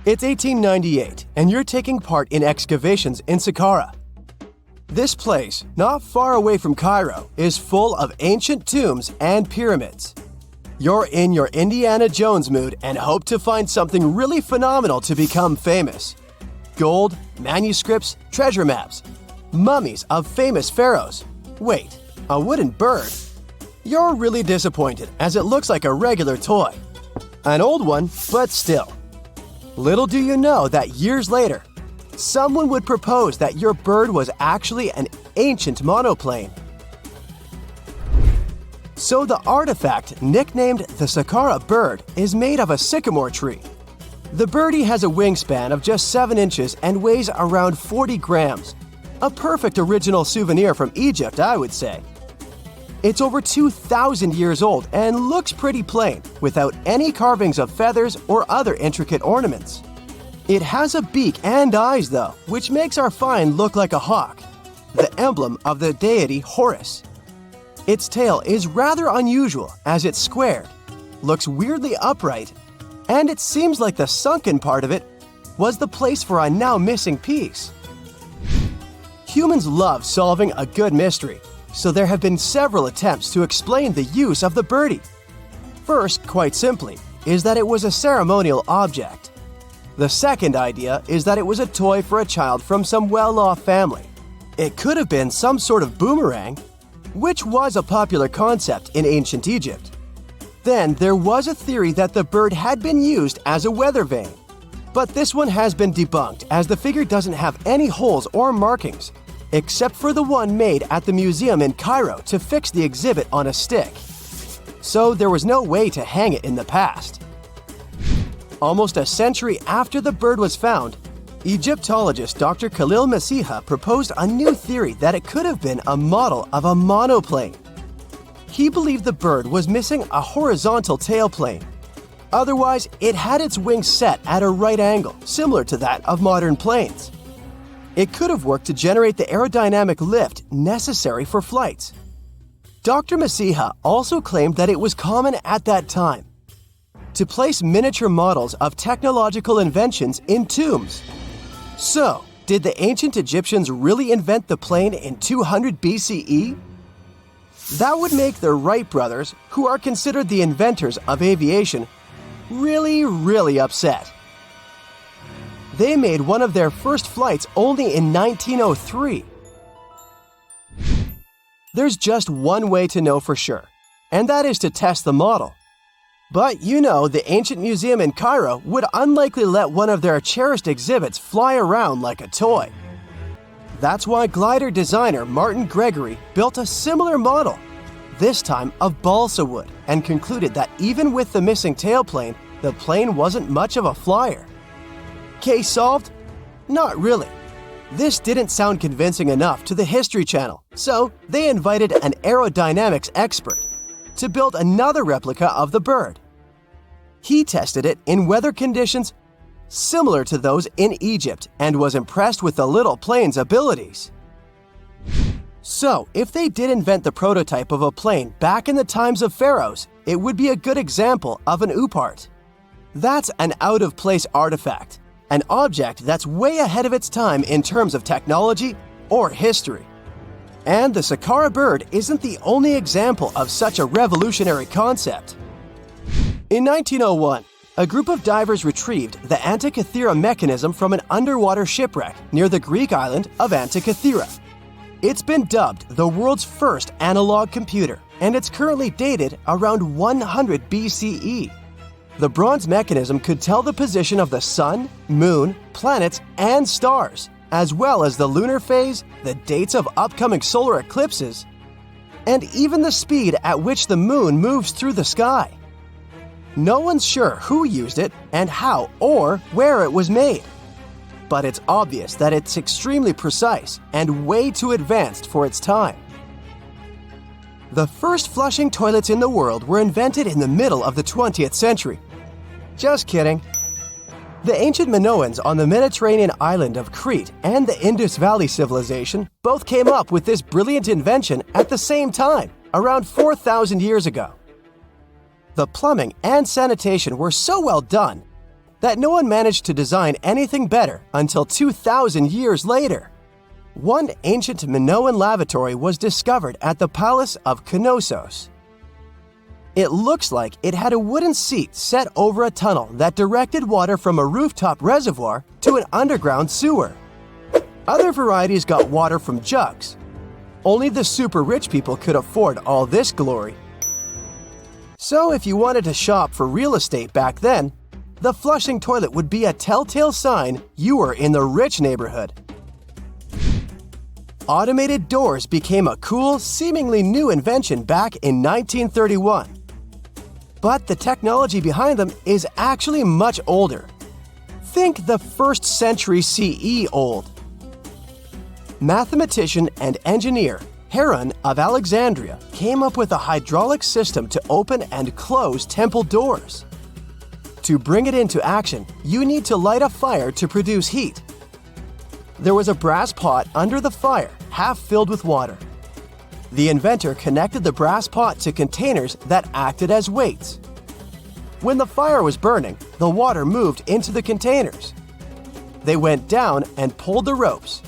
It's 1898, and you're taking part in excavations in Saqqara. This place, not far away from Cairo, is full of ancient tombs and pyramids. You're in your Indiana Jones mood and hope to find something really phenomenal to become famous. Gold, manuscripts, treasure maps, mummies of famous pharaohs. Wait, a wooden bird? You're really disappointed as it looks like a regular toy. An old one, but still. Little do you know that years later, someone would propose that your bird was actually an ancient monoplane. So the artifact, nicknamed the Saqqara bird, is made of a sycamore tree. The birdie has a wingspan of just 7 inches and weighs around 40 grams. A perfect original souvenir from Egypt, I would say. It's over 2,000 years old and looks pretty plain, without any carvings of feathers or other intricate ornaments. It has a beak and eyes, though, which makes our find look like a hawk, the emblem of the deity Horus. Its tail is rather unusual as it's squared, looks weirdly upright, and it seems like the sunken part of it was the place for a now missing piece. Humans love solving a good mystery, so there have been several attempts to explain the use of the birdie. First, quite simply, is that it was a ceremonial object. The second idea is that it was a toy for a child from some well-off family. It could have been some sort of boomerang, which was a popular concept in ancient Egypt. Then there was a theory that the bird had been used as a weather vane. But this one has been debunked as the figure doesn't have any holes or markings, except for the one made at the museum in Cairo to fix the exhibit on a stick. So there was no way to hang it in the past. Almost a century after the bird was found, Egyptologist Dr. Khalil Masiha proposed a new theory that it could have been a model of a monoplane. He believed the bird was missing a horizontal tailplane. Otherwise, it had its wings set at a right angle, similar to that of modern planes. It could have worked to generate the aerodynamic lift necessary for flights. Dr. Masiha also claimed that it was common at that time to place miniature models of technological inventions in tombs. So, did the ancient Egyptians really invent the plane in 200 BCE? That would make the Wright brothers, who are considered the inventors of aviation, really upset. They made one of their first flights only in 1903. There's just one way to know for sure, and that is to test the model. But you know, the ancient museum in Cairo would unlikely let one of their cherished exhibits fly around like a toy. That's why glider designer Martin Gregory built a similar model, this time of balsa wood, and concluded that even with the missing tailplane, the plane wasn't much of a flyer. Case solved? Not really. This didn't sound convincing enough to the History Channel, so they invited an aerodynamics expert to build another replica of the bird. He tested it in weather conditions similar to those in Egypt and was impressed with the little plane's abilities. So, if they did invent the prototype of a plane back in the times of pharaohs, it would be a good example of an oupart. That's an out-of-place artifact, an object that's way ahead of its time in terms of technology or history. And the Saqqara bird isn't the only example of such a revolutionary concept. In 1901, a group of divers retrieved the Antikythera mechanism from an underwater shipwreck near the Greek island of Antikythera. It's been dubbed the world's first analog computer, and it's currently dated around 100 BCE. The bronze mechanism could tell the position of the sun, moon, planets, and stars, as well as the lunar phase, the dates of upcoming solar eclipses, and even the speed at which the moon moves through the sky. No one's sure who used it and how or where it was made, but it's obvious that it's extremely precise and way too advanced for its time. The first flushing toilets in the world were invented in the middle of the 20th century. Just kidding. The ancient Minoans on the Mediterranean island of Crete and the Indus Valley civilization both came up with this brilliant invention at the same time, around 4,000 years ago. The plumbing and sanitation were so well done that no one managed to design anything better until 2,000 years later. One ancient Minoan lavatory was discovered at the Palace of Knossos. It looks like it had a wooden seat set over a tunnel that directed water from a rooftop reservoir to an underground sewer. Other varieties got water from jugs. Only the super rich people could afford all this glory. So if you wanted to shop for real estate back then, the flushing toilet would be a telltale sign you were in the rich neighborhood. Automated doors became a cool, seemingly new invention back in 1931. But the technology behind them is actually much older. Think the 1st century CE old. Mathematician and engineer Heron of Alexandria came up with a hydraulic system to open and close temple doors. To bring it into action, you need to light a fire to produce heat. There was a brass pot under the fire, half filled with water. The inventor connected the brass pot to containers that acted as weights. When the fire was burning, the water moved into the containers. They went down and pulled the ropes.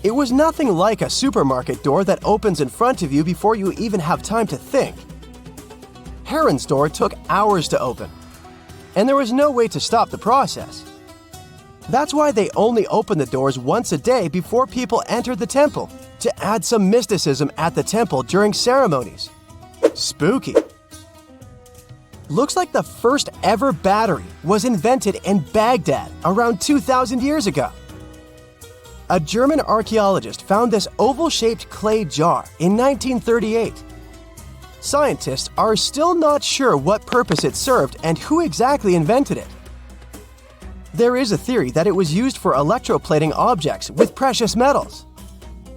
It was nothing like a supermarket door that opens in front of you before you even have time to think. Heron's door took hours to open, and there was no way to stop the process. That's why they only opened the doors once a day before people entered the temple, to add some mysticism at the temple during ceremonies. Spooky. Looks like the first ever battery was invented in Baghdad around 2,000 years ago. A German archaeologist found this oval-shaped clay jar in 1938. Scientists are still not sure what purpose it served and who exactly invented it. There is a theory that it was used for electroplating objects with precious metals.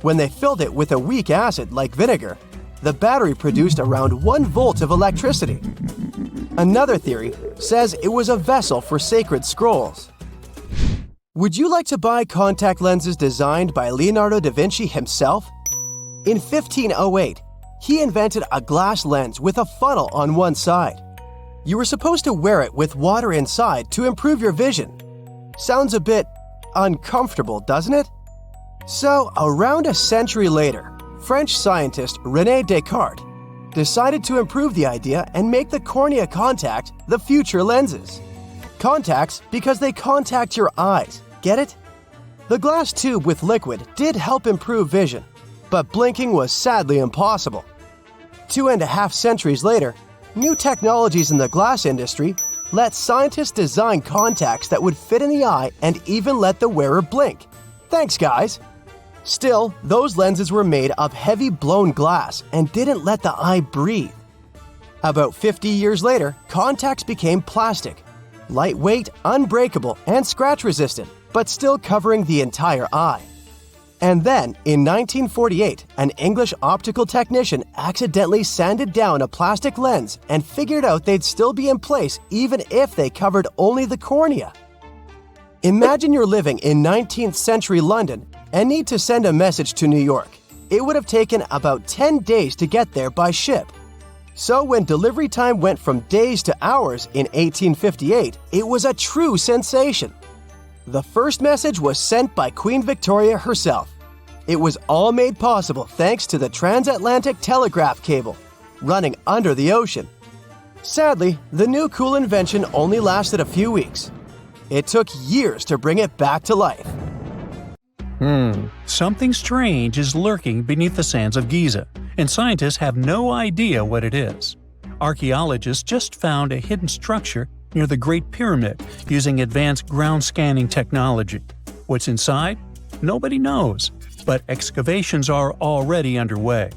When they filled it with a weak acid like vinegar, the battery produced around 1 volt of electricity. Another theory says it was a vessel for sacred scrolls. Would you like to buy contact lenses designed by Leonardo da Vinci himself? In 1508, he invented a glass lens with a funnel on one side. You were supposed to wear it with water inside to improve your vision. Sounds a bit uncomfortable, doesn't it? So, around a century later, French scientist René Descartes decided to improve the idea and make the cornea contact the future lenses. Contacts because they contact your eyes, get it? The glass tube with liquid did help improve vision, but blinking was sadly impossible. 2.5 centuries later, new technologies in the glass industry let scientists design contacts that would fit in the eye and even let the wearer blink. Thanks, guys! Still, those lenses were made of heavy blown glass and didn't let the eye breathe. About 50 years later, contacts became plastic, lightweight, unbreakable, and scratch-resistant, but still covering the entire eye. And then, in 1948, an English optical technician accidentally sanded down a plastic lens and figured out they'd still be in place even if they covered only the cornea. Imagine you're living in 19th century London and need to send a message to New York. It would have taken about 10 days to get there by ship. So when delivery time went from days to hours in 1858, it was a true sensation. The first message was sent by Queen Victoria herself. It was all made possible thanks to the transatlantic telegraph cable, running under the ocean. Sadly, the new cool invention only lasted a few weeks. It took years to bring it back to life. Something strange is lurking beneath the sands of Giza, and scientists have no idea what it is. Archaeologists just found a hidden structure near the Great Pyramid using advanced ground scanning technology. What's inside? Nobody knows, but excavations are already underway.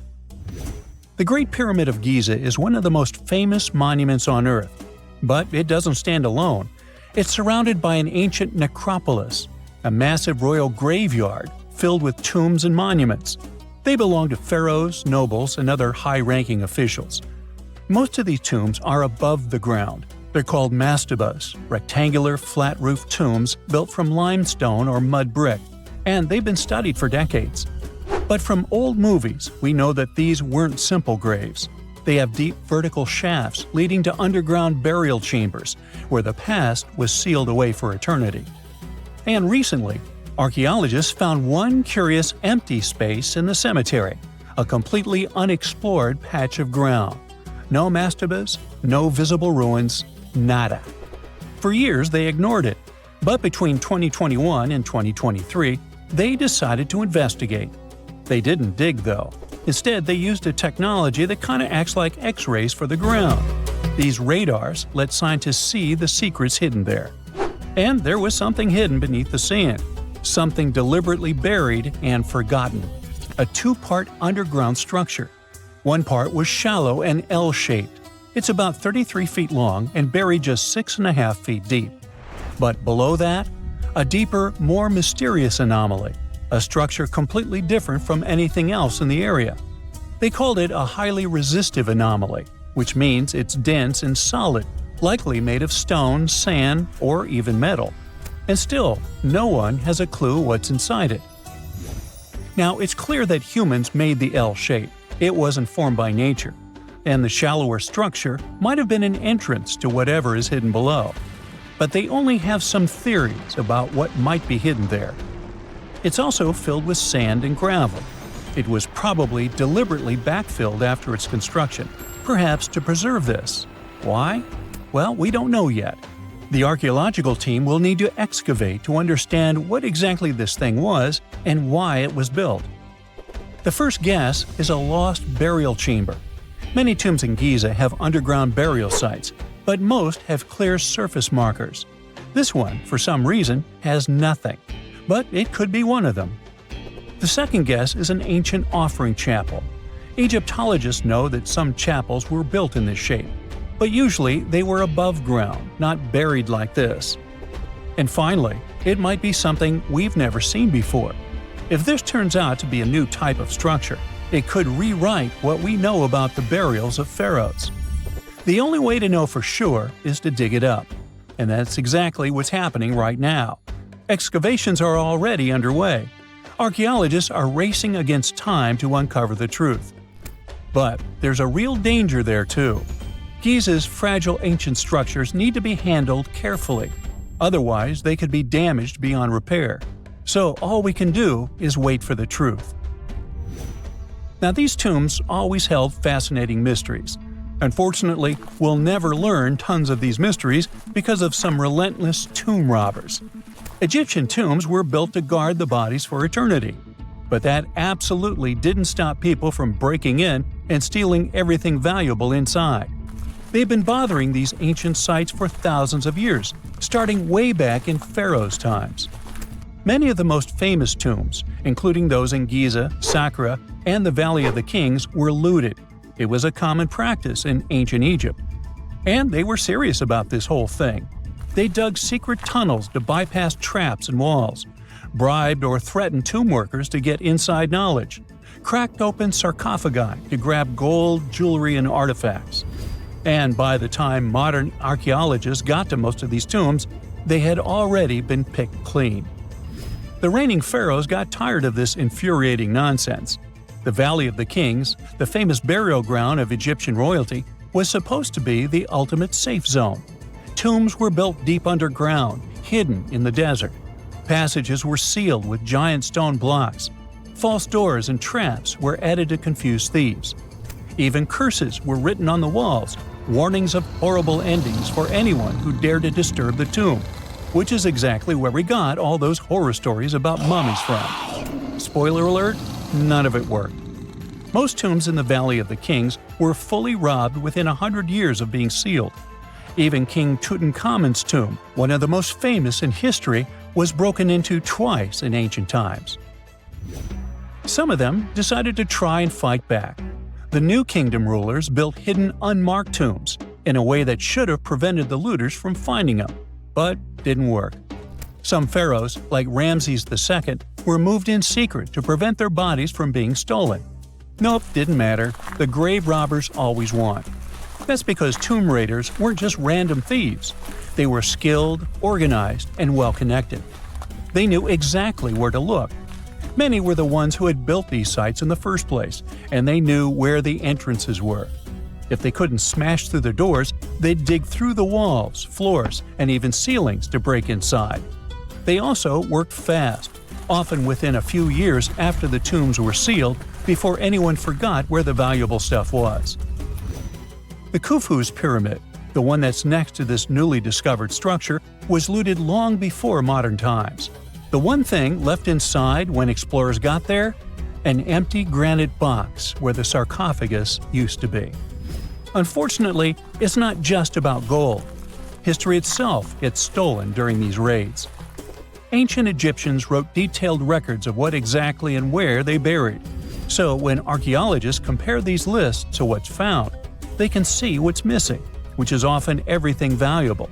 The Great Pyramid of Giza is one of the most famous monuments on Earth, but it doesn't stand alone. It's surrounded by an ancient necropolis, a massive royal graveyard filled with tombs and monuments. They belong to pharaohs, nobles, and other high-ranking officials. Most of these tombs are above the ground. They're called mastabas, rectangular, flat-roofed tombs built from limestone or mud brick, and they've been studied for decades. But from old movies, we know that these weren't simple graves. They have deep vertical shafts leading to underground burial chambers, where the past was sealed away for eternity. And recently, archaeologists found one curious empty space in the cemetery, a completely unexplored patch of ground. No mastabas, no visible ruins, nada. For years they ignored it, but between 2021 and 2023, they decided to investigate. They didn't dig though. Instead, they used a technology that kind of acts like X-rays for the ground. These radars let scientists see the secrets hidden there. And there was something hidden beneath the sand, something deliberately buried and forgotten. A two-part underground structure. One part was shallow and L-shaped. It's about 33 feet long and buried just 6.5 feet deep. But below that, a deeper, more mysterious anomaly, a structure completely different from anything else in the area. They called it a highly resistive anomaly, which means it's dense and solid, likely made of stone, sand, or even metal. And still, no one has a clue what's inside it. Now, it's clear that humans made the L shape. It wasn't formed by nature. And the shallower structure might have been an entrance to whatever is hidden below. But they only have some theories about what might be hidden there. It's also filled with sand and gravel. It was probably deliberately backfilled after its construction, perhaps to preserve this. Why? Well, we don't know yet. The archaeological team will need to excavate to understand what exactly this thing was and why it was built. The first guess is a lost burial chamber. Many tombs in Giza have underground burial sites, but most have clear surface markers. This one, for some reason, has nothing. But it could be one of them. The second guess is an ancient offering chapel. Egyptologists know that some chapels were built in this shape, but usually they were above ground, not buried like this. And finally, it might be something we've never seen before. If this turns out to be a new type of structure, it could rewrite what we know about the burials of pharaohs. The only way to know for sure is to dig it up. And that's exactly what's happening right now. Excavations are already underway. Archaeologists are racing against time to uncover the truth. But there's a real danger there too. Giza's fragile ancient structures need to be handled carefully. Otherwise, they could be damaged beyond repair. So all we can do is wait for the truth. Now, these tombs always held fascinating mysteries. Unfortunately, we'll never learn tons of these mysteries because of some relentless tomb robbers. Egyptian tombs were built to guard the bodies for eternity. But that absolutely didn't stop people from breaking in and stealing everything valuable inside. They've been bothering these ancient sites for thousands of years, starting way back in Pharaoh's times. Many of the most famous tombs, including those in Giza, Saqqara, and the Valley of the Kings, were looted. It was a common practice in ancient Egypt. And they were serious about this whole thing. They dug secret tunnels to bypass traps and walls, bribed or threatened tomb workers to get inside knowledge, cracked open sarcophagi to grab gold, jewelry, and artifacts. And by the time modern archaeologists got to most of these tombs, they had already been picked clean. The reigning pharaohs got tired of this infuriating nonsense. The Valley of the Kings, the famous burial ground of Egyptian royalty, was supposed to be the ultimate safe zone. Tombs were built deep underground, hidden in the desert. Passages were sealed with giant stone blocks. False doors and traps were added to confuse thieves. Even curses were written on the walls, warnings of horrible endings for anyone who dared to disturb the tomb, which is exactly where we got all those horror stories about mummies from. Spoiler alert, none of it worked. Most tombs in the Valley of the Kings were fully robbed within 100 years of being sealed. Even King Tutankhamun's tomb, one of the most famous in history, was broken into twice in ancient times. Some of them decided to try and fight back. The New Kingdom rulers built hidden unmarked tombs in a way that should have prevented the looters from finding them, but didn't work. Some pharaohs, like Ramses II, were moved in secret to prevent their bodies from being stolen. Nope, didn't matter. The grave robbers always won. That's because tomb raiders weren't just random thieves. They were skilled, organized, and well-connected. They knew exactly where to look. Many were the ones who had built these sites in the first place, and they knew where the entrances were. If they couldn't smash through the doors, they'd dig through the walls, floors, and even ceilings to break inside. They also worked fast, often within a few years after the tombs were sealed, before anyone forgot where the valuable stuff was. The Khufu's pyramid, the one that's next to this newly discovered structure, was looted long before modern times. The one thing left inside when explorers got there? An empty granite box where the sarcophagus used to be. Unfortunately, it's not just about gold. History itself gets stolen during these raids. Ancient Egyptians wrote detailed records of what exactly and where they buried. So when archaeologists compare these lists to what's found, they can see what's missing, which is often everything valuable.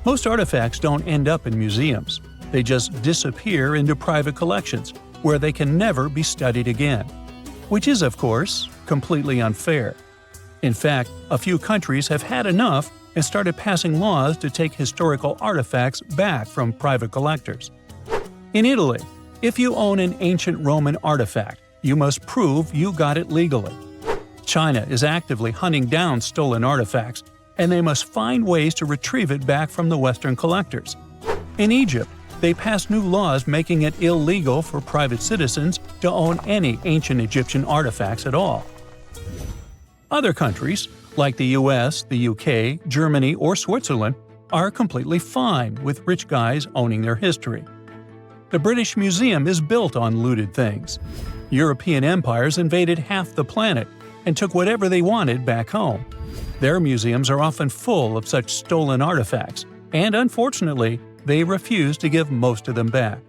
Most artifacts don't end up in museums. They just disappear into private collections, where they can never be studied again. Which is, of course, completely unfair. In fact, a few countries have had enough and started passing laws to take historical artifacts back from private collectors. In Italy, if you own an ancient Roman artifact, you must prove you got it legally. China is actively hunting down stolen artifacts, and they must find ways to retrieve it back from the Western collectors. In Egypt, they passed new laws making it illegal for private citizens to own any ancient Egyptian artifacts at all. Other countries, like the US, the UK, Germany, or Switzerland, are completely fine with rich guys owning their history. The British Museum is built on looted things. European empires invaded half the planet and took whatever they wanted back home. Their museums are often full of such stolen artifacts, and unfortunately, they refuse to give most of them back.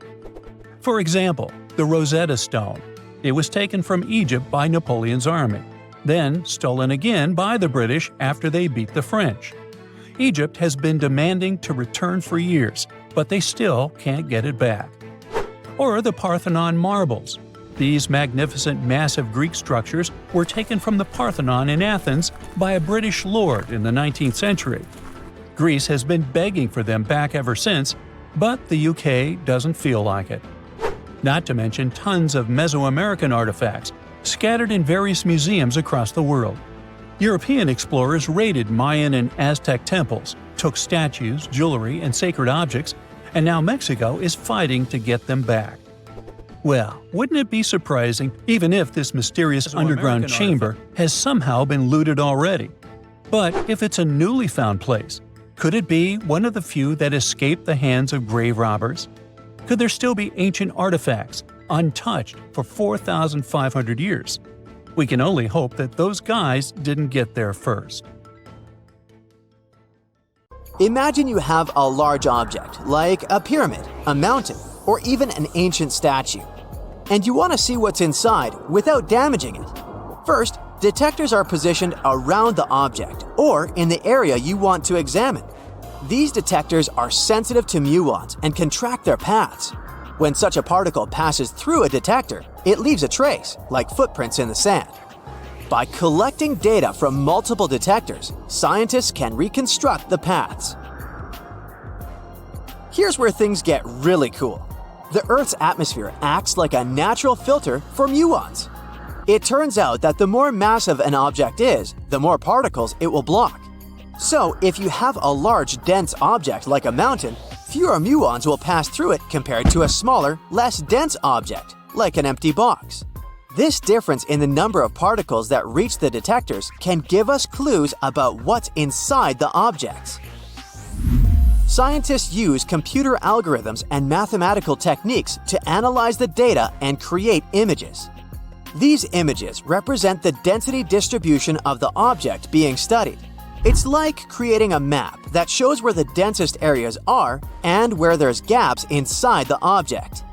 For example, the Rosetta Stone. It was taken from Egypt by Napoleon's army, then stolen again by the British after they beat the French. Egypt has been demanding to return for years, but they still can't get it back. Or the Parthenon marbles. These magnificent, massive Greek structures were taken from the Parthenon in Athens by a British lord in the 19th century. Greece has been begging for them back ever since, but the UK doesn't feel like it. Not to mention tons of Mesoamerican artifacts scattered in various museums across the world. European explorers raided Mayan and Aztec temples, took statues, jewelry, and sacred objects, and now Mexico is fighting to get them back. Well, wouldn't it be surprising even if this mysterious underground chamber has somehow been looted already? But if it's a newly found place, could it be one of the few that escaped the hands of grave robbers? Could there still be ancient artifacts, untouched for 4,500 years? We can only hope that those guys didn't get there first. Imagine you have a large object, like a pyramid, a mountain, or even an ancient statue, and you want to see what's inside without damaging it. First, detectors are positioned around the object or in the area you want to examine. These detectors are sensitive to muons and can track their paths. When such a particle passes through a detector, it leaves a trace, like footprints in the sand. By collecting data from multiple detectors, scientists can reconstruct the paths. Here's where things get really cool. The Earth's atmosphere acts like a natural filter for muons. It turns out that the more massive an object is, the more particles it will block. So, if you have a large, dense object like a mountain, fewer muons will pass through it compared to a smaller, less dense object, like an empty box. This difference in the number of particles that reach the detectors can give us clues about what's inside the objects. Scientists use computer algorithms and mathematical techniques to analyze the data and create images. These images represent the density distribution of the object being studied. It's like creating a map that shows where the densest areas are and where there's gaps inside the object.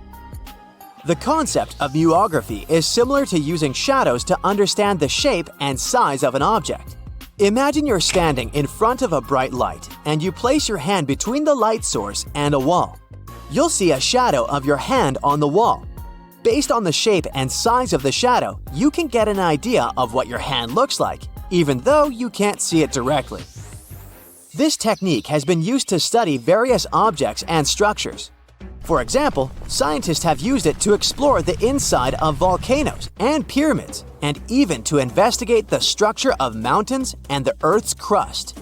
The concept of muography is similar to using shadows to understand the shape and size of an object. Imagine you're standing in front of a bright light and you place your hand between the light source and a wall. You'll see a shadow of your hand on the wall. Based on the shape and size of the shadow, you can get an idea of what your hand looks like, even though you can't see it directly. This technique has been used to study various objects and structures. For example, scientists have used it to explore the inside of volcanoes and pyramids, and even to investigate the structure of mountains and the Earth's crust.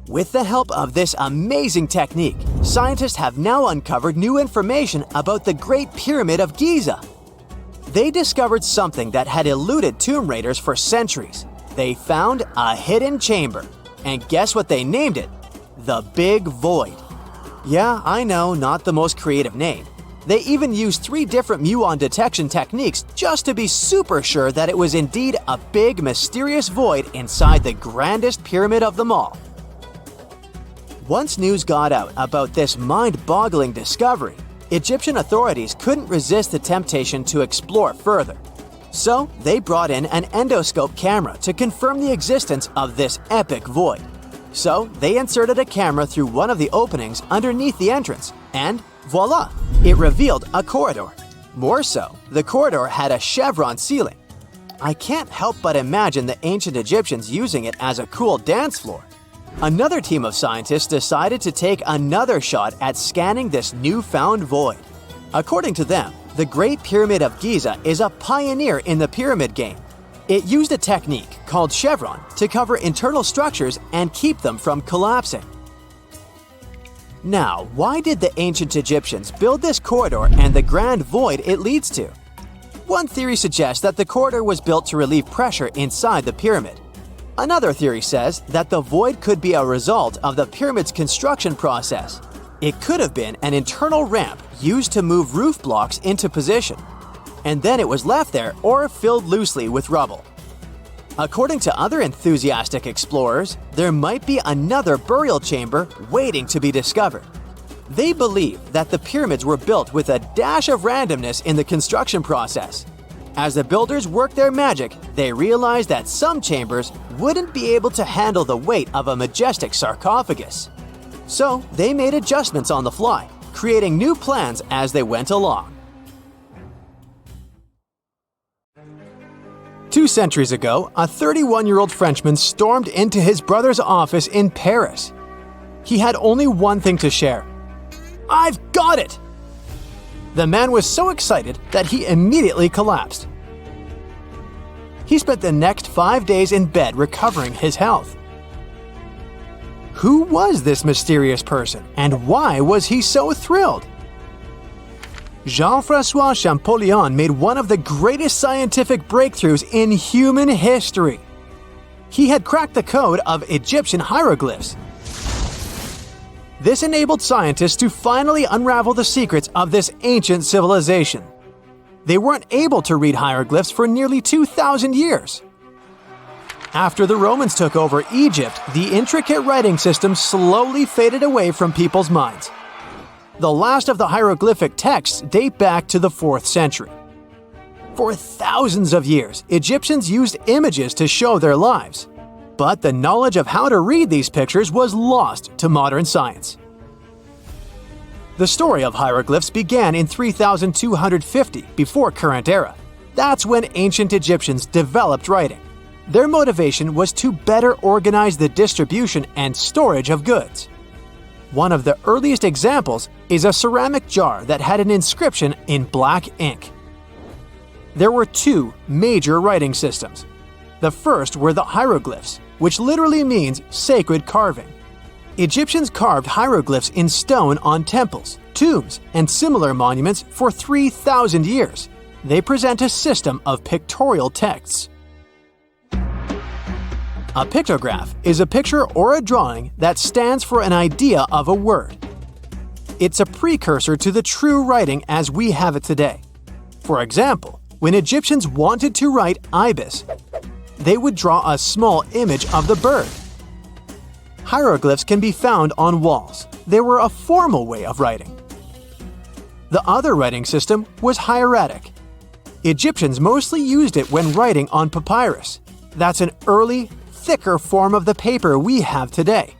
With the help of this amazing technique, scientists have now uncovered new information about the Great Pyramid of Giza. They discovered something that had eluded tomb raiders for centuries. They found a hidden chamber. And guess what they named it? The Big Void. Yeah, I know, not the most creative name. They even used 3 different muon detection techniques just to be super sure that it was indeed a big, mysterious void inside the grandest pyramid of them all. Once news got out about this mind-boggling discovery, Egyptian authorities couldn't resist the temptation to explore further. So, they brought in an endoscope camera to confirm the existence of this epic void. So, they inserted a camera through one of the openings underneath the entrance, and voila! It revealed a corridor. More so, the corridor had a chevron ceiling. I can't help but imagine the ancient Egyptians using it as a cool dance floor. Another team of scientists decided to take another shot at scanning this newfound void. According to them, the Great Pyramid of Giza is a pioneer in the pyramid game. It used a technique called chevron to cover internal structures and keep them from collapsing. Now, why did the ancient Egyptians build this corridor and the grand void it leads to? One theory suggests that the corridor was built to relieve pressure inside the pyramid. Another theory says that the void could be a result of the pyramid's construction process. It could have been an internal ramp used to move roof blocks into position, and then it was left there or filled loosely with rubble. According to other enthusiastic explorers, there might be another burial chamber waiting to be discovered. They believe that the pyramids were built with a dash of randomness in the construction process. As the builders worked their magic, they realized that some chambers wouldn't be able to handle the weight of a majestic sarcophagus. So they made adjustments on the fly, creating new plans as they went along. 2 centuries ago, a 31-year-old Frenchman stormed into his brother's office in Paris. He had only one thing to share. "I've got it!" The man was so excited that he immediately collapsed. He spent the next 5 days in bed recovering his health. Who was this mysterious person, and why was he so thrilled? Jean-François Champollion made one of the greatest scientific breakthroughs in human history. He had cracked the code of Egyptian hieroglyphs. This enabled scientists to finally unravel the secrets of this ancient civilization. They weren't able to read hieroglyphs for nearly 2,000 years. After the Romans took over Egypt, the intricate writing system slowly faded away from people's minds. The last of the hieroglyphic texts date back to the 4th century. For thousands of years, Egyptians used images to show their lives. But the knowledge of how to read these pictures was lost to modern science. The story of hieroglyphs began in 3250 before current era. That's when ancient Egyptians developed writing. Their motivation was to better organize the distribution and storage of goods. One of the earliest examples is a ceramic jar that had an inscription in black ink. There were 2 major writing systems. The first were the hieroglyphs, which literally means sacred carving. Egyptians carved hieroglyphs in stone on temples, tombs, and similar monuments for 3,000 years. They present a system of pictorial texts. A pictograph is a picture or a drawing that stands for an idea of a word. It's a precursor to the true writing as we have it today. For example, when Egyptians wanted to write ibis, they would draw a small image of the bird. Hieroglyphs can be found on walls. They were a formal way of writing. The other writing system was hieratic. Egyptians mostly used it when writing on papyrus. That's an early, thicker form of the paper we have today.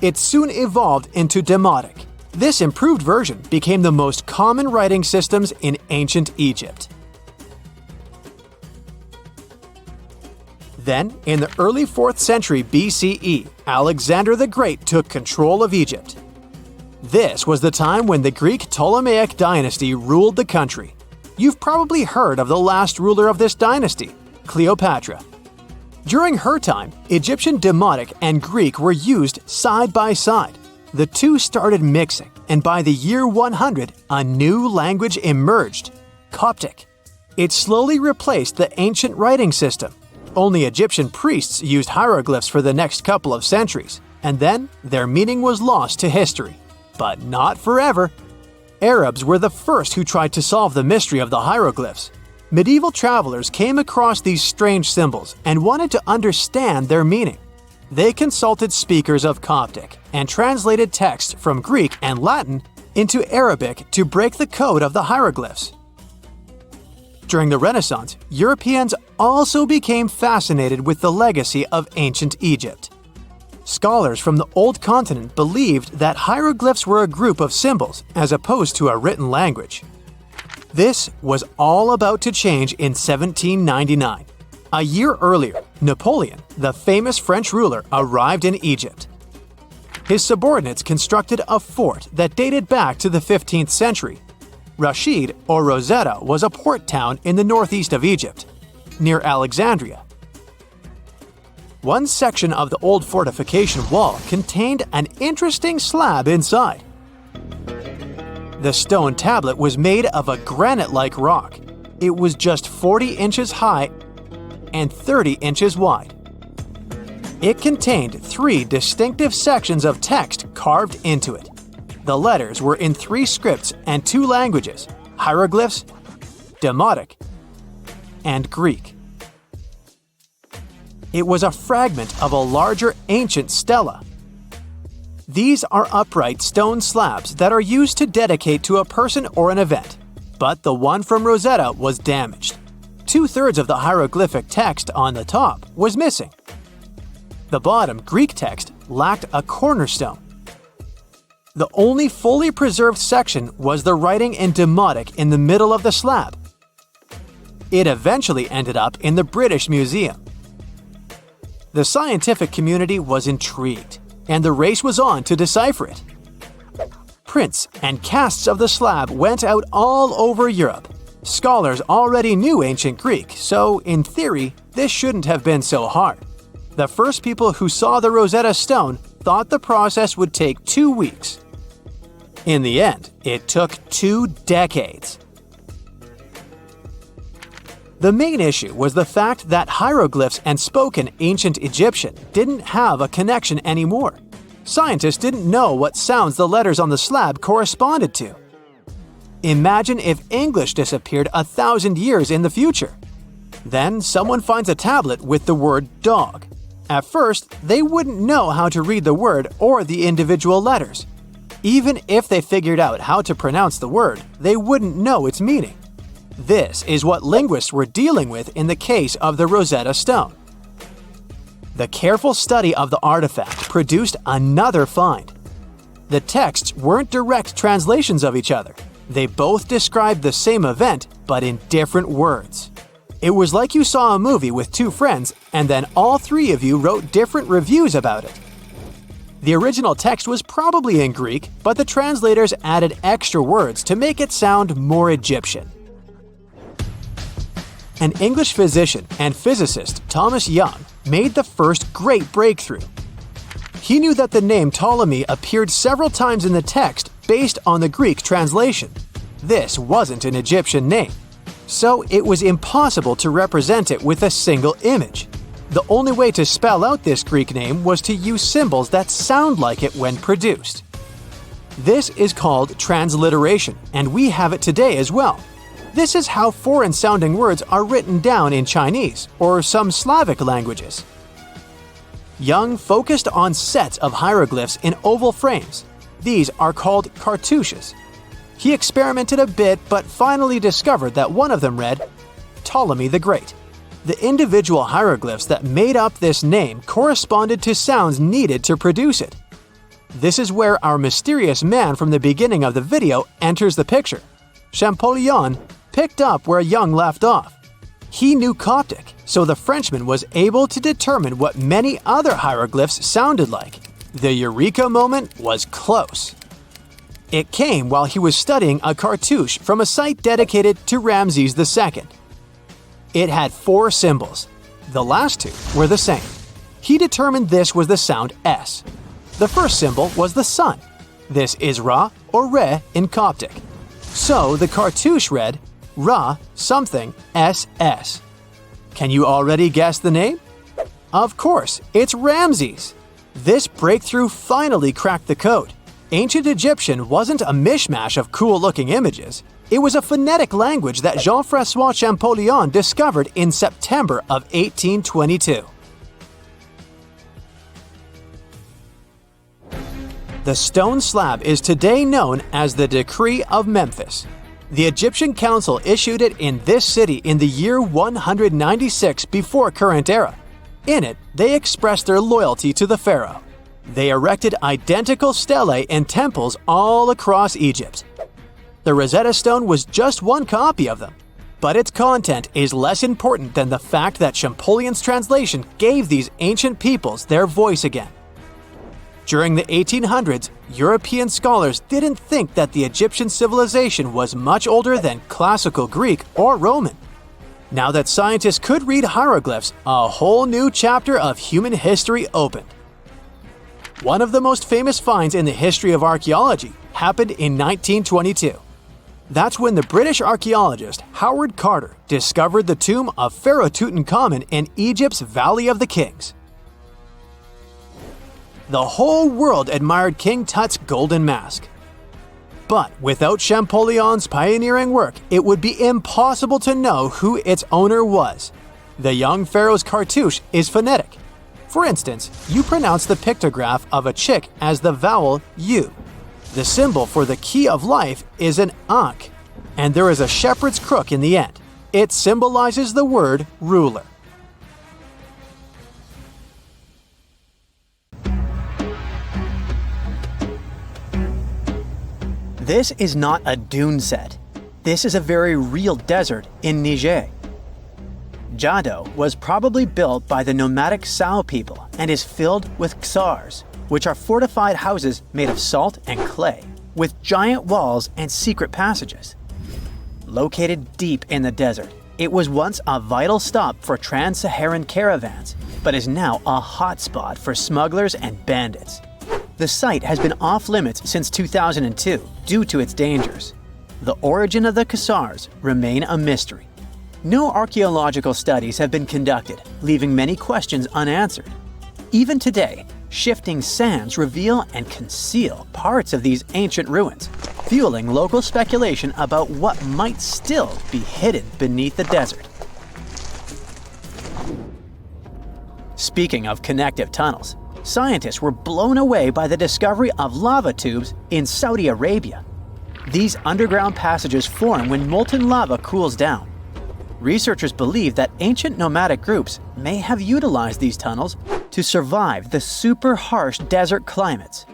It soon evolved into demotic. This improved version became the most common writing systems in ancient Egypt. Then, in the early 4th century BCE, Alexander the Great took control of Egypt. This was the time when the Greek Ptolemaic dynasty ruled the country. You've probably heard of the last ruler of this dynasty, Cleopatra. During her time, Egyptian Demotic and Greek were used side by side. The two started mixing, and by the year 100, a new language emerged, Coptic. It slowly replaced the ancient writing system. Only Egyptian priests used hieroglyphs for the next couple of centuries, and then their meaning was lost to history. But not forever. Arabs were the first who tried to solve the mystery of the hieroglyphs. Medieval travelers came across these strange symbols and wanted to understand their meaning. They consulted speakers of Coptic and translated text from Greek and Latin into Arabic to break the code of the hieroglyphs. During the Renaissance, Europeans also became fascinated with the legacy of ancient Egypt. Scholars from the Old Continent believed that hieroglyphs were a group of symbols as opposed to a written language. This was all about to change in 1799. A year earlier, Napoleon, the famous French ruler, arrived in Egypt. His subordinates constructed a fort that dated back to the 15th century. Rashid, or Rosetta, was a port town in the northeast of Egypt, near Alexandria. One section of the old fortification wall contained an interesting slab inside. The stone tablet was made of a granite-like rock. It was just 40 inches high and 30 inches wide. It contained 3 distinctive sections of text carved into it. The letters were in 3 scripts and 2 languages: hieroglyphs, Demotic, and Greek. It was a fragment of a larger ancient stela. These are upright stone slabs that are used to dedicate to a person or an event, but the one from Rosetta was damaged. 2/3 of the hieroglyphic text on the top was missing. The bottom Greek text lacked a cornerstone. The only fully preserved section was the writing in Demotic in the middle of the slab. It eventually ended up in the British Museum. The scientific community was intrigued, and the race was on to decipher it. Prints and casts of the slab went out all over Europe. Scholars already knew ancient Greek, so in theory, this shouldn't have been so hard. The first people who saw the Rosetta Stone thought the process would take 2 weeks. In the end, it took 2 decades. The main issue was the fact that hieroglyphs and spoken ancient Egyptian didn't have a connection anymore. Scientists didn't know what sounds the letters on the slab corresponded to. Imagine if English disappeared 1,000 years in the future. Then someone finds a tablet with the word dog. At first, they wouldn't know how to read the word or the individual letters. Even if they figured out how to pronounce the word, they wouldn't know its meaning. This is what linguists were dealing with in the case of the Rosetta Stone. The careful study of the artifact produced another find. The texts weren't direct translations of each other. They both described the same event, but in different words. It was like you saw a movie with 2 friends, and then all 3 of you wrote different reviews about it. The original text was probably in Greek, but the translators added extra words to make it sound more Egyptian. An English physician and physicist, Thomas Young, made the first great breakthrough. He knew that the name Ptolemy appeared several times in the text based on the Greek translation. This wasn't an Egyptian name, so it was impossible to represent it with a single image. The only way to spell out this Greek name was to use symbols that sound like it when produced. This is called transliteration, and we have it today as well. This is how foreign-sounding words are written down in Chinese or some Slavic languages. Young focused on sets of hieroglyphs in oval frames. These are called cartouches. He experimented a bit but finally discovered that one of them read, Ptolemy the Great. The individual hieroglyphs that made up this name corresponded to sounds needed to produce it. This is where our mysterious man from the beginning of the video enters the picture. Champollion picked up where Young left off. He knew Coptic, so the Frenchman was able to determine what many other hieroglyphs sounded like. The eureka moment was close. It came while he was studying a cartouche from a site dedicated to Ramses II. It had 4 symbols. The last 2 were the same. He determined this was the sound S. The first symbol was the sun. This is Ra or Re in Coptic. So the cartouche read Ra something SS. Can you already guess the name? Of course, it's Ramses. This breakthrough finally cracked the code. Ancient Egyptian wasn't a mishmash of cool-looking images. It was a phonetic language that Jean-François Champollion discovered in September of 1822. The stone slab is today known as the Decree of Memphis. The Egyptian Council issued it in this city in the year 196 before current era. In it, they expressed their loyalty to the pharaoh. They erected identical stelae in temples all across Egypt. The Rosetta Stone was just one copy of them, but its content is less important than the fact that Champollion's translation gave these ancient peoples their voice again. During the 1800s, European scholars didn't think that the Egyptian civilization was much older than classical Greek or Roman. Now that scientists could read hieroglyphs, a whole new chapter of human history opened. One of the most famous finds in the history of archaeology happened in 1922. That's when the British archaeologist Howard Carter discovered the tomb of Pharaoh Tutankhamun in Egypt's Valley of the Kings. The whole world admired King Tut's golden mask. But without Champollion's pioneering work, it would be impossible to know who its owner was. The young pharaoh's cartouche is phonetic. For instance, you pronounce the pictograph of a chick as the vowel U. The symbol for the key of life is an ankh, and there is a shepherd's crook in the end. It symbolizes the word ruler. This is not a dune set. This is a very real desert in Niger. Jado was probably built by the nomadic Sao people and is filled with ksars, which are fortified houses made of salt and clay, with giant walls and secret passages. Located deep in the desert, it was once a vital stop for trans-Saharan caravans, but is now a hotspot for smugglers and bandits. The site has been off-limits since 2002 due to its dangers. The origin of the ksars remain a mystery. No archaeological studies have been conducted, leaving many questions unanswered. Even today, shifting sands reveal and conceal parts of these ancient ruins, fueling local speculation about what might still be hidden beneath the desert. Speaking of connective tunnels, scientists were blown away by the discovery of lava tubes in Saudi Arabia. These underground passages form when molten lava cools down. Researchers believe that ancient nomadic groups may have utilized these tunnels to survive the super harsh desert climates.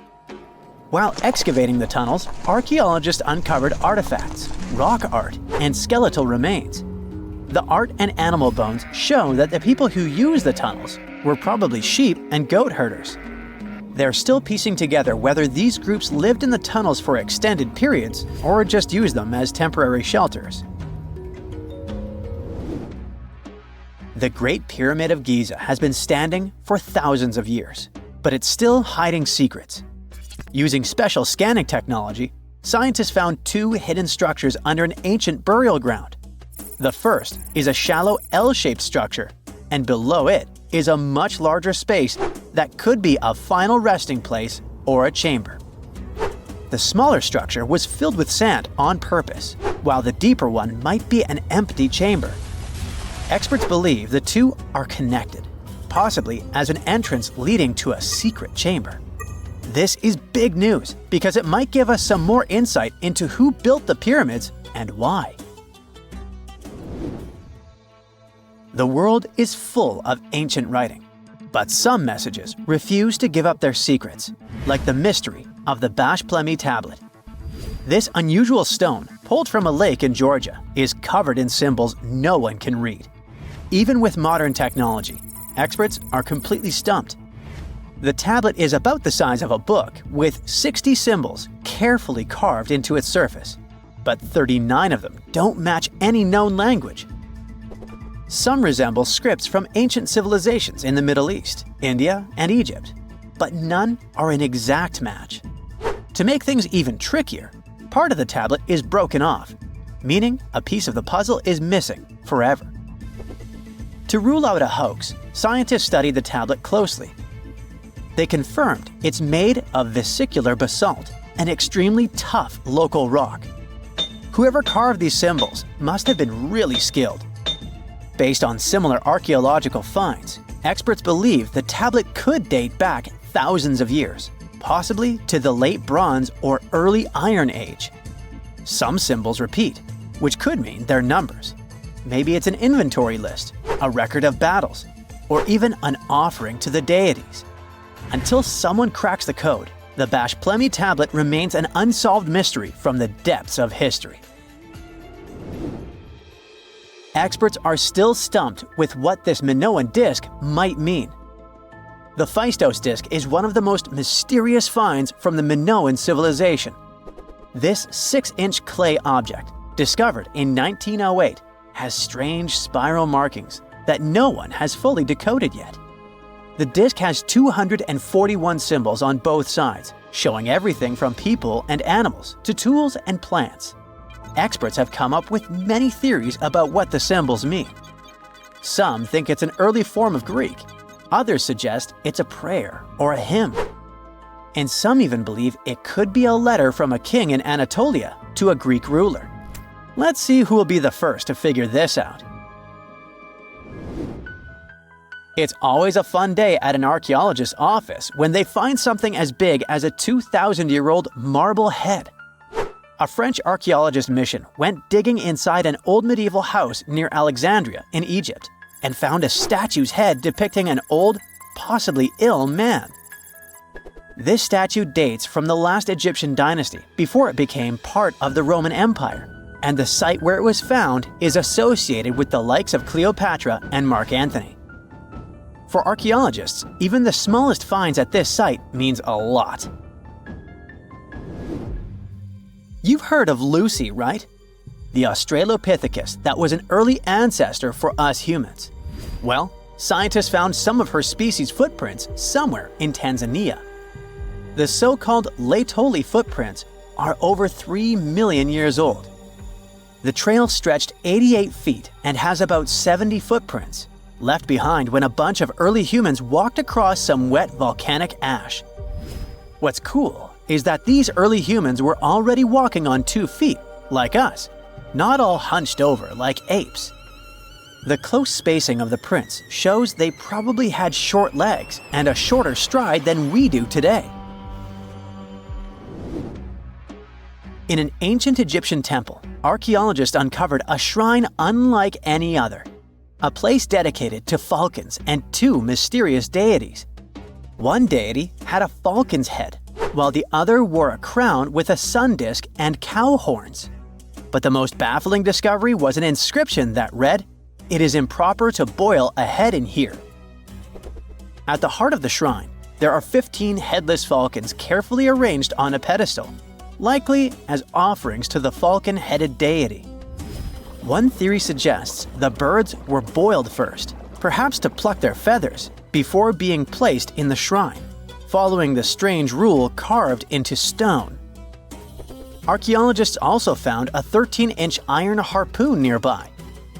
While excavating the tunnels, archaeologists uncovered artifacts, rock art, and skeletal remains. The art and animal bones show that the people who used the tunnels were probably sheep and goat herders. They're still piecing together whether these groups lived in the tunnels for extended periods or just used them as temporary shelters. The Great Pyramid of Giza has been standing for thousands of years, but it's still hiding secrets. Using special scanning technology, scientists found 2 hidden structures under an ancient burial ground. The first is a shallow L-shaped structure, and below it is a much larger space that could be a final resting place or a chamber. The smaller structure was filled with sand on purpose, while the deeper one might be an empty chamber. Experts believe the 2 are connected, possibly as an entrance leading to a secret chamber. This is big news because it might give us some more insight into who built the pyramids and why. The world is full of ancient writing, but some messages refuse to give up their secrets, like the mystery of the Bash Plemi tablet. This unusual stone, pulled from a lake in Georgia, is covered in symbols no one can read. Even with modern technology, experts are completely stumped. The tablet is about the size of a book, with 60 symbols carefully carved into its surface, but 39 of them don't match any known language. Some resemble scripts from ancient civilizations in the Middle East, India, and Egypt, but none are an exact match. To make things even trickier, part of the tablet is broken off, meaning a piece of the puzzle is missing forever. To rule out a hoax, scientists studied the tablet closely. They confirmed it's made of vesicular basalt, an extremely tough local rock. Whoever carved these symbols must have been really skilled. Based on similar archaeological finds, experts believe the tablet could date back thousands of years, possibly to the late Bronze or early Iron Age. Some symbols repeat, which could mean they're numbers. Maybe it's an inventory list, a record of battles, or even an offering to the deities. Until someone cracks the code, the Bashplemi tablet remains an unsolved mystery from the depths of history. Experts are still stumped with what this Minoan disk might mean. The Phaistos disk is one of the most mysterious finds from the Minoan civilization. This 6-inch clay object, discovered in 1908, has strange spiral markings that no one has fully decoded yet. The disk has 241 symbols on both sides, showing everything from people and animals to tools and plants. Experts have come up with many theories about what the symbols mean. Some think it's an early form of Greek. Others suggest it's a prayer or a hymn. And some even believe it could be a letter from a king in Anatolia to a Greek ruler. Let's see who will be the first to figure this out. It's always a fun day at an archaeologist's office when they find something as big as a 2,000-year-old marble head. A French archaeologist mission went digging inside an old medieval house near Alexandria in Egypt and found a statue's head depicting an old, possibly ill man. This statue dates from the last Egyptian dynasty before it became part of the Roman Empire, and the site where it was found is associated with the likes of Cleopatra and Mark Antony. For archaeologists, even the smallest finds at this site means a lot. You've heard of Lucy, right? The Australopithecus that was an early ancestor for us humans. Well, scientists found some of her species' footprints somewhere in Tanzania. The so-called Laetoli footprints are over 3 million years old. The trail stretched 88 feet and has about 70 footprints, left behind when a bunch of early humans walked across some wet volcanic ash. What's cool is that these early humans were already walking on 2 feet, like us, not all hunched over like apes. The close spacing of the prints shows they probably had short legs and a shorter stride than we do today. In an ancient Egyptian temple, archaeologists uncovered a shrine unlike any other. A place dedicated to falcons and 2 mysterious deities. One deity had a falcon's head, while the other wore a crown with a sun disk and cow horns. But the most baffling discovery was an inscription that read, "It is improper to boil a head in here." At the heart of the shrine, there are 15 headless falcons carefully arranged on a pedestal, likely as offerings to the falcon-headed deity. One theory suggests the birds were boiled first, perhaps to pluck their feathers, before being placed in the shrine, following the strange rule carved into stone. Archaeologists also found a 13-inch iron harpoon nearby.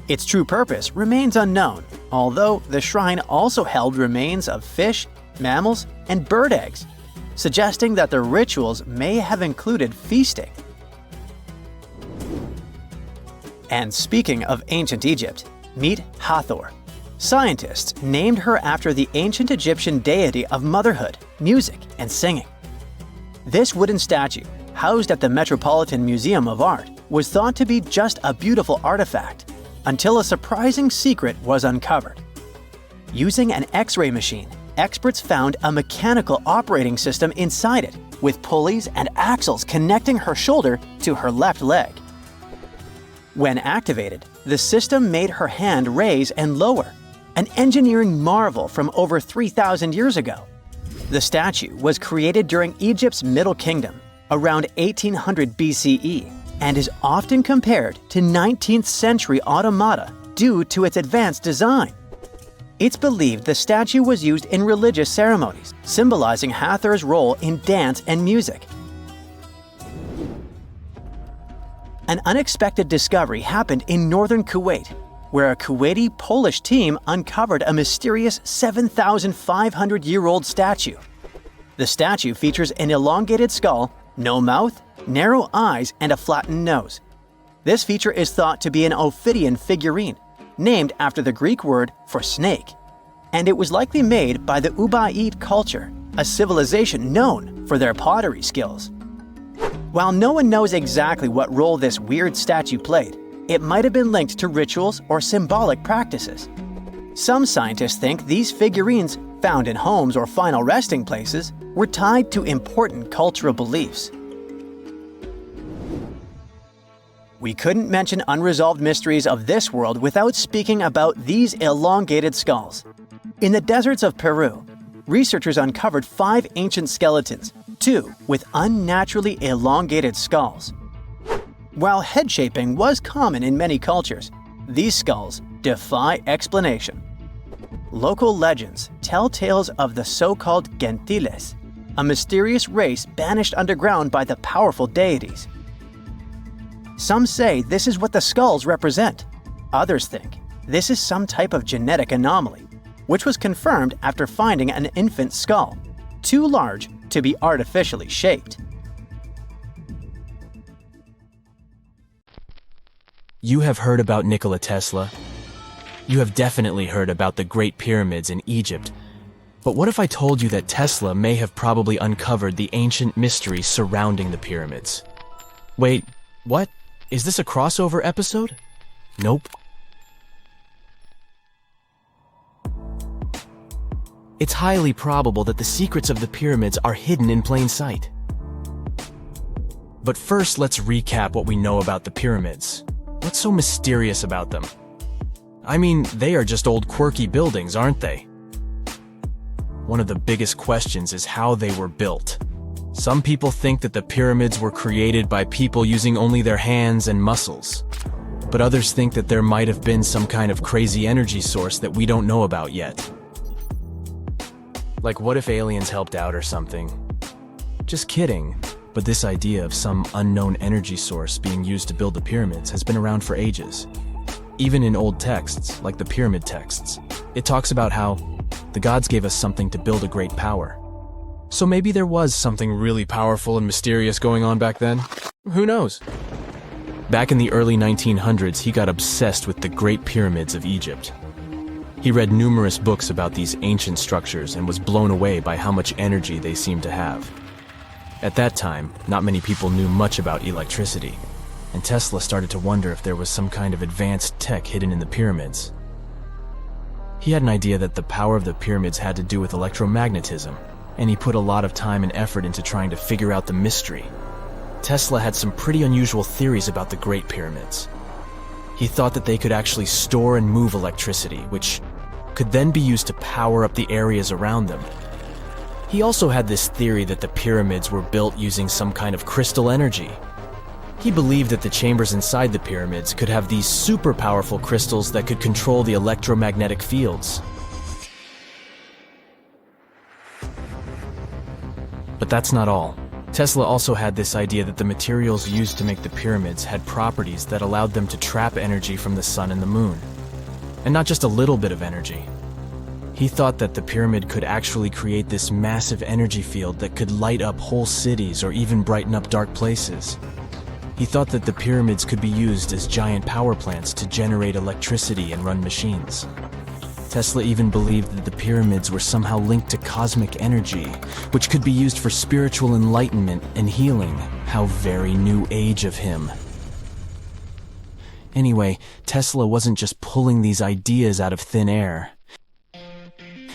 Its true purpose remains unknown, although the shrine also held remains of fish, mammals, and bird eggs, suggesting that the rituals may have included feasting. And speaking of ancient Egypt, meet Hathor. Scientists named her after the ancient Egyptian deity of motherhood, music, and singing. This wooden statue, housed at the Metropolitan Museum of Art, was thought to be just a beautiful artifact, until a surprising secret was uncovered. Using an X-ray machine, experts found a mechanical operating system inside it, with pulleys and axles connecting her shoulder to her left leg. When activated, the system made her hand raise and lower, an engineering marvel from over 3,000 years ago. The statue was created during Egypt's Middle Kingdom, around 1800 BCE, and is often compared to 19th century automata due to its advanced design. It's believed the statue was used in religious ceremonies, symbolizing Hathor's role in dance and music. An unexpected discovery happened in northern Kuwait, where a Kuwaiti-Polish team uncovered a mysterious 7,500-year-old statue. The statue features an elongated skull, no mouth, narrow eyes, and a flattened nose. This feature is thought to be an Ophidian figurine, named after the Greek word for snake, and it was likely made by the Ubaid culture, a civilization known for their pottery skills. While no one knows exactly what role this weird statue played, it might have been linked to rituals or symbolic practices. Some scientists think these figurines, found in homes or final resting places, were tied to important cultural beliefs. We couldn't mention unresolved mysteries of this world without speaking about these elongated skulls. In the deserts of Peru, researchers uncovered 5 ancient skeletons, 2 with unnaturally elongated skulls. While head shaping was common in many cultures, these skulls defy explanation. Local legends tell tales of the so-called gentiles, a mysterious race banished underground by the powerful deities. Some say this is what the skulls represent. Others think this is some type of genetic anomaly, which was confirmed after finding an infant skull, too large to be artificially shaped. You have heard about Nikola Tesla. You have definitely heard about the Great Pyramids in Egypt. But what if I told you that Tesla may have probably uncovered the ancient mystery surrounding the pyramids? Wait, what? Is this a crossover episode? Nope. It's highly probable that the secrets of the pyramids are hidden in plain sight. But first, let's recap what we know about the pyramids. What's so mysterious about them? I mean, they are just old quirky buildings, aren't they? One of the biggest questions is how they were built. Some people think that the pyramids were created by people using only their hands and muscles. But others think that there might have been some kind of crazy energy source that we don't know about yet. Like, what if aliens helped out or something? Just kidding. But this idea of some unknown energy source being used to build the pyramids has been around for ages. Even in old texts, like the pyramid texts, it talks about how the gods gave us something to build a great power. So maybe there was something really powerful and mysterious going on back then? Who knows? Back in the early 1900s, he got obsessed with the Great Pyramids of Egypt. He read numerous books about these ancient structures and was blown away by how much energy they seemed to have. At that time, not many people knew much about electricity, and Tesla started to wonder if there was some kind of advanced tech hidden in the pyramids. He had an idea that the power of the pyramids had to do with electromagnetism, and he put a lot of time and effort into trying to figure out the mystery. Tesla had some pretty unusual theories about the Great Pyramids. He thought that they could actually store and move electricity, which could then be used to power up the areas around them. He also had this theory that the pyramids were built using some kind of crystal energy. He believed that the chambers inside the pyramids could have these super powerful crystals that could control the electromagnetic fields. But that's not all. Tesla also had this idea that the materials used to make the pyramids had properties that allowed them to trap energy from the sun and the moon. And not just a little bit of energy. He thought that the pyramid could actually create this massive energy field that could light up whole cities or even brighten up dark places. He thought that the pyramids could be used as giant power plants to generate electricity and run machines. Tesla even believed that the pyramids were somehow linked to cosmic energy, which could be used for spiritual enlightenment and healing. How very new age of him. Anyway, Tesla wasn't just pulling these ideas out of thin air.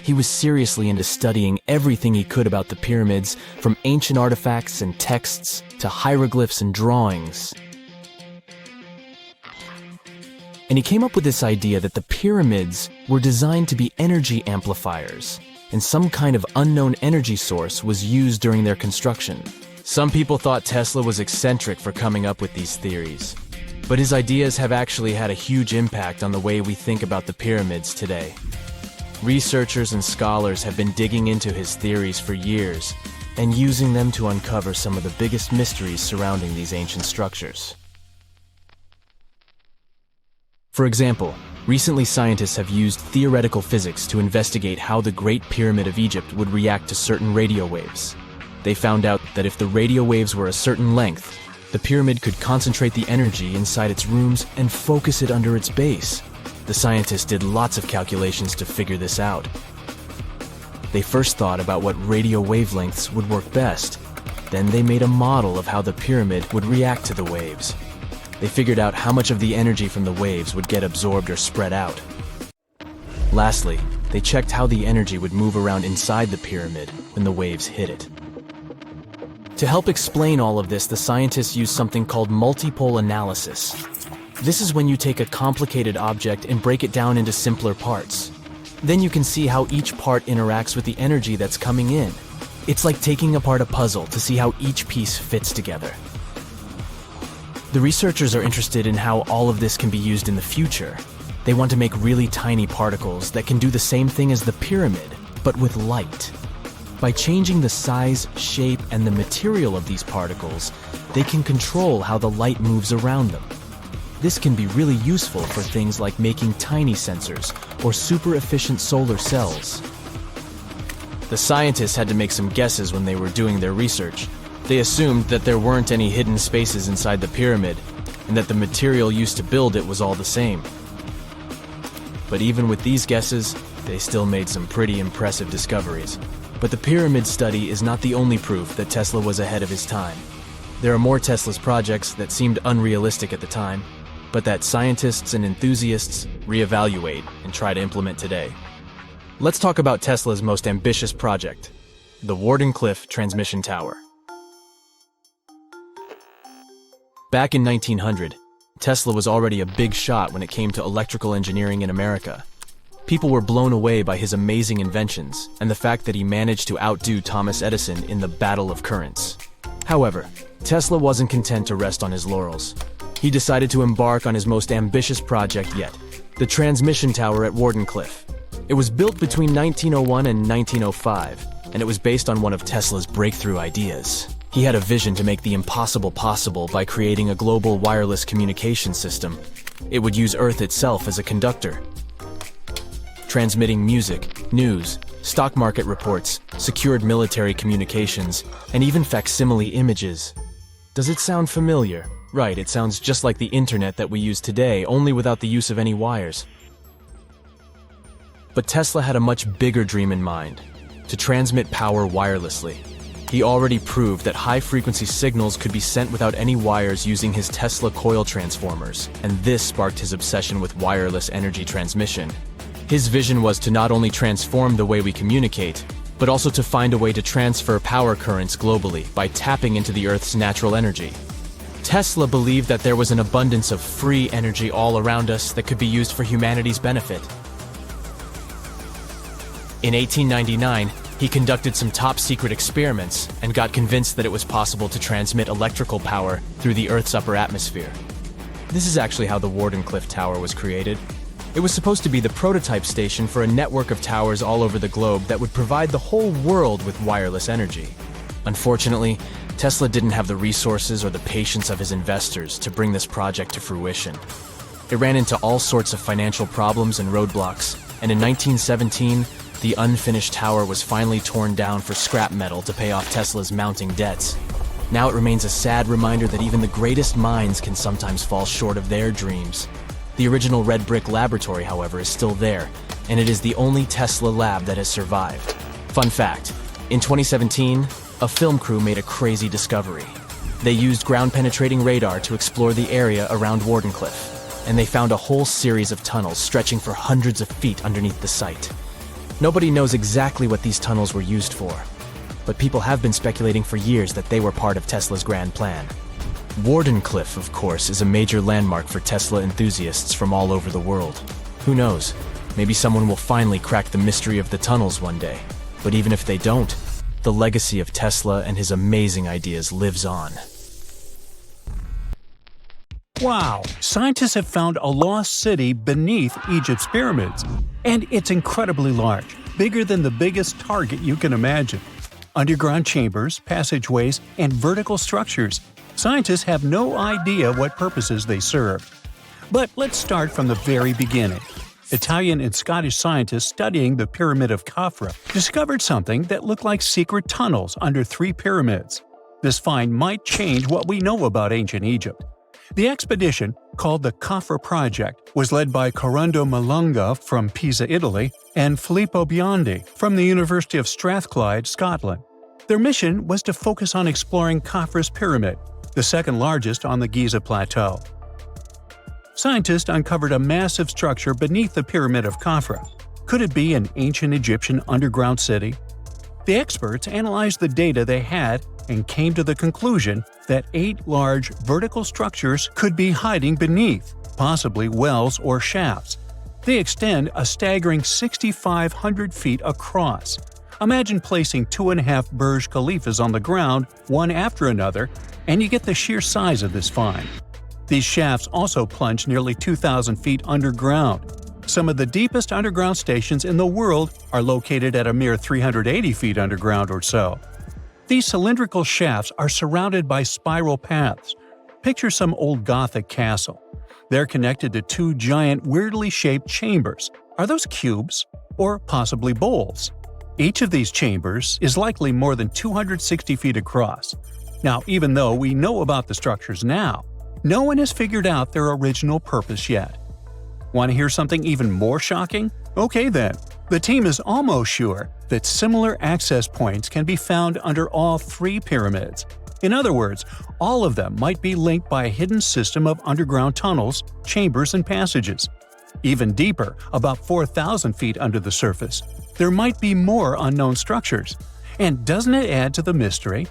He was seriously into studying everything he could about the pyramids, from ancient artifacts and texts to hieroglyphs and drawings. And he came up with this idea that the pyramids were designed to be energy amplifiers. and some kind of unknown energy source was used during their construction. Some people thought Tesla was eccentric for coming up with these theories, but his ideas have actually had a huge impact on the way we think about the pyramids today. Researchers and scholars have been digging into his theories for years and using them to uncover some of the biggest mysteries surrounding these ancient structures. For example, recently scientists have used theoretical physics to investigate how the Great Pyramid of Egypt would react to certain radio waves. They found out that if the radio waves were a certain length, the pyramid could concentrate the energy inside its rooms and focus it under its base. The scientists did lots of calculations to figure this out. They first thought about what radio wavelengths would work best. Then they made a model of how the pyramid would react to the waves. They figured out how much of the energy from the waves would get absorbed or spread out. Lastly, they checked how the energy would move around inside the pyramid when the waves hit it. To help explain all of this, the scientists used something called multipole analysis. This is when you take a complicated object and break it down into simpler parts. Then you can see how each part interacts with the energy that's coming in. It's like taking apart a puzzle to see how each piece fits together. The researchers are interested in how all of this can be used in the future. They want to make really tiny particles that can do the same thing as the pyramid, but with light. By changing the size, shape, and the material of these particles, they can control how the light moves around them. This can be really useful for things like making tiny sensors or super efficient solar cells. The scientists had to make some guesses when they were doing their research. They assumed that there weren't any hidden spaces inside the pyramid, and that the material used to build it was all the same. But even with these guesses, they still made some pretty impressive discoveries. But the pyramid study is not the only proof that Tesla was ahead of his time. There are more Tesla's projects that seemed unrealistic at the time, but that scientists and enthusiasts reevaluate and try to implement today. Let's talk about Tesla's most ambitious project, the Wardenclyffe Transmission Tower. Back in 1900, Tesla was already a big shot when it came to electrical engineering in America. People were blown away by his amazing inventions and the fact that he managed to outdo Thomas Edison in the battle of currents. However, Tesla wasn't content to rest on his laurels. He decided to embark on his most ambitious project yet, the transmission tower at Wardenclyffe. It was built between 1901 and 1905, and it was based on one of Tesla's breakthrough ideas. He had a vision to make the impossible possible by creating a global wireless communication system. It would use Earth itself as a conductor, transmitting music, news, stock market reports, secured military communications, and even facsimile images. Does it sound familiar? Right, it sounds just like the internet that we use today, only without the use of any wires. But Tesla had a much bigger dream in mind: to transmit power wirelessly. He already proved that high-frequency signals could be sent without any wires using his Tesla coil transformers, and this sparked his obsession with wireless energy transmission. His vision was to not only transform the way we communicate, but also to find a way to transfer power currents globally by tapping into the Earth's natural energy. Tesla believed that there was an abundance of free energy all around us that could be used for humanity's benefit. In 1899, he conducted some top-secret experiments and got convinced that it was possible to transmit electrical power through the Earth's upper atmosphere. This is actually how the Wardenclyffe Tower was created. It was supposed to be the prototype station for a network of towers all over the globe that would provide the whole world with wireless energy. Unfortunately, Tesla didn't have the resources or the patience of his investors to bring this project to fruition. It ran into all sorts of financial problems and roadblocks, and in 1917, the unfinished tower was finally torn down for scrap metal to pay off Tesla's mounting debts. Now it remains a sad reminder that even the greatest minds can sometimes fall short of their dreams. The original red brick laboratory, however, is still there, and it is the only Tesla lab that has survived. Fun fact, in 2017, a film crew made a crazy discovery. They used ground-penetrating radar to explore the area around Wardenclyffe, and they found a whole series of tunnels stretching for hundreds of feet underneath the site. Nobody knows exactly what these tunnels were used for, but people have been speculating for years that they were part of Tesla's grand plan. Wardenclyffe, of course, is a major landmark for Tesla enthusiasts from all over the world. Who knows? Maybe someone will finally crack the mystery of the tunnels one day. But even if they don't, the legacy of Tesla and his amazing ideas lives on. Wow! Scientists have found a lost city beneath Egypt's pyramids. And it's incredibly large, bigger than the biggest target you can imagine. Underground chambers, passageways, and vertical structures. Scientists have no idea what purposes they serve. But let's start from the very beginning. Italian and Scottish scientists studying the Pyramid of Khafra discovered something that looked like secret tunnels under 3 pyramids. This find might change what we know about ancient Egypt. The expedition, called the Khafra Project, was led by Corrado Malunga from Pisa, Italy, and Filippo Biondi from the University of Strathclyde, Scotland. Their mission was to focus on exploring Khafra's pyramid, the second largest on the Giza Plateau. Scientists uncovered a massive structure beneath the Pyramid of Khafra. Could it be an ancient Egyptian underground city? The experts analyzed the data they had and came to the conclusion that 8 large vertical structures could be hiding beneath, possibly wells or shafts. They extend a staggering 6,500 feet across. Imagine placing 2.5 Burj Khalifas on the ground, one after another, and you get the sheer size of this find. These shafts also plunge nearly 2,000 feet underground. Some of the deepest underground stations in the world are located at a mere 380 feet underground or so. These cylindrical shafts are surrounded by spiral paths. Picture some old Gothic castle. They're connected to 2 giant, weirdly shaped chambers. Are those cubes? Or possibly bowls? Each of these chambers is likely more than 260 feet across. Now, even though we know about the structures now, no one has figured out their original purpose yet. Want to hear something even more shocking? Okay then. The team is almost sure that similar access points can be found under all 3 pyramids. In other words, all of them might be linked by a hidden system of underground tunnels, chambers, and passages. Even deeper, about 4,000 feet under the surface, there might be more unknown structures. And doesn't it add to the mystery?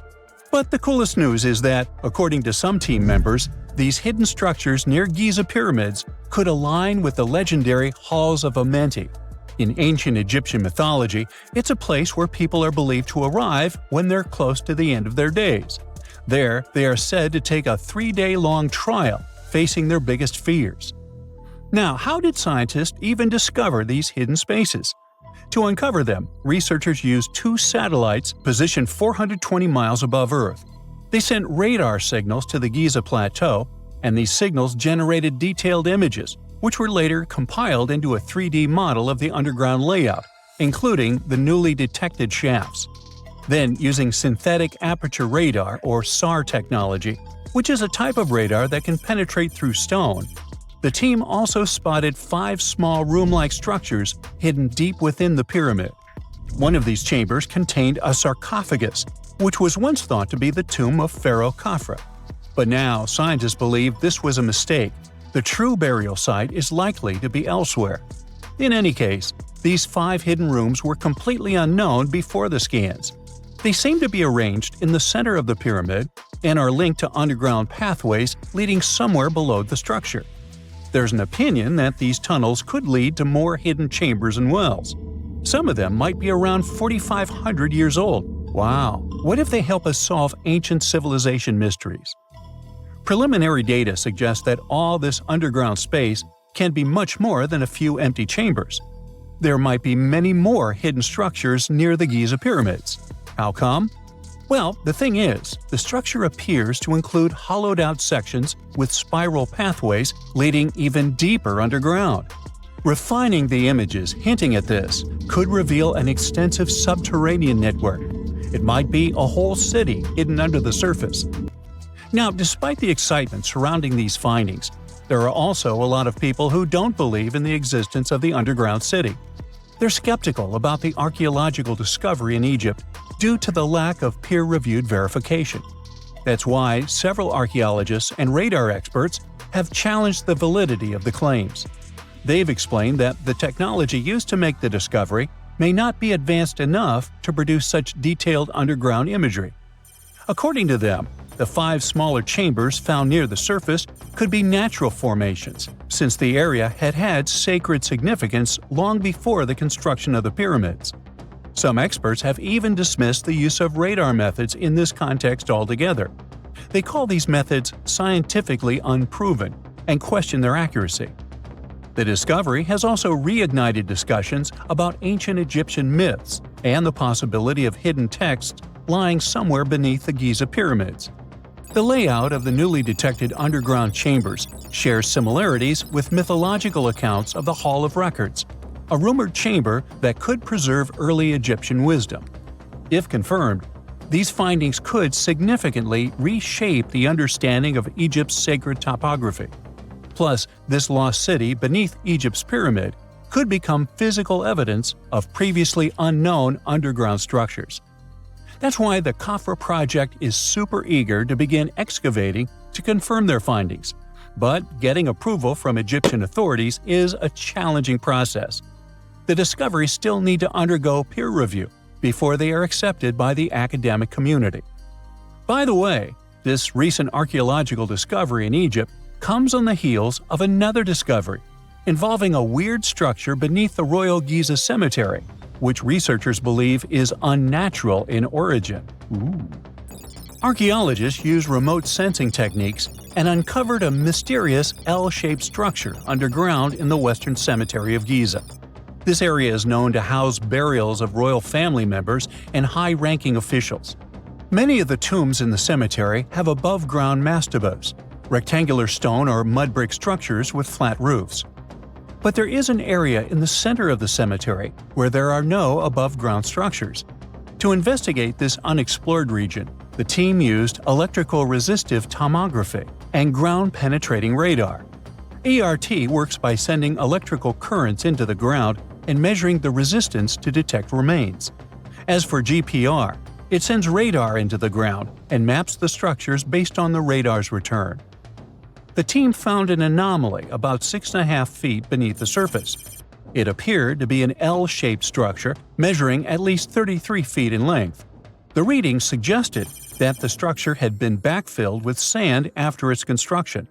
But the coolest news is that, according to some team members, these hidden structures near Giza pyramids could align with the legendary Halls of Amenti. In ancient Egyptian mythology, it's a place where people are believed to arrive when they're close to the end of their days. There, they are said to take a 3-day-long trial, facing their biggest fears. Now, how did scientists even discover these hidden spaces? To uncover them, researchers used 2 satellites positioned 420 miles above Earth. They sent radar signals to the Giza Plateau, and these signals generated detailed images, which were later compiled into a 3D model of the underground layout, including the newly detected shafts. Then, using synthetic aperture radar or SAR technology, which is a type of radar that can penetrate through stone, the team also spotted 5 small room-like structures hidden deep within the pyramid. One of these chambers contained a sarcophagus, which was once thought to be the tomb of Pharaoh Khafra. But now, scientists believe this was a mistake. The true burial site is likely to be elsewhere. In any case, these 5 hidden rooms were completely unknown before the scans. They seem to be arranged in the center of the pyramid and are linked to underground pathways leading somewhere below the structure. There's an opinion that these tunnels could lead to more hidden chambers and wells. Some of them might be around 4,500 years old. Wow! What if they help us solve ancient civilization mysteries? Preliminary data suggests that all this underground space can be much more than a few empty chambers. There might be many more hidden structures near the Giza pyramids. How come? Well, the thing is, the structure appears to include hollowed-out sections with spiral pathways leading even deeper underground. Refining the images hinting at this could reveal an extensive subterranean network. It might be a whole city hidden under the surface. Now, despite the excitement surrounding these findings, there are also a lot of people who don't believe in the existence of the underground city. They're skeptical about the archaeological discovery in Egypt due to the lack of peer-reviewed verification. That's why several archaeologists and radar experts have challenged the validity of the claims. They've explained that the technology used to make the discovery may not be advanced enough to produce such detailed underground imagery. According to them, the 5 smaller chambers found near the surface could be natural formations, since the area had had sacred significance long before the construction of the pyramids. Some experts have even dismissed the use of radar methods in this context altogether. They call these methods scientifically unproven and question their accuracy. The discovery has also reignited discussions about ancient Egyptian myths and the possibility of hidden texts lying somewhere beneath the Giza pyramids. The layout of the newly detected underground chambers shares similarities with mythological accounts of the Hall of Records, a rumored chamber that could preserve early Egyptian wisdom. If confirmed, these findings could significantly reshape the understanding of Egypt's sacred topography. Plus, this lost city beneath Egypt's pyramid could become physical evidence of previously unknown underground structures. That's why the Khafra project is super eager to begin excavating to confirm their findings. But getting approval from Egyptian authorities is a challenging process. The discoveries still need to undergo peer review before they are accepted by the academic community. By the way, this recent archaeological discovery in Egypt comes on the heels of another discovery involving a weird structure beneath the Royal Giza Cemetery, which researchers believe is unnatural in origin. Archaeologists used remote sensing techniques and uncovered a mysterious L-shaped structure underground in the Western Cemetery of Giza. This area is known to house burials of royal family members and high-ranking officials. Many of the tombs in the cemetery have above-ground mastabas, rectangular stone or mud brick structures with flat roofs. But there is an area in the center of the cemetery where there are no above-ground structures. To investigate this unexplored region, the team used electrical resistive tomography and ground-penetrating radar. ERT works by sending electrical currents into the ground and measuring the resistance to detect remains. As for GPR, it sends radar into the ground and maps the structures based on the radar's return. The team found an anomaly about 6.5 feet beneath the surface. It appeared to be an L-shaped structure measuring at least 33 feet in length. The readings suggested that the structure had been backfilled with sand after its construction.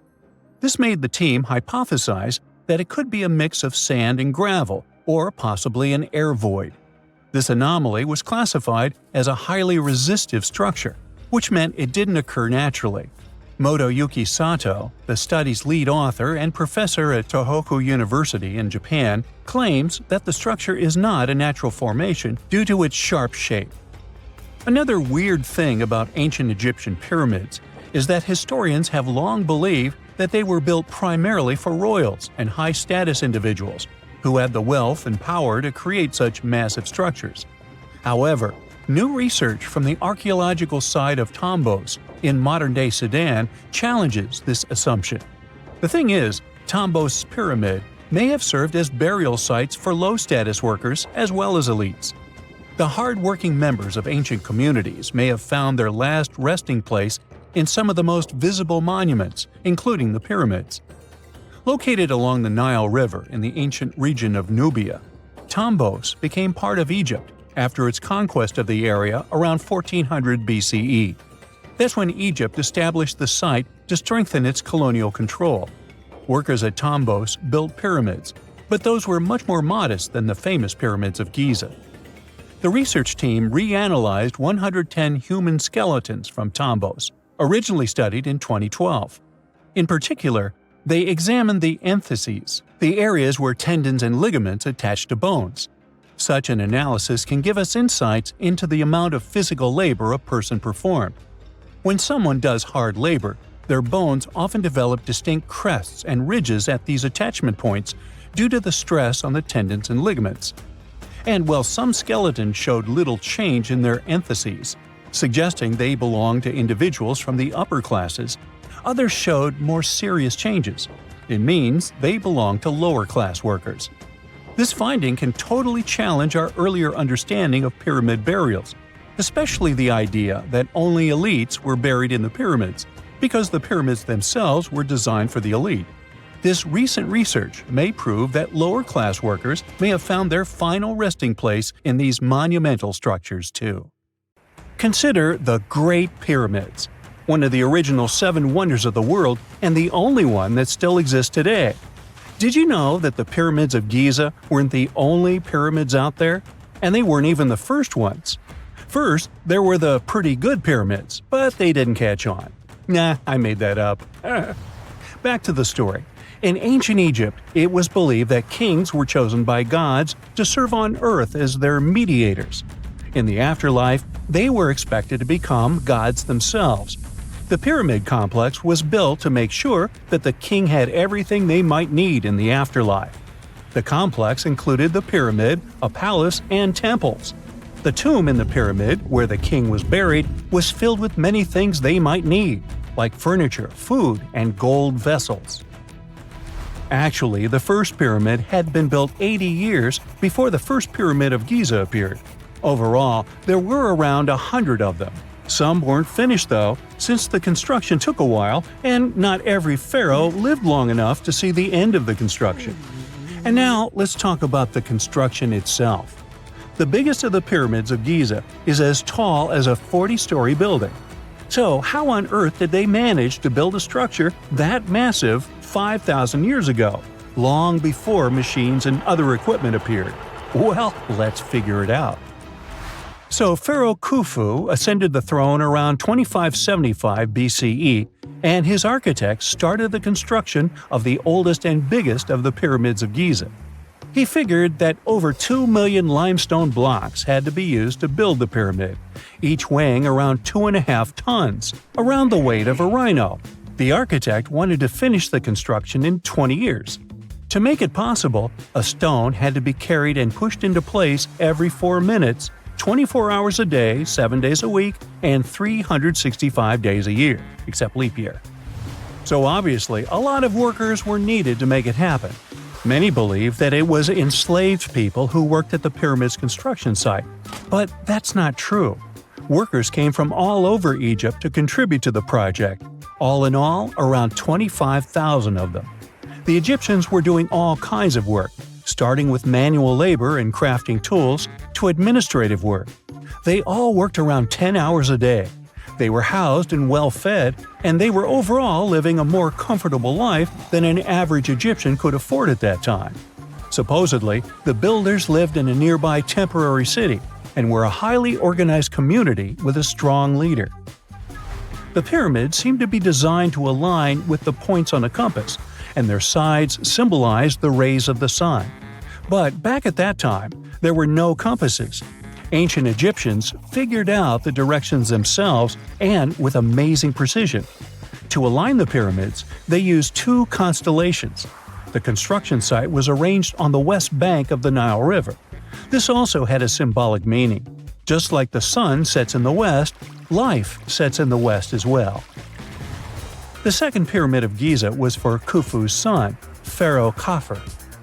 This made the team hypothesize that it could be a mix of sand and gravel, or possibly an air void. This anomaly was classified as a highly resistive structure, which meant it didn't occur naturally. Motoyuki Sato, the study's lead author and professor at Tohoku University in Japan, claims that the structure is not a natural formation due to its sharp shape. Another weird thing about ancient Egyptian pyramids is that historians have long believed that they were built primarily for royals and high-status individuals who had the wealth and power to create such massive structures. However, new research from the archaeological site of Tombos in modern-day Sudan challenges this assumption. The thing is, Tombos' pyramid may have served as burial sites for low-status workers as well as elites. The hard-working members of ancient communities may have found their last resting place in some of the most visible monuments, including the pyramids. Located along the Nile River in the ancient region of Nubia, Tombos became part of Egypt after its conquest of the area around 1400 BCE. That's when Egypt established the site to strengthen its colonial control. Workers at Tombos built pyramids, but those were much more modest than the famous pyramids of Giza. The research team reanalyzed 110 human skeletons from Tombos, originally studied in 2012. In particular, they examined the entheses, the areas where tendons and ligaments attach to bones. Such an analysis can give us insights into the amount of physical labor a person performed. When someone does hard labor, their bones often develop distinct crests and ridges at these attachment points due to the stress on the tendons and ligaments. And while some skeletons showed little change in their entheses, suggesting they belonged to individuals from the upper classes, others showed more serious changes. It means they belong to lower-class workers. This finding can totally challenge our earlier understanding of pyramid burials, especially the idea that only elites were buried in the pyramids, because the pyramids themselves were designed for the elite. This recent research may prove that lower-class workers may have found their final resting place in these monumental structures too. Consider the Great Pyramids, one of the original 7 wonders of the world and the only one that still exists today. Did you know that the pyramids of Giza weren't the only pyramids out there? and they weren't even the first ones. First, there were the pretty good pyramids, but they didn't catch on. Nah, I made that up. Back to the story. In ancient Egypt, it was believed that kings were chosen by gods to serve on earth as their mediators. In the afterlife, they were expected to become gods themselves. The pyramid complex was built to make sure that the king had everything they might need in the afterlife. The complex included the pyramid, a palace, and temples. The tomb in the pyramid, where the king was buried, was filled with many things they might need, like furniture, food, and gold vessels. Actually, the first pyramid had been built 80 years before the first pyramid of Giza appeared. Overall, there were around 100 of them. Some weren't finished though, since the construction took a while and not every pharaoh lived long enough to see the end of the construction. And now let's talk about the construction itself. The biggest of the pyramids of Giza is as tall as a 40-story building. So how on earth did they manage to build a structure that massive 5,000 years ago, long before machines and other equipment appeared? Well, let's figure it out. So Pharaoh Khufu ascended the throne around 2575 BCE, and his architects started the construction of the oldest and biggest of the pyramids of Giza. He figured that over 2 million limestone blocks had to be used to build the pyramid, each weighing around 2.5 tons, around the weight of a rhino. The architect wanted to finish the construction in 20 years. To make it possible, a stone had to be carried and pushed into place every 4 minutes, 24 hours a day, 7 days a week, and 365 days a year, except leap year. So obviously, a lot of workers were needed to make it happen. Many believe that it was enslaved people who worked at the pyramid's construction site, but that's not true. Workers came from all over Egypt to contribute to the project. All in all, around 25,000 of them. The Egyptians were doing all kinds of work, starting with manual labor and crafting tools to administrative work. They all worked around 10 hours a day. They were housed and well fed, and they were overall living a more comfortable life than an average Egyptian could afford at that time. Supposedly, the builders lived in a nearby temporary city and were a highly organized community with a strong leader. The pyramids seemed to be designed to align with the points on a compass, and their sides symbolized the rays of the sun. But back at that time, there were no compasses. Ancient Egyptians figured out the directions themselves and with amazing precision. To align the pyramids, they used 2 constellations. The construction site was arranged on the west bank of the Nile River. This also had a symbolic meaning. Just like the sun sets in the west, life sets in the west as well. The second pyramid of Giza was for Khufu's son, Pharaoh Khafre.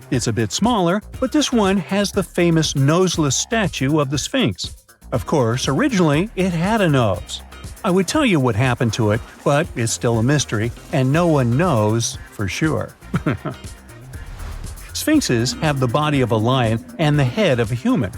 It's a bit smaller, but this one has the famous noseless statue of the Sphinx. Of course, originally it had a nose. I would tell you what happened to it, but it's still a mystery, and no one knows for sure. Sphinxes have the body of a lion and the head of a human.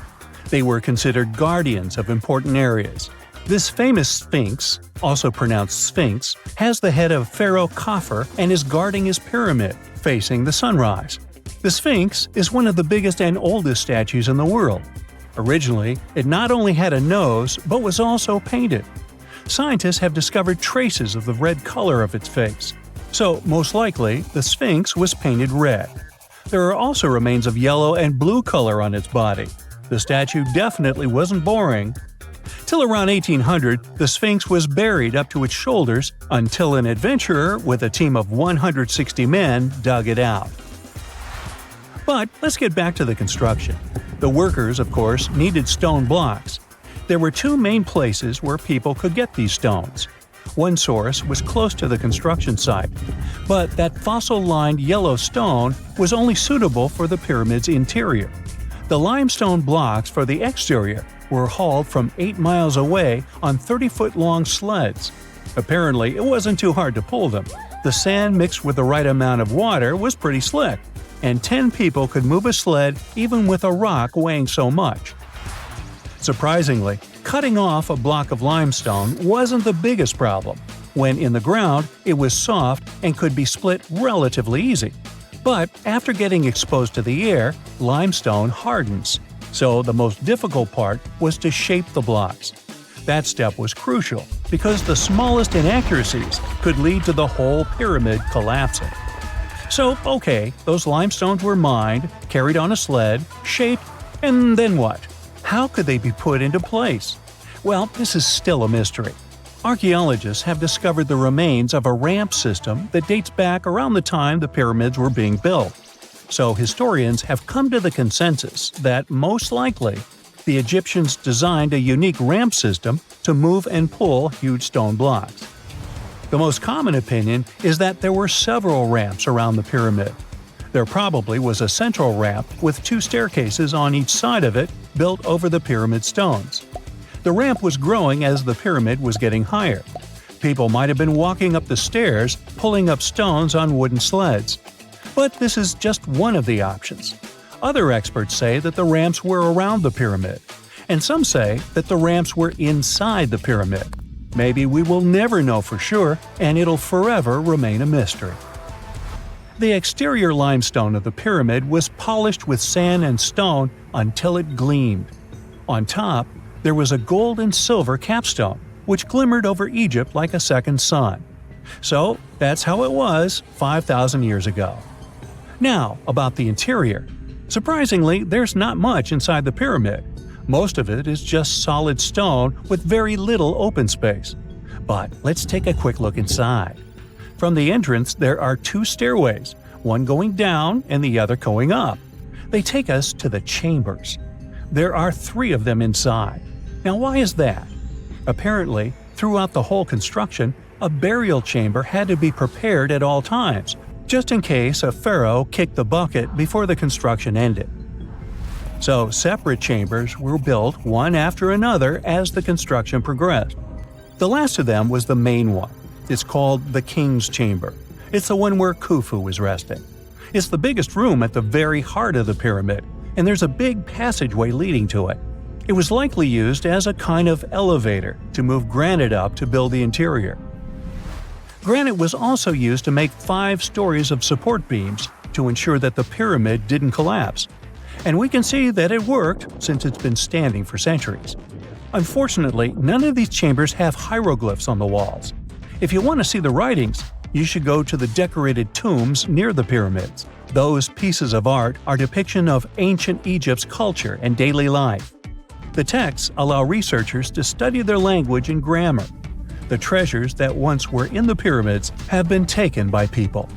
They were considered guardians of important areas. This famous Sphinx, also pronounced Sphinx, has the head of Pharaoh Khafre and is guarding his pyramid, facing the sunrise. The Sphinx is one of the biggest and oldest statues in the world. Originally, it not only had a nose, but was also painted. Scientists have discovered traces of the red color of its face. So, most likely, the Sphinx was painted red. There are also remains of yellow and blue color on its body. The statue definitely wasn't boring. Till around 1800, the Sphinx was buried up to its shoulders until an adventurer with a team of 160 men dug it out. But let's get back to the construction. The workers, of course, needed stone blocks. There were 2 main places where people could get these stones. One source was close to the construction site, but that fossil-lined yellow stone was only suitable for the pyramid's interior. The limestone blocks for the exterior were hauled from 8 miles away on 30-foot-long sleds. Apparently, it wasn't too hard to pull them. The sand mixed with the right amount of water was pretty slick, and 10 people could move a sled even with a rock weighing so much. Surprisingly, cutting off a block of limestone wasn't the biggest problem. When in the ground, it was soft and could be split relatively easy. But after getting exposed to the air, limestone hardens. So the most difficult part was to shape the blocks. That step was crucial because the smallest inaccuracies could lead to the whole pyramid collapsing. So, okay, those limestones were mined, carried on a sled, shaped, and then what? How could they be put into place? Well, this is still a mystery. Archaeologists have discovered the remains of a ramp system that dates back around the time the pyramids were being built. So historians have come to the consensus that, most likely, the Egyptians designed a unique ramp system to move and pull huge stone blocks. The most common opinion is that there were several ramps around the pyramid. There probably was a central ramp with 2 staircases on each side of it built over the pyramid stones. The ramp was growing as the pyramid was getting higher. People might have been walking up the stairs, pulling up stones on wooden sleds. But this is just one of the options. Other experts say that the ramps were around the pyramid, and some say that the ramps were inside the pyramid. Maybe we will never know for sure, and it'll forever remain a mystery. The exterior limestone of the pyramid was polished with sand and stone until it gleamed. On top, there was a gold and silver capstone, which glimmered over Egypt like a second sun. So that's how it was 5,000 years ago. Now, about the interior. Surprisingly, there's not much inside the pyramid. Most of it is just solid stone with very little open space. But let's take a quick look inside. From the entrance, there are 2 stairways, one going down and the other going up. They take us to the chambers. There are 3 of them inside. Now, why is that? Apparently, throughout the whole construction, a burial chamber had to be prepared at all times, just in case a pharaoh kicked the bucket before the construction ended. So, separate chambers were built one after another as the construction progressed. The last of them was the main one. It's called the King's Chamber. It's the one where Khufu was resting. It's the biggest room at the very heart of the pyramid, and there's a big passageway leading to it. It was likely used as a kind of elevator to move granite up to build the interior. Granite was also used to make 5 stories of support beams to ensure that the pyramid didn't collapse. And we can see that it worked since it's been standing for centuries. Unfortunately, none of these chambers have hieroglyphs on the walls. If you want to see the writings, you should go to the decorated tombs near the pyramids. Those pieces of art are depiction of ancient Egypt's culture and daily life. The texts allow researchers to study their language and grammar. The treasures that once were in the pyramids have been taken by people.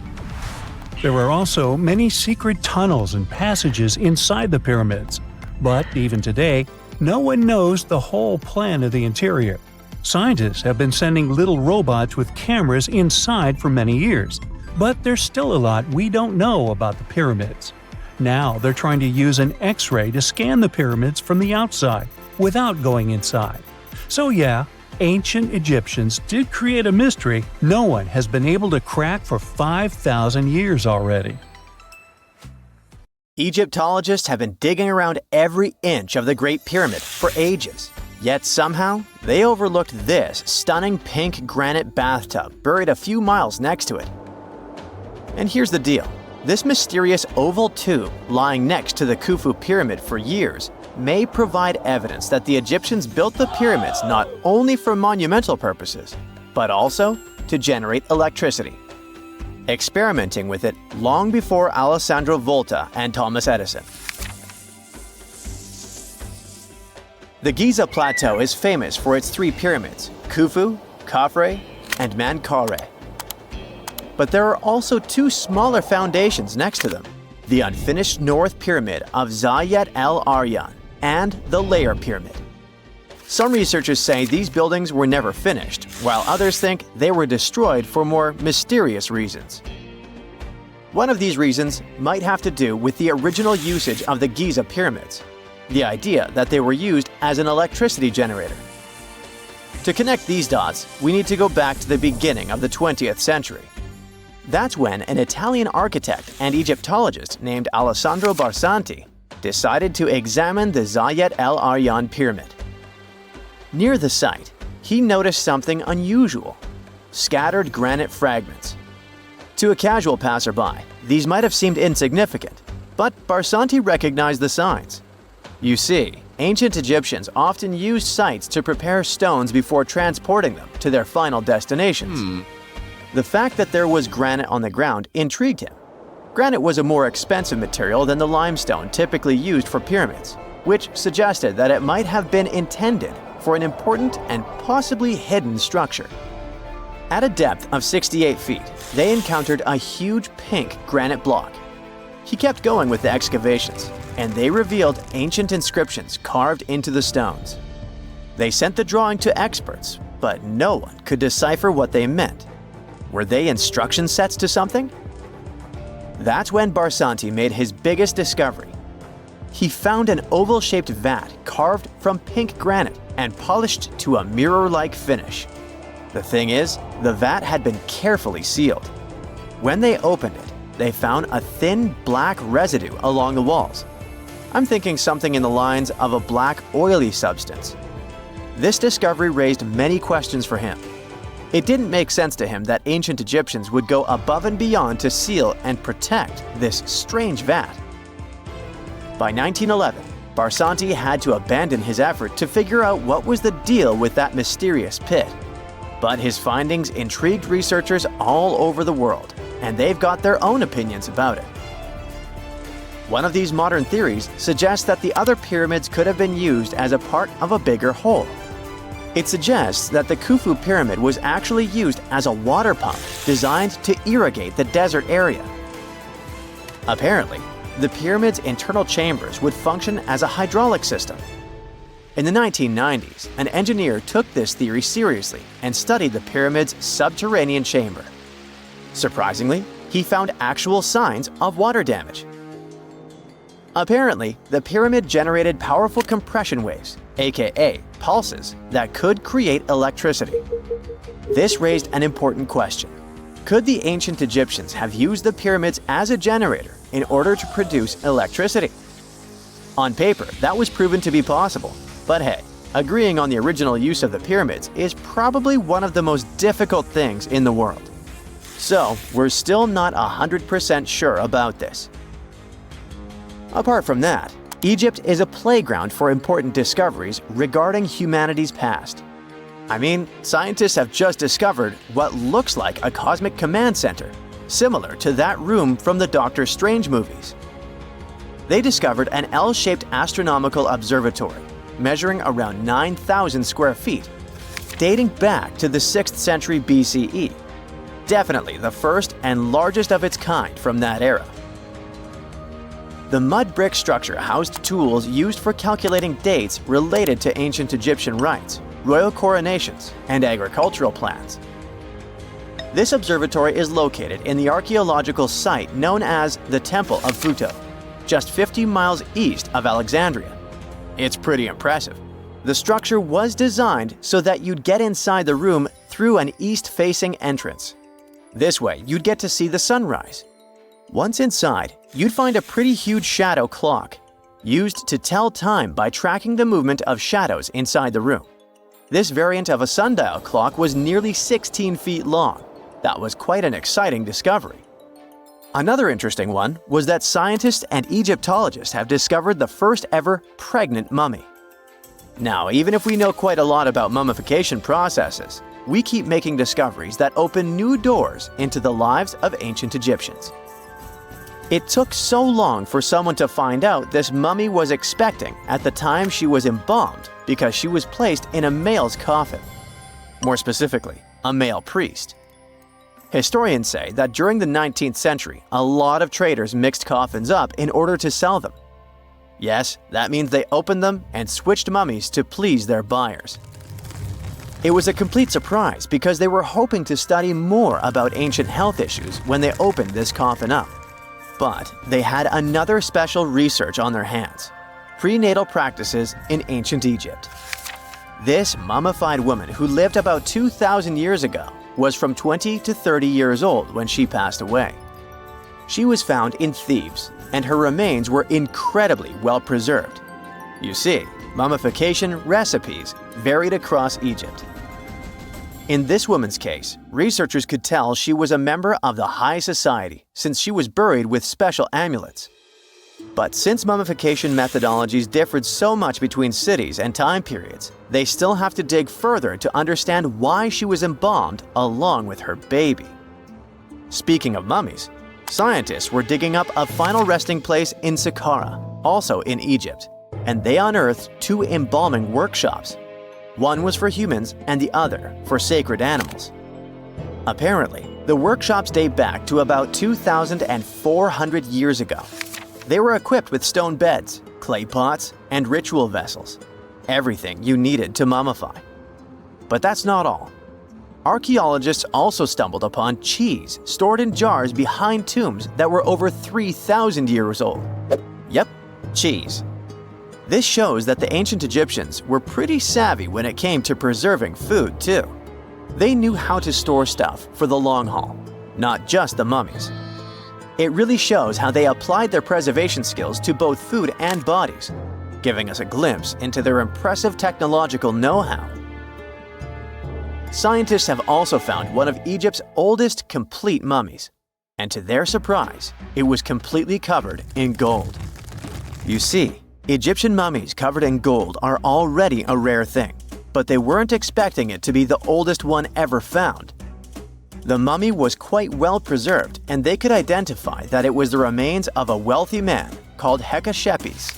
There are also many secret tunnels and passages inside the pyramids, but even today, no one knows the whole plan of the interior. Scientists have been sending little robots with cameras inside for many years, but there's still a lot we don't know about the pyramids. Now they're trying to use an X-ray to scan the pyramids from the outside without going inside. So yeah, ancient Egyptians did create a mystery no one has been able to crack for 5,000 years already. Egyptologists have been digging around every inch of the Great Pyramid for ages. Yet somehow, they overlooked this stunning pink granite bathtub buried a few miles next to it. And here's the deal. This mysterious oval tube lying next to the Khufu pyramid for years may provide evidence that the Egyptians built the pyramids not only for monumental purposes, but also to generate electricity, experimenting with it long before Alessandro Volta and Thomas Edison. The Giza Plateau is famous for its 3 pyramids, Khufu, Khafre, and Menkaure. But there are also 2 smaller foundations next to them, the unfinished North Pyramid of Zayat el-Aryan and the Layer Pyramid. Some researchers say these buildings were never finished, while others think they were destroyed for more mysterious reasons. One of these reasons might have to do with the original usage of the Giza pyramids, the idea that they were used as an electricity generator. To connect these dots, we need to go back to the beginning of the 20th century. That's when an Italian architect and Egyptologist named Alessandro Barsanti decided to examine the Zayat el-Aryan pyramid. Near the site, he noticed something unusual: scattered granite fragments. To a casual passerby, these might have seemed insignificant, but Barsanti recognized the signs. You see, ancient Egyptians often used sites to prepare stones before transporting them to their final destinations. The fact that there was granite on the ground intrigued him. Granite was a more expensive material than the limestone typically used for pyramids, which suggested that it might have been intended for an important and possibly hidden structure. At a depth of 68 feet, they encountered a huge pink granite block. He kept going with the excavations, and they revealed ancient inscriptions carved into the stones. They sent the drawing to experts, but no one could decipher what they meant. Were they instruction sets to something? That's when Barsanti made his biggest discovery. He found an oval-shaped vat carved from pink granite and polished to a mirror-like finish. The thing is, the vat had been carefully sealed. When they opened it, they found a thin black residue along the walls. I'm thinking something in the lines of a black oily substance. This discovery raised many questions for him. It didn't make sense to him that ancient Egyptians would go above and beyond to seal and protect this strange vat. By 1911, Barsanti had to abandon his effort to figure out what was the deal with that mysterious pit. But his findings intrigued researchers all over the world, and they've got their own opinions about it. One of these modern theories suggests that the other pyramids could have been used as a part of a bigger whole. It suggests that the Khufu pyramid was actually used as a water pump designed to irrigate the desert area. Apparently, the pyramid's internal chambers would function as a hydraulic system. In the 1990s, an engineer took this theory seriously and studied the pyramid's subterranean chamber. Surprisingly, he found actual signs of water damage. Apparently, the pyramid generated powerful compression waves, aka pulses, that could create electricity. This raised an important question. Could the ancient Egyptians have used the pyramids as a generator in order to produce electricity? On paper, that was proven to be possible, but hey, agreeing on the original use of the pyramids is probably one of the most difficult things in the world. So, we're still not 100% sure about this. Apart from that, Egypt is a playground for important discoveries regarding humanity's past. I mean, scientists have just discovered what looks like a cosmic command center, similar to that room from the Doctor Strange movies. They discovered an L-shaped astronomical observatory, measuring around 9,000 square feet, dating back to the 6th century BCE. Definitely the first and largest of its kind from that era. The mud brick structure housed tools used for calculating dates related to ancient Egyptian rites, royal coronations, and agricultural plans. This observatory is located in the archaeological site known as the Temple of Phuto, just 50 miles east of Alexandria. It's pretty impressive. The structure was designed so that you'd get inside the room through an east-facing entrance. This way, you'd get to see the sunrise. Once inside, you'd find a pretty huge shadow clock, used to tell time by tracking the movement of shadows inside the room. This variant of a sundial clock was nearly 16 feet long. That was quite an exciting discovery. Another interesting one was that scientists and Egyptologists have discovered the first ever pregnant mummy. Now, even if we know quite a lot about mummification processes, we keep making discoveries that open new doors into the lives of ancient Egyptians. It took so long for someone to find out this mummy was expecting at the time she was embalmed because she was placed in a male's coffin. More specifically, a male priest. Historians say that during the 19th century, a lot of traders mixed coffins up in order to sell them. Yes, that means they opened them and switched mummies to please their buyers. It was a complete surprise because they were hoping to study more about ancient health issues when they opened this coffin up. But they had another special research on their hands: prenatal practices in ancient Egypt. This mummified woman who lived about 2,000 years ago was from 20 to 30 years old when she passed away. She was found in Thebes, and her remains were incredibly well preserved. You see, mummification recipes varied across Egypt. In this woman's case, researchers could tell she was a member of the high society since she was buried with special amulets. But since mummification methodologies differed so much between cities and time periods, they still have to dig further to understand why she was embalmed along with her baby. Speaking of mummies, scientists were digging up a final resting place in Saqqara, also in Egypt, and they unearthed 2 embalming workshops. One was for humans and the other for sacred animals. Apparently, the workshops date back to about 2,400 years ago. They were equipped with stone beds, clay pots, and ritual vessels. Everything you needed to mummify. But that's not all. Archaeologists also stumbled upon cheese stored in jars behind tombs that were over 3,000 years old. Yep, cheese. This shows that the ancient Egyptians were pretty savvy when it came to preserving food, too. They knew how to store stuff for the long haul, not just the mummies. It really shows how they applied their preservation skills to both food and bodies, giving us a glimpse into their impressive technological know-how. Scientists have also found one of Egypt's oldest complete mummies, and to their surprise, it was completely covered in gold. You see, Egyptian mummies covered in gold are already a rare thing, but they weren't expecting it to be the oldest one ever found. The mummy was quite well preserved, and they could identify that it was the remains of a wealthy man called Hekashepes.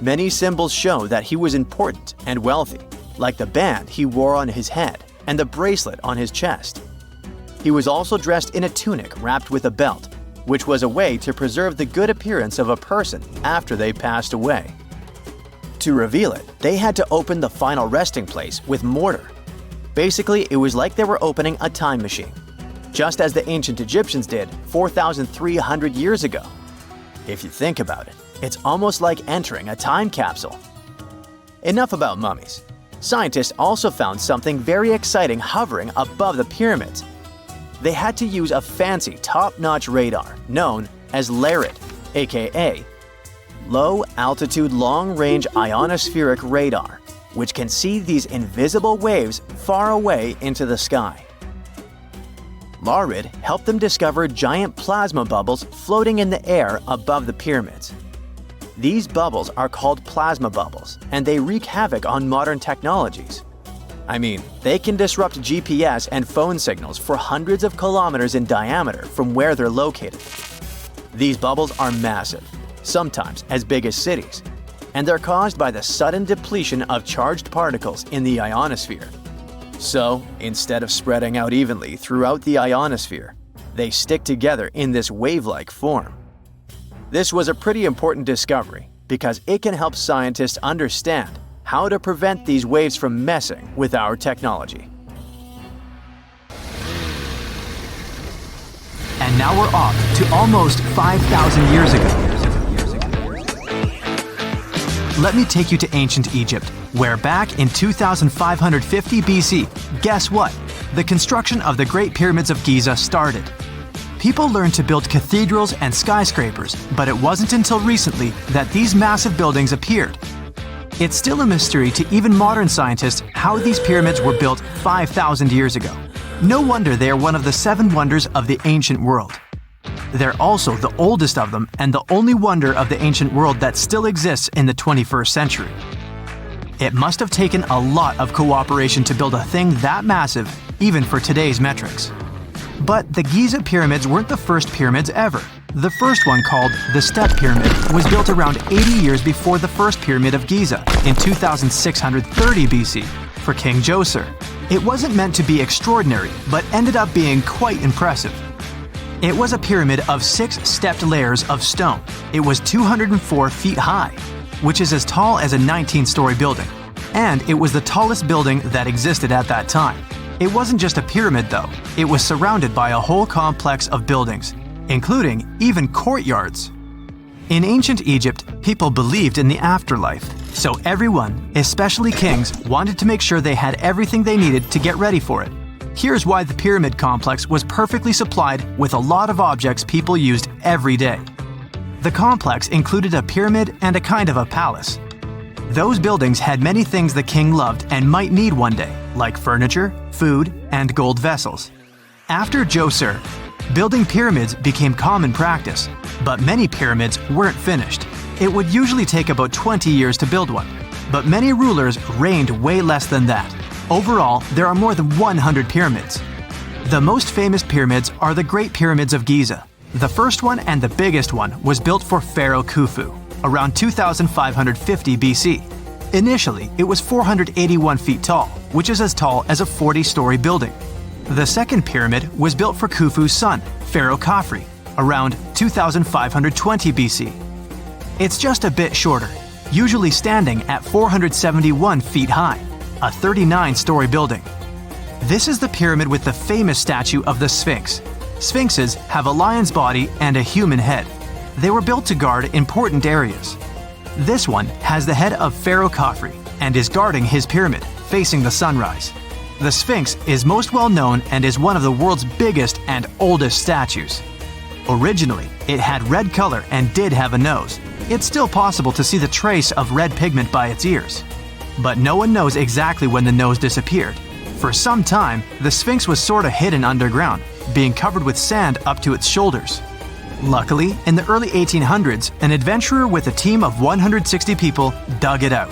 Many symbols show that he was important and wealthy, like the band he wore on his head and the bracelet on his chest. He was also dressed in a tunic wrapped with a belt, which was a way to preserve the good appearance of a person after they passed away. To reveal it, they had to open the final resting place with mortar. Basically, it was like they were opening a time machine, just as the ancient Egyptians did 4,300 years ago. If you think about it, it's almost like entering a time capsule. Enough about mummies. Scientists also found something very exciting hovering above the pyramids. They had to use a fancy top-notch radar known as LARID, aka Low Altitude Long Range Ionospheric Radar, which can see these invisible waves far away into the sky. LARID helped them discover giant plasma bubbles floating in the air above the pyramids. These bubbles are called plasma bubbles, and they wreak havoc on modern technologies. I mean, they can disrupt GPS and phone signals for hundreds of kilometers in diameter from where they're located. These bubbles are massive, sometimes as big as cities, and they're caused by the sudden depletion of charged particles in the ionosphere. So, instead of spreading out evenly throughout the ionosphere, they stick together in this wave-like form. This was a pretty important discovery because it can help scientists understand how to prevent these waves from messing with our technology. And now we're off to almost 5,000 years ago. Let me take you to ancient Egypt, where back in 2550 BC, guess what? The construction of the Great Pyramids of Giza started. People learned to build cathedrals and skyscrapers, but it wasn't until recently that these massive buildings appeared. It's still a mystery to even modern scientists how these pyramids were built 5,000 years ago. No wonder they are one of the 7 wonders of the ancient world. They're also the oldest of them and the only wonder of the ancient world that still exists in the 21st century. It must have taken a lot of cooperation to build a thing that massive, even for today's metrics. But the Giza pyramids weren't the first pyramids ever. The first one, called the Step Pyramid, was built around 80 years before the first Pyramid of Giza in 2630 BC for King Djoser. It wasn't meant to be extraordinary, but ended up being quite impressive. It was a pyramid of 6 stepped layers of stone. It was 204 feet high, which is as tall as a 19-story building. And it was the tallest building that existed at that time. It wasn't just a pyramid though, it was surrounded by a whole complex of buildings, including even courtyards. In ancient Egypt, people believed in the afterlife, so everyone, especially kings, wanted to make sure they had everything they needed to get ready for it. Here's why the pyramid complex was perfectly supplied with a lot of objects people used every day. The complex included a pyramid and a kind of a palace. Those buildings had many things the king loved and might need one day, like furniture, food, and gold vessels. After Djoser, Building pyramids became common practice, but many pyramids weren't finished. It would usually take about 20 years to build one, but many rulers reigned way less than that. Overall, there are more than 100 pyramids. The most famous pyramids are the Great Pyramids of Giza. The first one and the biggest one was built for Pharaoh Khufu, around 2550 BC. Initially, it was 481 feet tall, which is as tall as a 40-story building. The second pyramid was built for Khufu's son, Pharaoh Khafre, around 2520 BC. It's just a bit shorter, usually standing at 471 feet high, a 39-story building. This is the pyramid with the famous statue of the Sphinx. Sphinxes have a lion's body and a human head. They were built to guard important areas. This one has the head of Pharaoh Khafre and is guarding his pyramid, facing the sunrise. The Sphinx is most well known and is one of the world's biggest and oldest statues. Originally, it had red color and did have a nose. It's still possible to see the trace of red pigment by its ears. But no one knows exactly when the nose disappeared. For some time, the Sphinx was sort of hidden underground, being covered with sand up to its shoulders. Luckily, in the early 1800s, an adventurer with a team of 160 people dug it out.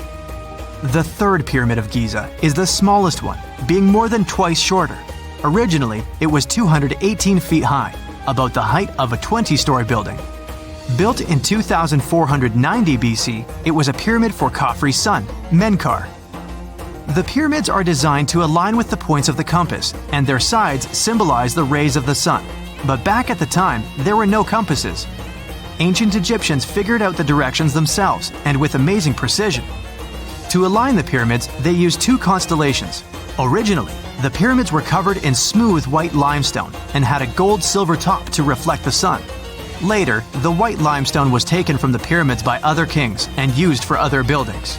The third pyramid of Giza is the smallest one, being more than twice shorter. Originally, it was 218 feet high, about the height of a 20-story building. Built in 2490 BC, it was a pyramid for Khafre's son, Menkaure. The pyramids are designed to align with the points of the compass, and their sides symbolize the rays of the sun. But back at the time, there were no compasses. Ancient Egyptians figured out the directions themselves, and with amazing precision. To align the pyramids, they used two constellations. Originally, the pyramids were covered in smooth white limestone and had a gold-silver top to reflect the sun. Later, the white limestone was taken from the pyramids by other kings and used for other buildings.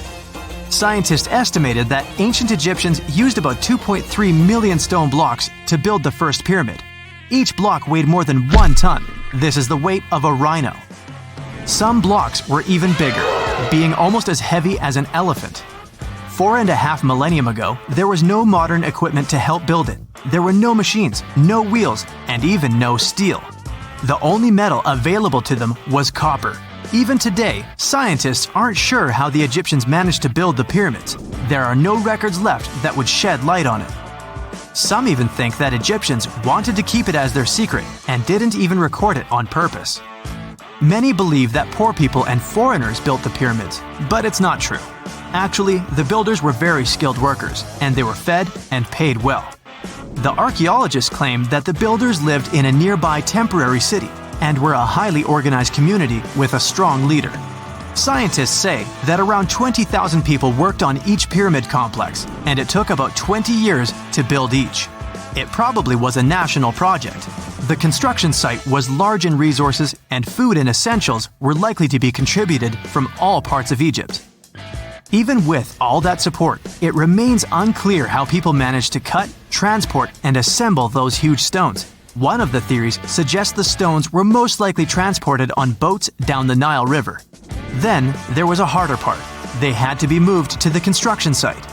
Scientists estimated that ancient Egyptians used about 2.3 million stone blocks to build the first pyramid. Each block weighed more than 1 ton. This is the weight of a rhino. Some blocks were even bigger, being almost as heavy as an elephant. 4.5 millennium ago, there was no modern equipment to help build it. There were no machines, no wheels, and even no steel. The only metal available to them was copper. Even today, scientists aren't sure how the Egyptians managed to build the pyramids. There are no records left that would shed light on it. Some even think that Egyptians wanted to keep it as their secret and didn't even record it on purpose. Many believe that poor people and foreigners built the pyramids, but it's not true. Actually, the builders were very skilled workers, and they were fed and paid well. The archaeologists claim that the builders lived in a nearby temporary city and were a highly organized community with a strong leader. Scientists say that around 20,000 people worked on each pyramid complex, and it took about 20 years to build each. It probably was a national project. The construction site was large in resources, and food and essentials were likely to be contributed from all parts of Egypt. Even with all that support, it remains unclear how people managed to cut, transport, and assemble those huge stones. One of the theories suggests the stones were most likely transported on boats down the Nile River. Then, there was a harder part. They had to be moved to the construction site.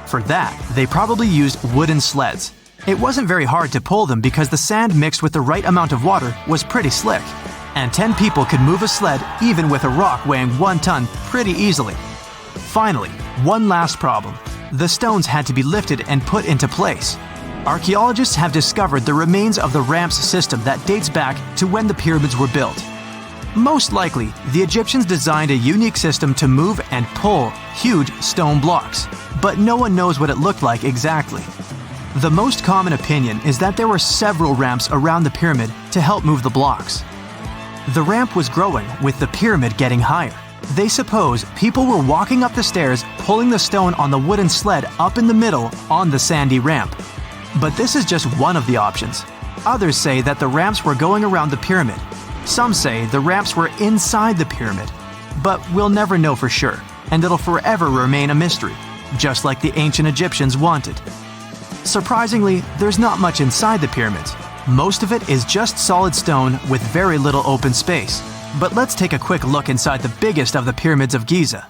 For that, they probably used wooden sleds. It wasn't very hard to pull them because the sand mixed with the right amount of water was pretty slick. And 10 people could move a sled even with a rock weighing 1 ton pretty easily. Finally, one last problem. The stones had to be lifted and put into place. Archaeologists have discovered the remains of the ramps system that dates back to when the pyramids were built. Most likely, the Egyptians designed a unique system to move and pull huge stone blocks, but no one knows what it looked like exactly. The most common opinion is that there were several ramps around the pyramid to help move the blocks. The ramp was growing with the pyramid getting higher. They suppose people were walking up the stairs, pulling the stone on the wooden sled up in the middle on the sandy ramp. But this is just one of the options. Others say that the ramps were going around the pyramid. Some say the ramps were inside the pyramid. But we'll never know for sure, and it'll forever remain a mystery, just like the ancient Egyptians wanted. Surprisingly, there's not much inside the pyramids. Most of it is just solid stone with very little open space. But let's take a quick look inside the biggest of the pyramids of Giza.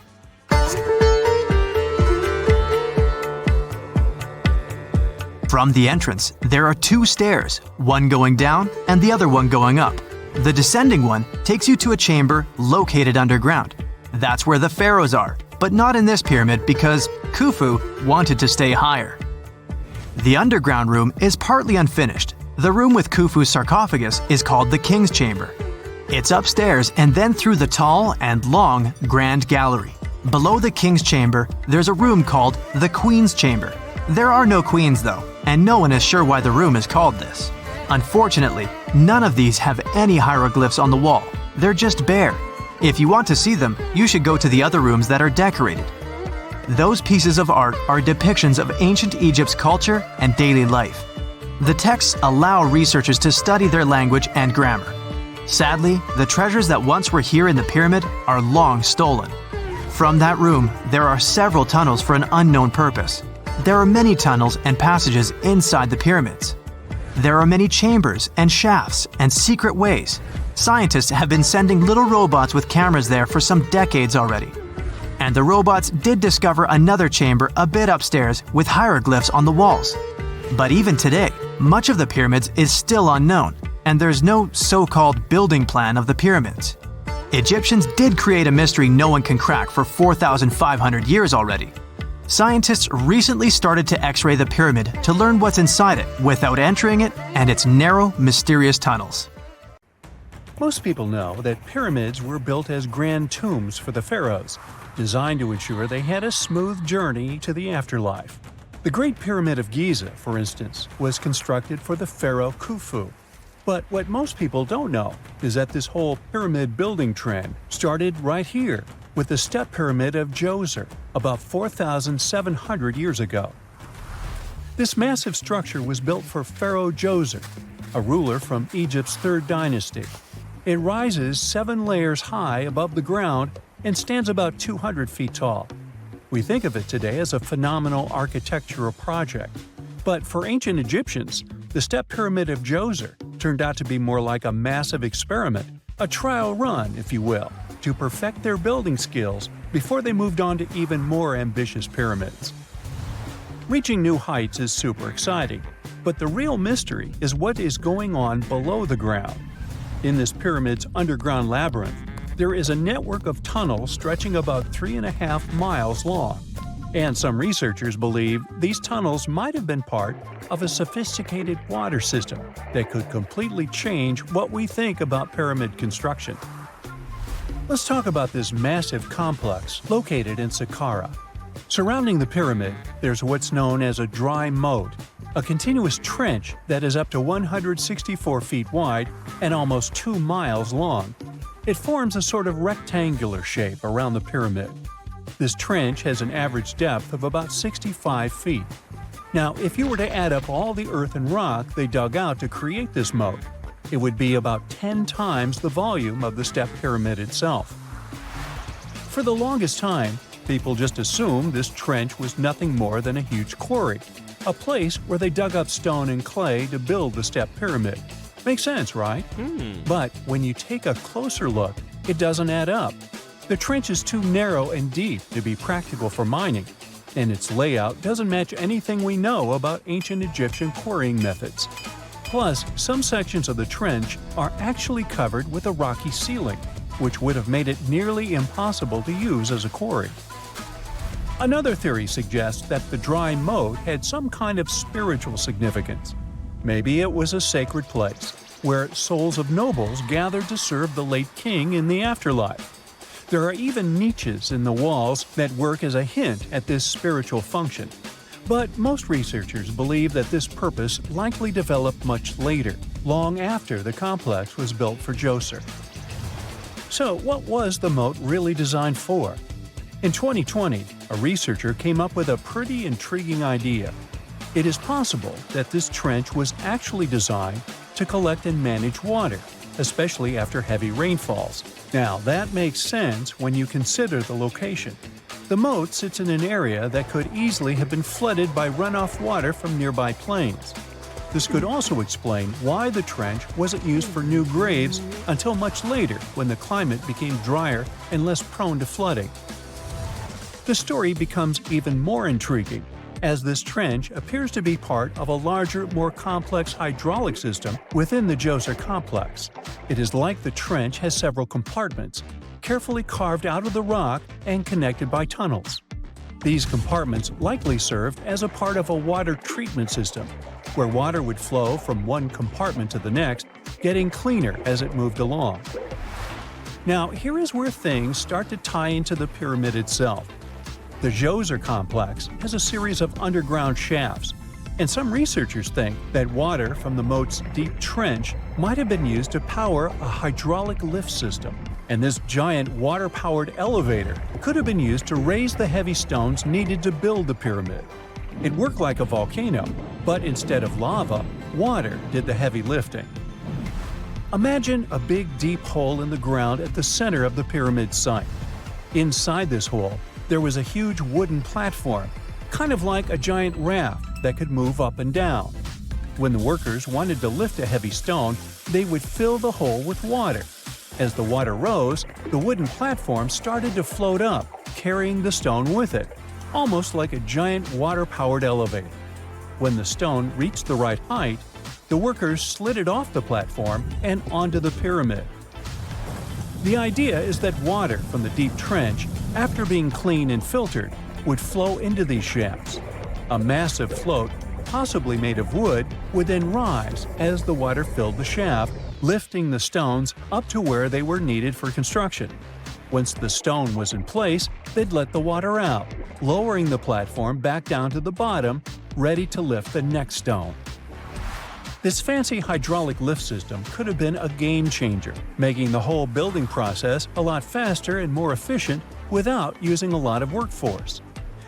From the entrance, there are two stairs, one going down and the other one going up. The descending one takes you to a chamber located underground. That's where the pharaohs are, but not in this pyramid because Khufu wanted to stay higher. The underground room is partly unfinished. The room with Khufu's sarcophagus is called the King's Chamber. It's upstairs and then through the tall and long Grand Gallery. Below the King's Chamber, there's a room called the Queen's Chamber. There are no queens though, and no one is sure why the room is called this. Unfortunately, none of these have any hieroglyphs on the wall. They're just bare. If you want to see them, you should go to the other rooms that are decorated. Those pieces of art are depictions of ancient Egypt's culture and daily life. The texts allow researchers to study their language and grammar. Sadly, the treasures that once were here in the pyramid are long stolen. From that room, there are several tunnels for an unknown purpose. There are many tunnels and passages inside the pyramids. There are many chambers and shafts and secret ways. Scientists have been sending little robots with cameras there for some decades already. And the robots did discover another chamber a bit upstairs with hieroglyphs on the walls. But even today, much of the pyramids is still unknown, and there's no so-called building plan of the pyramids. Egyptians did create a mystery no one can crack for 4,500 years already. Scientists recently started to X-ray the pyramid to learn what's inside it without entering it and its narrow, mysterious tunnels. Most people know that pyramids were built as grand tombs for the pharaohs, designed to ensure they had a smooth journey to the afterlife. The Great Pyramid of Giza, for instance, was constructed for the pharaoh Khufu. But what most people don't know is that this whole pyramid building trend started right here with the step pyramid of Djoser about 4,700 years ago. This massive structure was built for Pharaoh Djoser, a ruler from Egypt's 3rd dynasty. It rises 7 layers high above the ground and stands about 200 feet tall. We think of it today as a phenomenal architectural project, but for ancient Egyptians, the step pyramid of Djoser turned out to be more like a massive experiment, a trial run, if you will, to perfect their building skills before they moved on to even more ambitious pyramids. Reaching new heights is super exciting, but the real mystery is what is going on below the ground. In this pyramid's underground labyrinth, there is a network of tunnels stretching about 3.5 miles long, and some researchers believe these tunnels might have been part of a sophisticated water system that could completely change what we think about pyramid construction. Let's talk about this massive complex located in Saqqara. Surrounding the pyramid, there's what's known as a dry moat, a continuous trench that is up to 164 feet wide and almost 2 miles long. It forms a sort of rectangular shape around the pyramid. This trench has an average depth of about 65 feet. Now, if you were to add up all the earth and rock they dug out to create this moat, it would be about 10 times the volume of the step pyramid itself. For the longest time, people just assumed this trench was nothing more than a huge quarry, a place where they dug up stone and clay to build the step pyramid. Makes sense, right? But when you take a closer look, it doesn't add up. The trench is too narrow and deep to be practical for mining, and its layout doesn't match anything we know about ancient Egyptian quarrying methods. Plus, some sections of the trench are actually covered with a rocky ceiling, which would have made it nearly impossible to use as a quarry. Another theory suggests that the dry moat had some kind of spiritual significance. Maybe it was a sacred place, where souls of nobles gathered to serve the late king in the afterlife. There are even niches in the walls that work as a hint at this spiritual function. But most researchers believe that this purpose likely developed much later, long after the complex was built for Djoser. So what was the moat really designed for? In 2020, a researcher came up with a pretty intriguing idea. It is possible that this trench was actually designed to collect and manage water, especially after heavy rainfalls. Now, that makes sense when you consider the location. The moat sits in an area that could easily have been flooded by runoff water from nearby plains. This could also explain why the trench wasn't used for new graves until much later when the climate became drier and less prone to flooding. The story becomes even more intriguing as this trench appears to be part of a larger, more complex hydraulic system within the Djoser complex. It is like the trench has several compartments, carefully carved out of the rock and connected by tunnels. These compartments likely served as a part of a water treatment system, where water would flow from one compartment to the next, getting cleaner as it moved along. Now, here is where things start to tie into the pyramid itself. The Djoser complex has a series of underground shafts, and some researchers think that water from the moat's deep trench might have been used to power a hydraulic lift system, and this giant water-powered elevator could have been used to raise the heavy stones needed to build the pyramid. It worked like a volcano, but instead of lava, water did the heavy lifting. Imagine a big deep hole in the ground at the center of the pyramid site. Inside this hole, there was a huge wooden platform, kind of like a giant raft that could move up and down. When the workers wanted to lift a heavy stone, they would fill the hole with water. As the water rose, the wooden platform started to float up, carrying the stone with it, almost like a giant water-powered elevator. When the stone reached the right height, the workers slid it off the platform and onto the pyramid. The idea is that water from the deep trench, after being cleaned and filtered, would flow into these shafts. A massive float, possibly made of wood, would then rise as the water filled the shaft, lifting the stones up to where they were needed for construction. Once the stone was in place, they'd let the water out, lowering the platform back down to the bottom, ready to lift the next stone. This fancy hydraulic lift system could have been a game changer, making the whole building process a lot faster and more efficient without using a lot of workforce.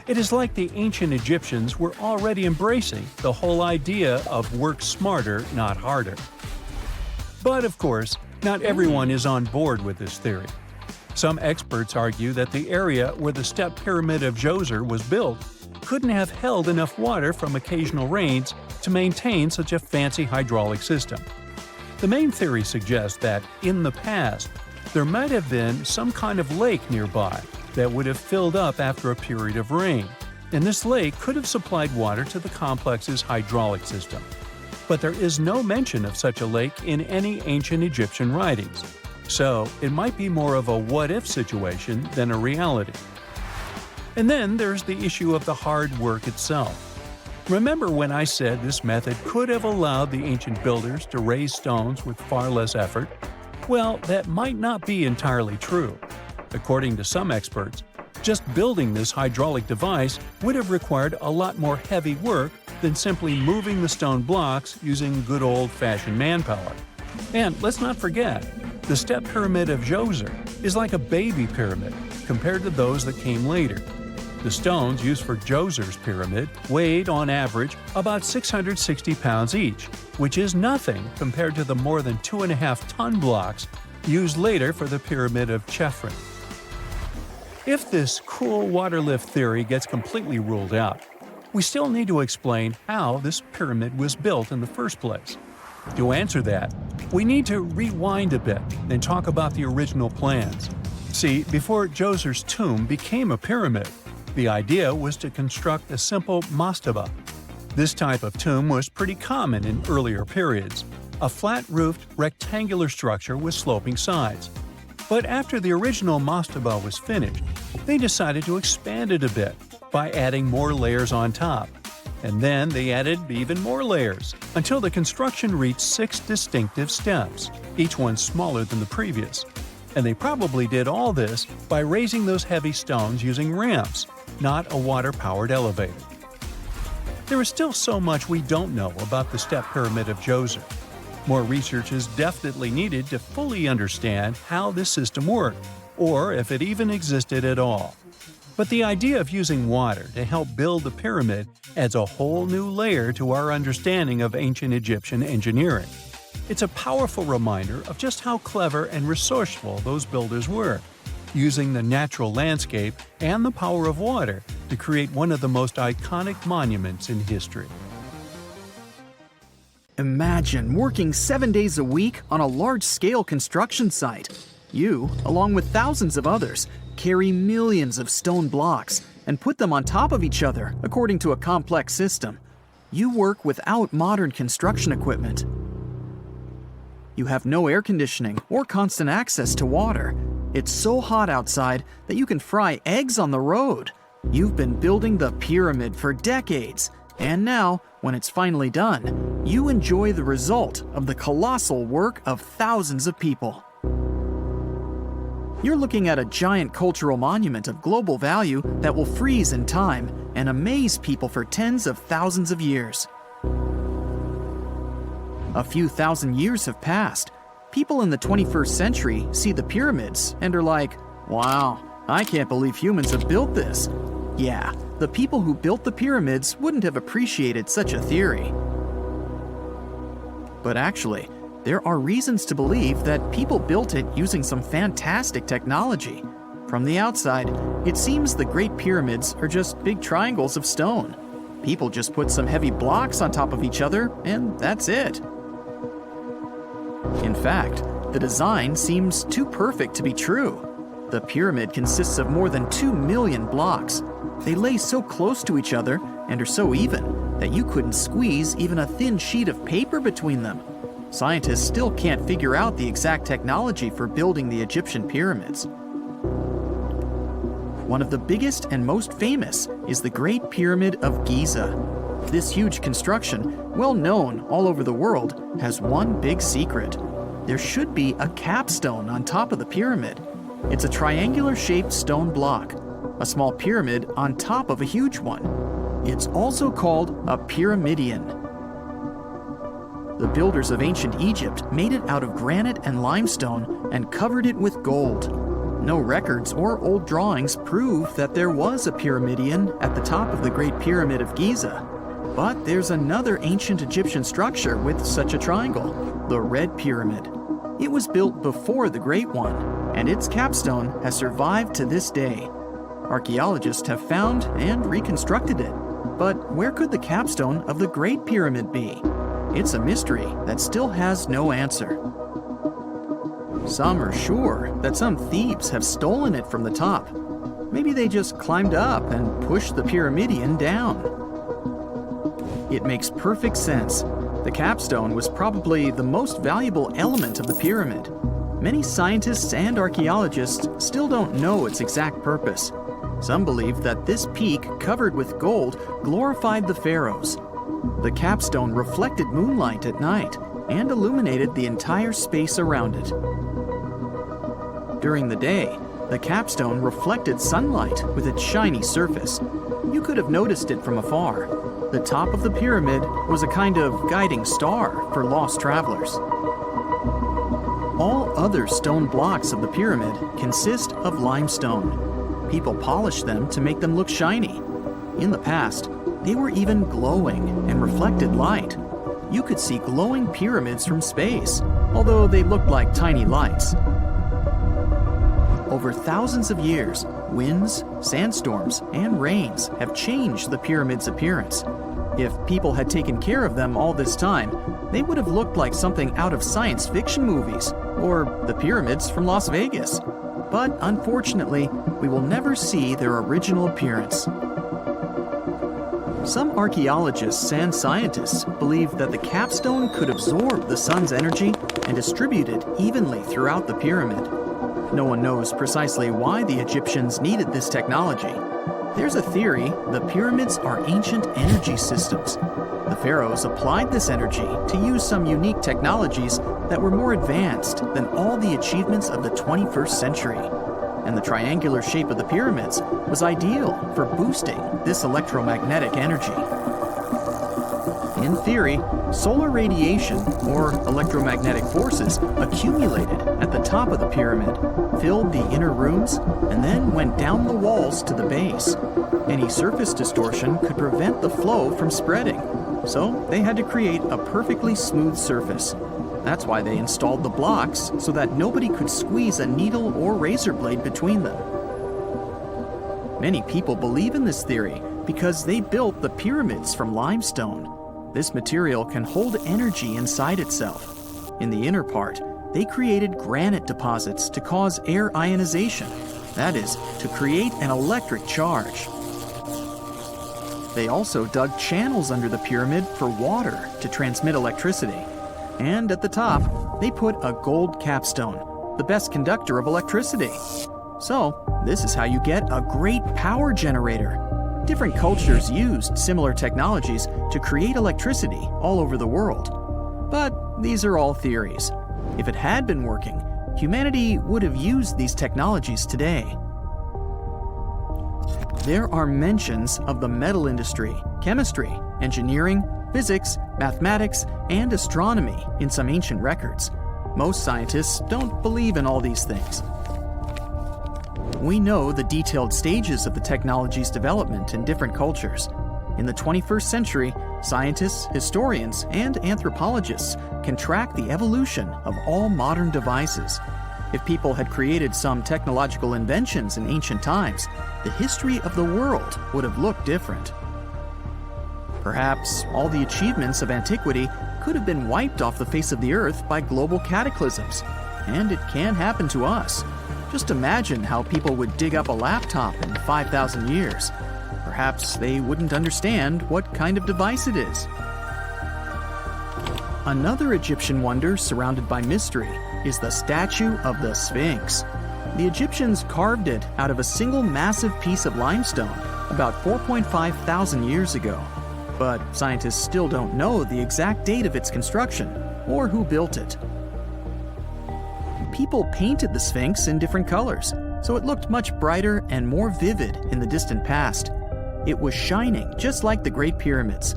It is like the ancient Egyptians were already embracing the whole idea of work smarter, not harder. But of course, not everyone is on board with this theory. Some experts argue that the area where the step pyramid of Djoser was built couldn't have held enough water from occasional rains to maintain such a fancy hydraulic system. The main theory suggests that, in the past, there might have been some kind of lake nearby that would have filled up after a period of rain, and this lake could have supplied water to the complex's hydraulic system. But there is no mention of such a lake in any ancient Egyptian writings, so it might be more of a what-if situation than a reality. And then there's the issue of the hard work itself. Remember when I said this method could have allowed the ancient builders to raise stones with far less effort? Well, that might not be entirely true. According to some experts, just building this hydraulic device would have required a lot more heavy work than simply moving the stone blocks using good old-fashioned manpower. And let's not forget, the step pyramid of Djoser is like a baby pyramid compared to those that came later. The stones used for Djoser's pyramid weighed, on average, about 660 pounds each, which is nothing compared to the more than 2.5-ton blocks used later for the pyramid of Chephren. If this cool water lift theory gets completely ruled out, we still need to explain how this pyramid was built in the first place. To answer that, we need to rewind a bit and talk about the original plans. See, before Djoser's tomb became a pyramid, the idea was to construct a simple mastaba. This type of tomb was pretty common in earlier periods, a flat-roofed, rectangular structure with sloping sides. But after the original mastaba was finished, they decided to expand it a bit by adding more layers on top. And then they added even more layers, until the construction reached 6 distinctive steps, each one smaller than the previous. And they probably did all this by raising those heavy stones using ramps, not a water-powered elevator. There is still so much we don't know about the step pyramid of Djoser. More research is definitely needed to fully understand how this system worked, or if it even existed at all. But the idea of using water to help build the pyramid adds a whole new layer to our understanding of ancient Egyptian engineering. It's a powerful reminder of just how clever and resourceful those builders were, using the natural landscape and the power of water to create one of the most iconic monuments in history. Imagine working 7 days a week on a large-scale construction site. You, along with thousands of others, carry millions of stone blocks, and put them on top of each other according to a complex system. You work without modern construction equipment. You have no air conditioning or constant access to water. It's so hot outside that you can fry eggs on the road. You've been building the pyramid for decades, and now, when it's finally done, you enjoy the result of the colossal work of thousands of people. You're looking at a giant cultural monument of global value that will freeze in time and amaze people for tens of thousands of years. A few thousand years have passed. People in the 21st century see the pyramids and are like, "Wow, I can't believe humans have built this." Yeah, the people who built the pyramids wouldn't have appreciated such a theory. But actually, there are reasons to believe that people built it using some fantastic technology. From the outside, it seems the Great Pyramids are just big triangles of stone. People just put some heavy blocks on top of each other, and that's it. In fact, the design seems too perfect to be true. The pyramid consists of more than 2 million blocks. They lay so close to each other and are so even that you couldn't squeeze even a thin sheet of paper between them. Scientists still can't figure out the exact technology for building the Egyptian pyramids. One of the biggest and most famous is the Great Pyramid of Giza. This huge construction, well known all over the world, has one big secret. There should be a capstone on top of the pyramid. It's a triangular-shaped stone block, a small pyramid on top of a huge one. It's also called a pyramidion. The builders of ancient Egypt made it out of granite and limestone and covered it with gold. No records or old drawings prove that there was a pyramidion at the top of the Great Pyramid of Giza. But there's another ancient Egyptian structure with such a triangle, the Red Pyramid. It was built before the Great One, and its capstone has survived to this day. Archaeologists have found and reconstructed it. But where could the capstone of the Great Pyramid be? It's a mystery that still has no answer. Some are sure that some thieves have stolen it from the top. Maybe they just climbed up and pushed the pyramidion down. It makes perfect sense. The capstone was probably the most valuable element of the pyramid. Many scientists and archaeologists still don't know its exact purpose. Some believe that this peak covered with gold glorified the pharaohs. The capstone reflected moonlight at night and illuminated the entire space around it. During the day, the capstone reflected sunlight with its shiny surface. You could have noticed it from afar. The top of the pyramid was a kind of guiding star for lost travelers. All other stone blocks of the pyramid consist of limestone. People polished them to make them look shiny. In the past, they were even glowing and reflected light. You could see glowing pyramids from space, although they looked like tiny lights. Over thousands of years, winds, sandstorms, and rains have changed the pyramid's appearance. If people had taken care of them all this time, they would have looked like something out of science fiction movies, or the pyramids from Las Vegas. But unfortunately, we will never see their original appearance. Some archaeologists and scientists believe that the capstone could absorb the sun's energy and distribute it evenly throughout the pyramid. No one knows precisely why the Egyptians needed this technology. There's a theory the pyramids are ancient energy systems. The pharaohs applied this energy to use some unique technologies that were more advanced than all the achievements of the 21st century. And the triangular shape of the pyramids was ideal for boosting this electromagnetic energy. In theory, solar radiation, or electromagnetic forces, accumulated at the top of the pyramid, filled the inner rooms, and then went down the walls to the base. Any surface distortion could prevent the flow from spreading, so they had to create a perfectly smooth surface. That's why they installed the blocks so that nobody could squeeze a needle or razor blade between them. Many people believe in this theory because they built the pyramids from limestone. This material can hold energy inside itself. In the inner part, they created granite deposits to cause air ionization, that is, to create an electric charge. They also dug channels under the pyramid for water to transmit electricity. And at the top, they put a gold capstone, the best conductor of electricity. So, this is how you get a great power generator. Different cultures used similar technologies to create electricity all over the world. But these are all theories. If it had been working, humanity would have used these technologies today. There are mentions of the metal industry, chemistry, engineering, physics, mathematics, and astronomy in some ancient records. Most scientists don't believe in all these things. We know the detailed stages of the technology's development in different cultures. In the 21st century, scientists, historians, and anthropologists can track the evolution of all modern devices. If people had created some technological inventions in ancient times, the history of the world would have looked different. Perhaps all the achievements of antiquity could have been wiped off the face of the earth by global cataclysms, and it can happen to us. Just imagine how people would dig up a laptop in 5,000 years. Perhaps they wouldn't understand what kind of device it is. Another Egyptian wonder surrounded by mystery is the statue of the Sphinx. The Egyptians carved it out of a single massive piece of limestone about 4.5 thousand years ago. But scientists still don't know the exact date of its construction or who built it. People painted the Sphinx in different colors, so it looked much brighter and more vivid in the distant past. It was shining just like the Great Pyramids.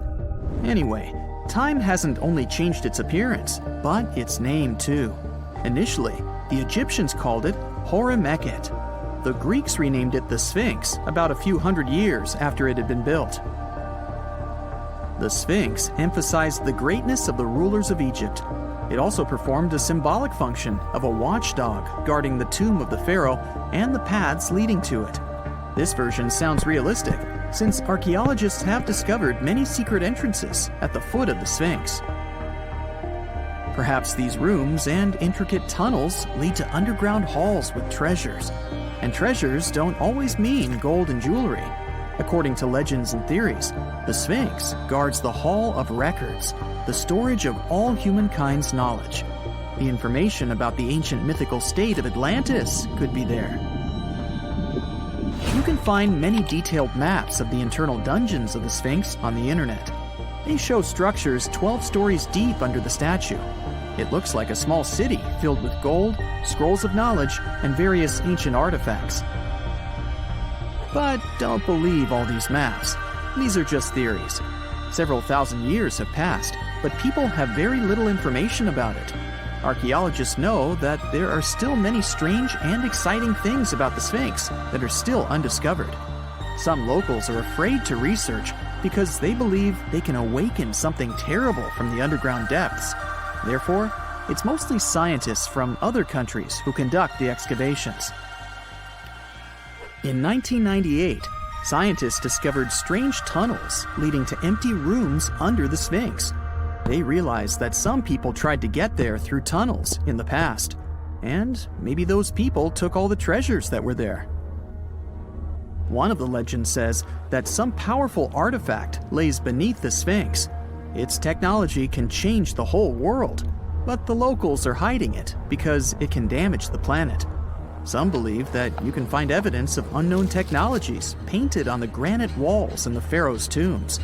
Anyway, time hasn't only changed its appearance, but its name too. Initially, the Egyptians called it Horemheb. The Greeks renamed it the Sphinx about a few hundred years after it had been built. The Sphinx emphasized the greatness of the rulers of Egypt. It also performed a symbolic function of a watchdog guarding the tomb of the pharaoh and the paths leading to it. This version sounds realistic, since archaeologists have discovered many secret entrances at the foot of the Sphinx. Perhaps these rooms and intricate tunnels lead to underground halls with treasures. And treasures don't always mean gold and jewelry. According to legends and theories, the Sphinx guards the Hall of Records, the storage of all humankind's knowledge. The information about the ancient mythical state of Atlantis could be there. You can find many detailed maps of the internal dungeons of the Sphinx on the internet. They show structures 12 stories deep under the statue. It looks like a small city filled with gold, scrolls of knowledge, and various ancient artifacts. But don't believe all these maps. These are just theories. Several thousand years have passed, but people have very little information about it. Archaeologists know that there are still many strange and exciting things about the Sphinx that are still undiscovered. Some locals are afraid to research because they believe they can awaken something terrible from the underground depths. Therefore, it's mostly scientists from other countries who conduct the excavations. In 1998, scientists discovered strange tunnels leading to empty rooms under the Sphinx. They realized that some people tried to get there through tunnels in the past, and maybe those people took all the treasures that were there. One of the legends says that some powerful artifact lays beneath the Sphinx. Its technology can change the whole world, but the locals are hiding it because it can damage the planet. Some believe that you can find evidence of unknown technologies painted on the granite walls in the pharaoh's tombs.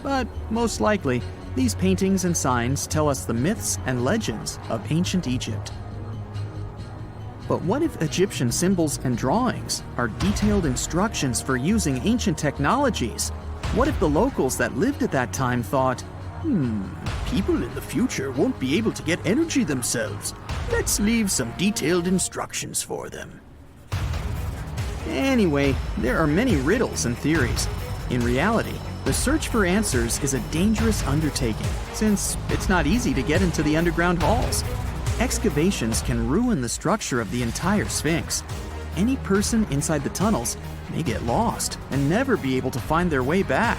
But most likely, these paintings and signs tell us the myths and legends of ancient Egypt. But what if Egyptian symbols and drawings are detailed instructions for using ancient technologies? What if the locals that lived at that time thought, people in the future won't be able to get energy themselves. Let's leave some detailed instructions for them. Anyway, there are many riddles and theories. In reality, the search for answers is a dangerous undertaking, since it's not easy to get into the underground halls. Excavations can ruin the structure of the entire Sphinx. Any person inside the tunnels may get lost and never be able to find their way back.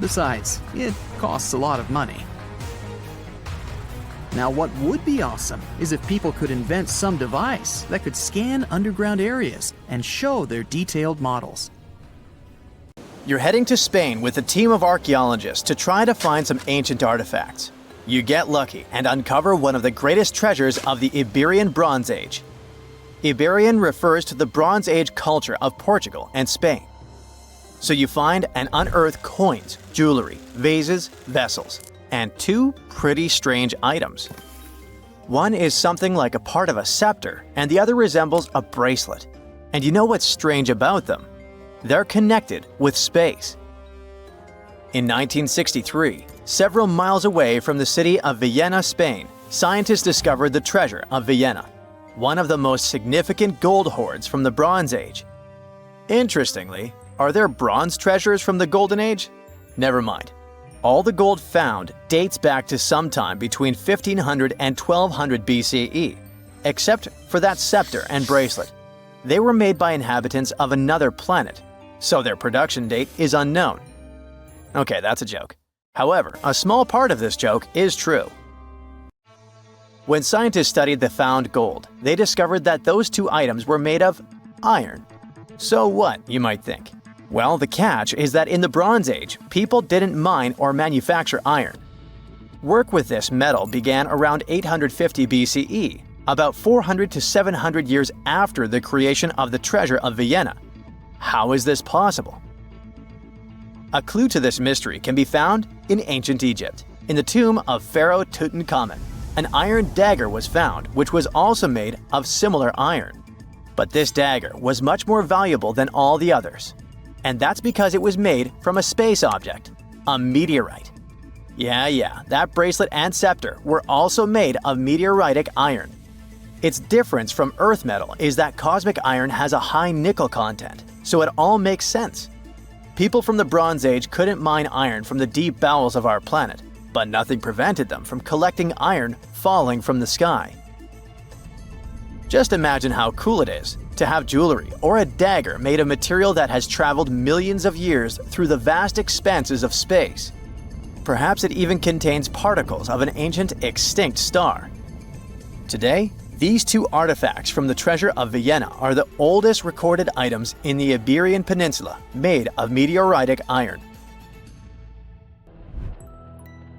Besides, it costs a lot of money. Now, what would be awesome is if people could invent some device that could scan underground areas and show their detailed models. You're heading to Spain with a team of archaeologists to try to find some ancient artifacts. You get lucky and uncover one of the greatest treasures of the Iberian Bronze Age. Iberian refers to the Bronze Age culture of Portugal and Spain. So you find and unearth coins, jewelry, vases, vessels, and two pretty strange items. One is something like a part of a scepter, and the other resembles a bracelet. And you know what's strange about them? They're connected with space. In 1963, several miles away from the city of Vienna, Spain, scientists discovered the treasure of Vienna, one of the most significant gold hoards from the Bronze Age. Interestingly, are there bronze treasures from the Golden Age? Never mind. All the gold found dates back to sometime between 1500 and 1200 BCE, except for that scepter and bracelet. They were made by inhabitants of another planet, so their production date is unknown. Okay, that's a joke. However, a small part of this joke is true. When scientists studied the found gold, they discovered that those two items were made of iron. So what, you might think? Well, the catch is that in the Bronze Age, people didn't mine or manufacture iron. Work with this metal began around 850 BCE, about 400 to 700 years after the creation of the treasure of Vienna. How is this possible? A clue to this mystery can be found in ancient Egypt. In the tomb of Pharaoh Tutankhamun, an iron dagger was found, which was also made of similar iron. But this dagger was much more valuable than all the others. And that's because it was made from a space object, a meteorite. Yeah, that bracelet and scepter were also made of meteoritic iron. Its difference from Earth metal is that cosmic iron has a high nickel content, so it all makes sense. People from the Bronze Age couldn't mine iron from the deep bowels of our planet, but nothing prevented them from collecting iron falling from the sky. Just imagine how cool it is to have jewelry or a dagger made of material that has traveled millions of years through the vast expanses of space. Perhaps it even contains particles of an ancient extinct star. Today, these two artifacts from the treasure of Vienna are the oldest recorded items in the Iberian Peninsula made of meteoritic iron.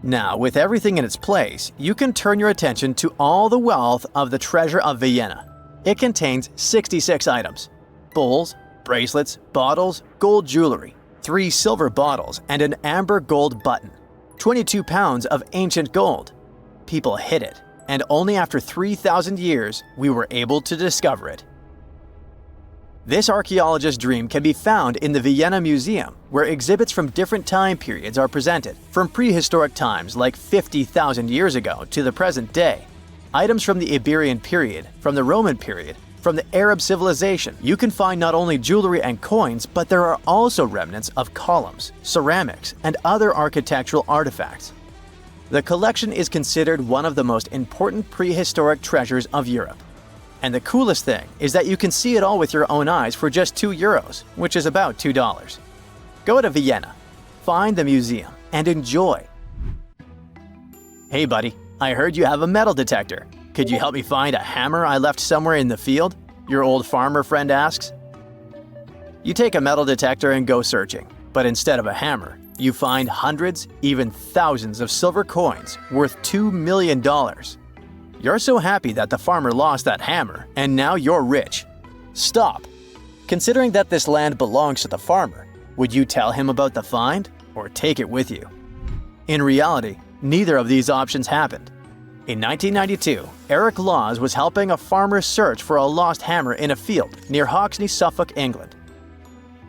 Now, with everything in its place, you can turn your attention to all the wealth of the treasure of Vienna. It contains 66 items: bowls, bracelets, bottles, gold jewelry, 3 silver bottles, and an amber gold button. 22 pounds of ancient gold. People hid it, and only after 3,000 years we were able to discover it. This archaeologist's dream can be found in the Vienna Museum, where exhibits from different time periods are presented, from prehistoric times like 50,000 years ago to the present day. Items from the Iberian period, from the Roman period, from the Arab civilization. You can find not only jewelry and coins, but there are also remnants of columns, ceramics, and other architectural artifacts. The collection is considered one of the most important prehistoric treasures of Europe. And the coolest thing is that you can see it all with your own eyes for just €2, which is about $2. Go to Vienna, find the museum, and enjoy. Hey buddy, I heard you have a metal detector. Could you help me find a hammer I left somewhere in the field? Your old farmer friend asks. You take a metal detector and go searching, but instead of a hammer, you find hundreds, even thousands of silver coins worth $2 million. You're so happy that the farmer lost that hammer, and now you're rich. Stop! Considering that this land belongs to the farmer, would you tell him about the find or take it with you? In reality, neither of these options happened. In 1992, Eric Laws was helping a farmer search for a lost hammer in a field near Hoxne, Suffolk, England.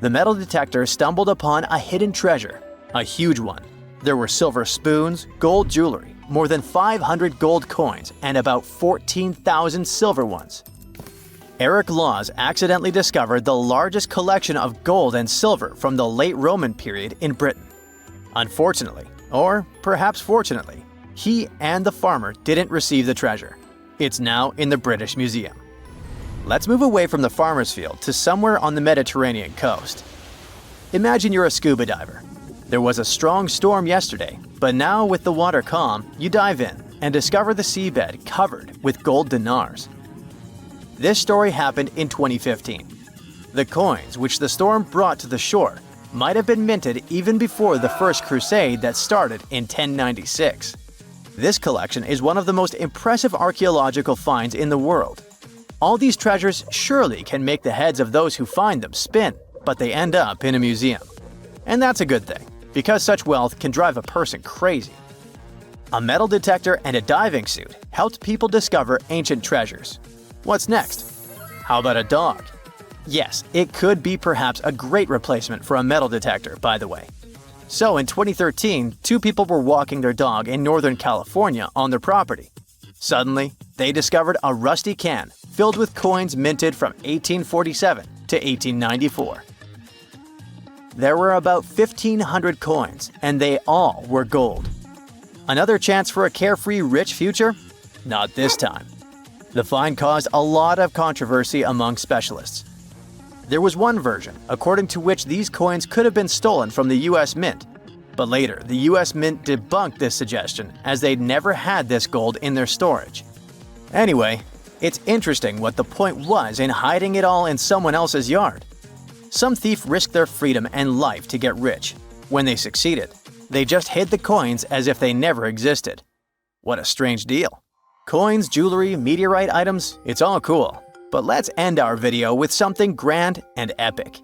The metal detector stumbled upon a hidden treasure, a huge one. There were silver spoons, gold jewelry, more than 500 gold coins, and about 14,000 silver ones. Eric Laws accidentally discovered the largest collection of gold and silver from the late Roman period in Britain. Unfortunately, or perhaps fortunately, he and the farmer didn't receive the treasure. It's now in the British Museum. Let's move away from the farmer's field to somewhere on the Mediterranean coast. Imagine you're a scuba diver. There was a strong storm yesterday, but now with the water calm, you dive in and discover the seabed covered with gold dinars. This story happened in 2015. The coins which the storm brought to the shore might have been minted even before the First Crusade that started in 1096. This collection is one of the most impressive archaeological finds in the world. All these treasures surely can make the heads of those who find them spin, but they end up in a museum. And that's a good thing, because such wealth can drive a person crazy. A metal detector and a diving suit helped people discover ancient treasures. What's next? How about a dog? Yes, it could be perhaps a great replacement for a metal detector, by the way. So in 2013, two people were walking their dog in Northern California on their property. Suddenly, they discovered a rusty can filled with coins minted from 1847 to 1894. There were about 1,500 coins, and they all were gold. Another chance for a carefree, rich future? Not this time. The find caused a lot of controversy among specialists. There was one version, according to which these coins could have been stolen from the US Mint, but later the US Mint debunked this suggestion as they'd never had this gold in their storage. Anyway, it's interesting what the point was in hiding it all in someone else's yard. Some thief risked their freedom and life to get rich. When they succeeded, they just hid the coins as if they never existed. What a strange deal. Coins, jewelry, meteorite items, it's all cool. But let's end our video with something grand and epic.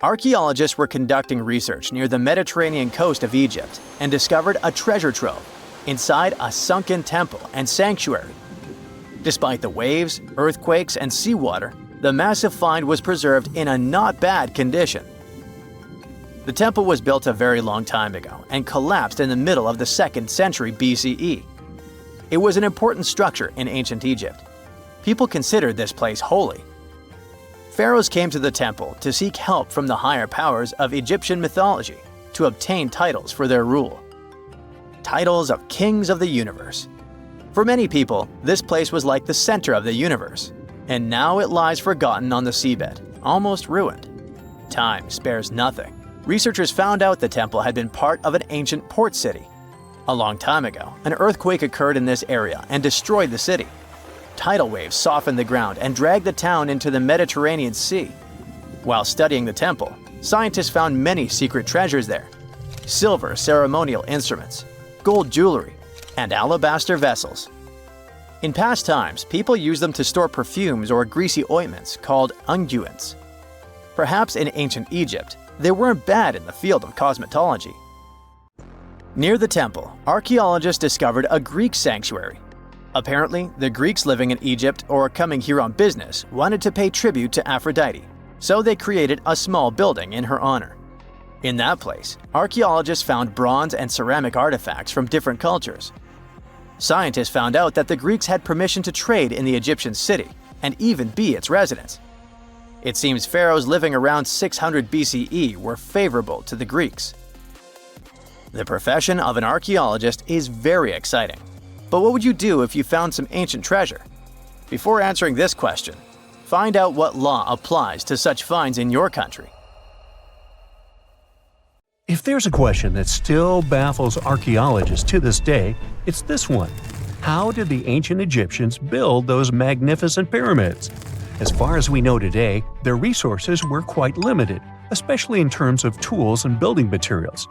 Archaeologists were conducting research near the Mediterranean coast of Egypt and discovered a treasure trove inside a sunken temple and sanctuary. Despite the waves, earthquakes, and seawater, the massive find was preserved in a not bad condition. The temple was built a very long time ago and collapsed in the middle of the 2nd century BCE. It was an important structure in ancient Egypt. People considered this place holy. Pharaohs came to the temple to seek help from the higher powers of Egyptian mythology to obtain titles for their rule. Titles of kings of the universe. For many people, this place was like the center of the universe, and now it lies forgotten on the seabed, almost ruined. Time spares nothing. Researchers found out the temple had been part of an ancient port city. A long time ago, an earthquake occurred in this area and destroyed the city. Tidal waves softened the ground and dragged the town into the Mediterranean Sea. While studying the temple, scientists found many secret treasures there: silver ceremonial instruments, gold jewelry, and alabaster vessels. In past times, people used them to store perfumes or greasy ointments called unguents. Perhaps in ancient Egypt, they weren't bad in the field of cosmetology. Near the temple, archaeologists discovered a Greek sanctuary. Apparently, the Greeks living in Egypt or coming here on business wanted to pay tribute to Aphrodite, so they created a small building in her honor. In that place, archaeologists found bronze and ceramic artifacts from different cultures. Scientists found out that the Greeks had permission to trade in the Egyptian city and even be its residents. It seems pharaohs living around 600 BCE were favorable to the Greeks. The profession of an archaeologist is very exciting. But what would you do if you found some ancient treasure? Before answering this question, find out what law applies to such finds in your country. If there's a question that still baffles archaeologists to this day, it's this one. How did the ancient Egyptians build those magnificent pyramids? As far as we know today, their resources were quite limited, especially in terms of tools and building materials.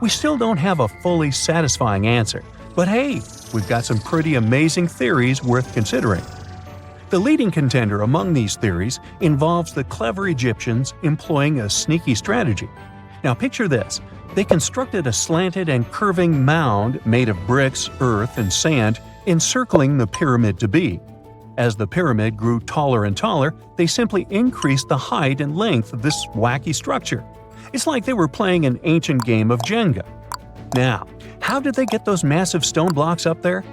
We still don't have a fully satisfying answer, but hey, we've got some pretty amazing theories worth considering. The leading contender among these theories involves the clever Egyptians employing a sneaky strategy. Now picture this. They constructed a slanted and curving mound made of bricks, earth, and sand encircling the pyramid to be. As the pyramid grew taller and taller, they simply increased the height and length of this wacky structure. It's like they were playing an ancient game of Jenga. Now, how did they get those massive stone blocks up there?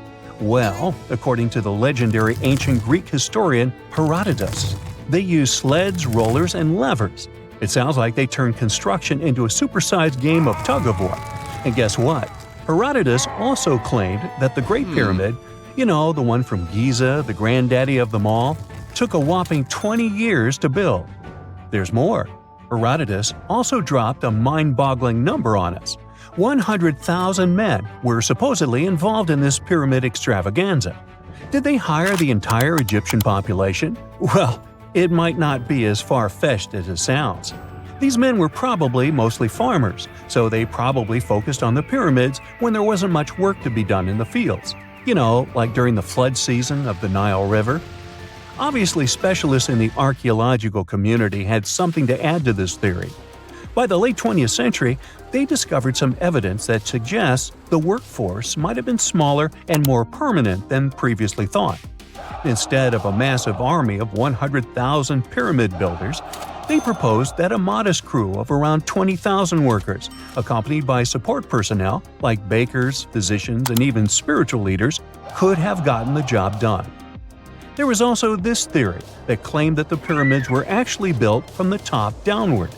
Well, according to the legendary ancient Greek historian Herodotus, they used sleds, rollers, and levers. It sounds like they turned construction into a supersized game of tug-of-war. And guess what? Herodotus also claimed that the Great Pyramid, the one from Giza, the granddaddy of them all, took a whopping 20 years to build. There's more. Herodotus also dropped a mind-boggling number on us. 100,000 men were supposedly involved in this pyramid extravaganza. Did they hire the entire Egyptian population? Well, it might not be as far-fetched as it sounds. These men were probably mostly farmers, so they probably focused on the pyramids when there wasn't much work to be done in the fields. You know, like during the flood season of the Nile River. Obviously, specialists in the archaeological community had something to add to this theory. By the late 20th century, they discovered some evidence that suggests the workforce might have been smaller and more permanent than previously thought. Instead of a massive army of 100,000 pyramid builders, they proposed that a modest crew of around 20,000 workers, accompanied by support personnel like bakers, physicians, and even spiritual leaders, could have gotten the job done. There was also this theory that claimed that the pyramids were actually built from the top downward.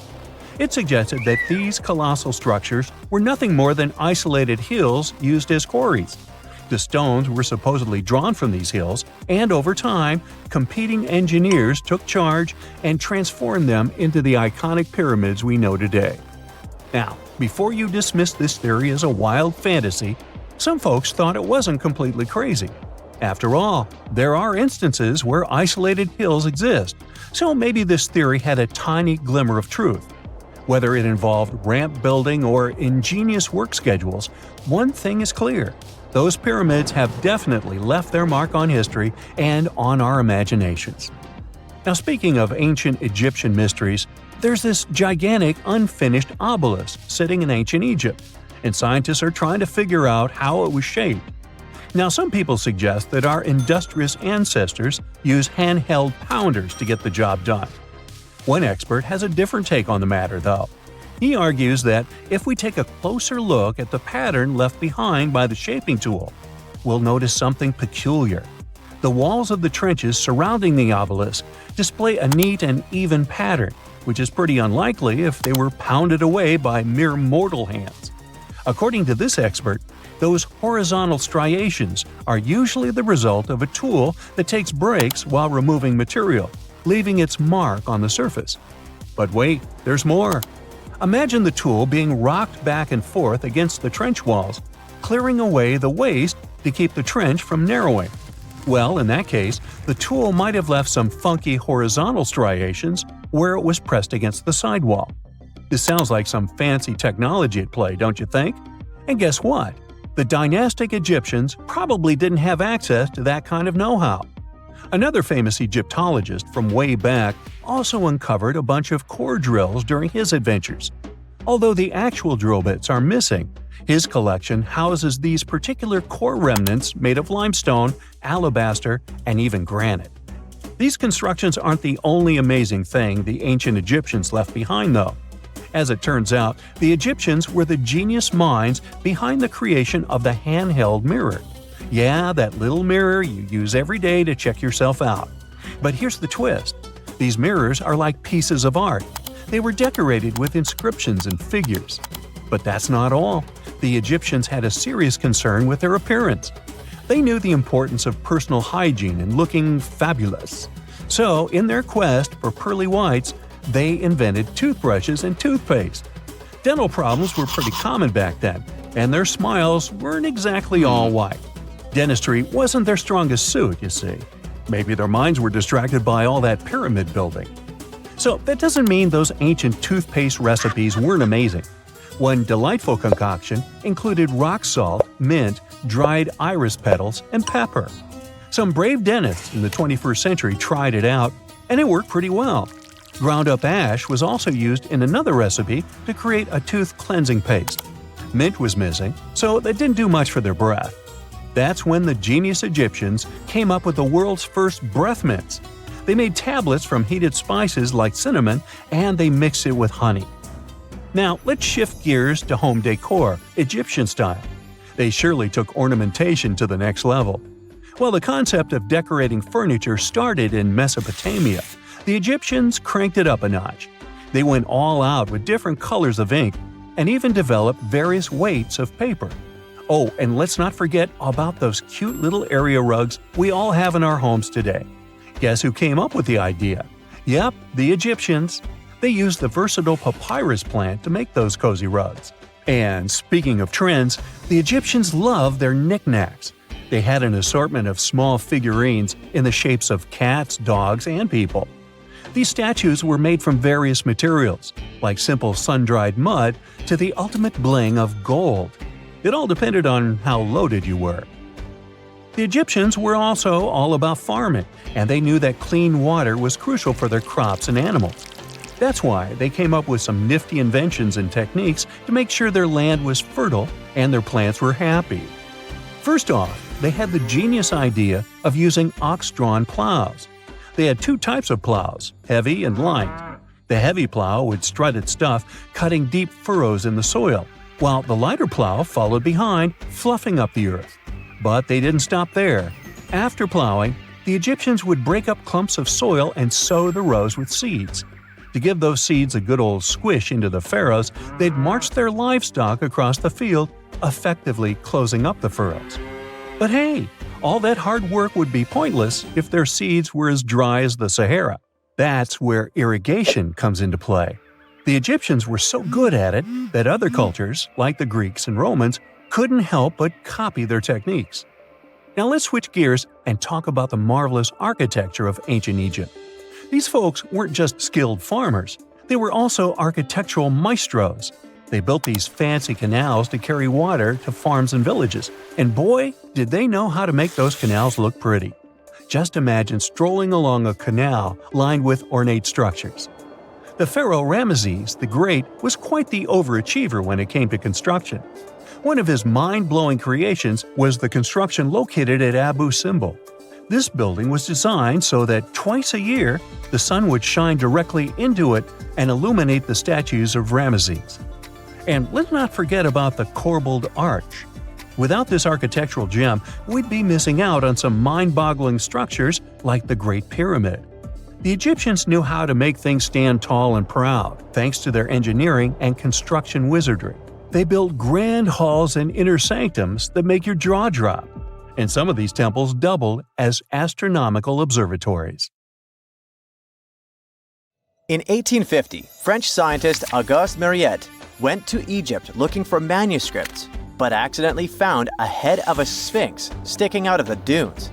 It suggested that these colossal structures were nothing more than isolated hills used as quarries. The stones were supposedly drawn from these hills, and over time, competing engineers took charge and transformed them into the iconic pyramids we know today. Now, before you dismiss this theory as a wild fantasy, some folks thought it wasn't completely crazy. After all, there are instances where isolated hills exist, so maybe this theory had a tiny glimmer of truth. Whether it involved ramp building or ingenious work schedules, one thing is clear. Those pyramids have definitely left their mark on history and on our imaginations. Now, speaking of ancient Egyptian mysteries, there's this gigantic unfinished obelisk sitting in ancient Egypt, and scientists are trying to figure out how it was shaped. Now, some people suggest that our industrious ancestors used handheld pounders to get the job done. One expert has a different take on the matter, though. He argues that if we take a closer look at the pattern left behind by the shaping tool, we'll notice something peculiar. The walls of the trenches surrounding the obelisk display a neat and even pattern, which is pretty unlikely if they were pounded away by mere mortal hands. According to this expert, those horizontal striations are usually the result of a tool that takes breaks while removing material, leaving its mark on the surface. But wait, there's more. Imagine the tool being rocked back and forth against the trench walls, clearing away the waste to keep the trench from narrowing. Well, in that case, the tool might have left some funky horizontal striations where it was pressed against the sidewall. This sounds like some fancy technology at play, don't you think? And guess what? The dynastic Egyptians probably didn't have access to that kind of know-how. Another famous Egyptologist from way back also uncovered a bunch of core drills during his adventures. Although the actual drill bits are missing, his collection houses these particular core remnants made of limestone, alabaster, and even granite. These constructions aren't the only amazing thing the ancient Egyptians left behind, though. As it turns out, the Egyptians were the genius minds behind the creation of the handheld mirror. Yeah, that little mirror you use every day to check yourself out. But here's the twist. These mirrors are like pieces of art. They were decorated with inscriptions and figures. But that's not all. The Egyptians had a serious concern with their appearance. They knew the importance of personal hygiene and looking fabulous. So, in their quest for pearly whites, they invented toothbrushes and toothpaste. Dental problems were pretty common back then, and their smiles weren't exactly all white. Dentistry wasn't their strongest suit, you see. Maybe their minds were distracted by all that pyramid building. So that doesn't mean those ancient toothpaste recipes weren't amazing. One delightful concoction included rock salt, mint, dried iris petals, and pepper. Some brave dentists in the 21st century tried it out, and it worked pretty well. Ground-up ash was also used in another recipe to create a tooth cleansing paste. Mint was missing, so that didn't do much for their breath. That's when the genius Egyptians came up with the world's first breath mints. They made tablets from heated spices like cinnamon, and they mixed it with honey. Now, let's shift gears to home decor, Egyptian style. They surely took ornamentation to the next level. While the concept of decorating furniture started in Mesopotamia, the Egyptians cranked it up a notch. They went all out with different colors of ink and even developed various weights of paper. Oh, and let's not forget about those cute little area rugs we all have in our homes today. Guess who came up with the idea? Yep, the Egyptians. They used the versatile papyrus plant to make those cozy rugs. And speaking of trends, the Egyptians loved their knickknacks. They had an assortment of small figurines in the shapes of cats, dogs, and people. These statues were made from various materials, like simple sun-dried mud to the ultimate bling of gold. It all depended on how loaded you were. The Egyptians were also all about farming, and they knew that clean water was crucial for their crops and animals. That's why they came up with some nifty inventions and techniques to make sure their land was fertile and their plants were happy. First off, they had the genius idea of using ox-drawn plows. They had two types of plows, heavy and light. The heavy plow would strut its stuff, cutting deep furrows in the soil, while the lighter plow followed behind, fluffing up the earth. But they didn't stop there. After plowing, the Egyptians would break up clumps of soil and sow the rows with seeds. To give those seeds a good old squish into the furrows, they'd march their livestock across the field, effectively closing up the furrows. But hey, all that hard work would be pointless if their seeds were as dry as the Sahara. That's where irrigation comes into play. The Egyptians were so good at it that other cultures, like the Greeks and Romans, couldn't help but copy their techniques. Now let's switch gears and talk about the marvelous architecture of ancient Egypt. These folks weren't just skilled farmers, they were also architectural maestros. They built these fancy canals to carry water to farms and villages, and boy, did they know how to make those canals look pretty. Just imagine strolling along a canal lined with ornate structures. The pharaoh Ramesses the Great was quite the overachiever when it came to construction. One of his mind-blowing creations was the construction located at Abu Simbel. This building was designed so that twice a year, the sun would shine directly into it and illuminate the statues of Ramesses. And let's not forget about the corbelled arch. Without this architectural gem, we'd be missing out on some mind-boggling structures like the Great Pyramid. The Egyptians knew how to make things stand tall and proud, thanks to their engineering and construction wizardry. They built grand halls and inner sanctums that make your jaw drop. And some of these temples doubled as astronomical observatories. In 1850, French scientist Auguste Mariette went to Egypt looking for manuscripts, but accidentally found a head of a sphinx sticking out of the dunes.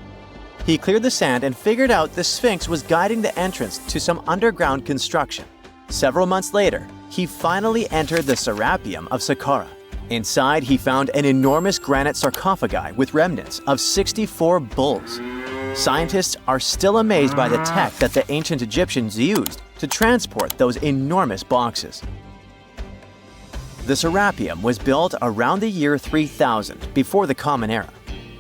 He cleared the sand and figured out the sphinx was guiding the entrance to some underground construction. Several months later, he finally entered the Serapeum of Saqqara. Inside, he found an enormous granite sarcophagi with remnants of 64 bulls. Scientists are still amazed by the tech that the ancient Egyptians used to transport those enormous boxes. The Serapeum was built around the year 3000 before the Common Era.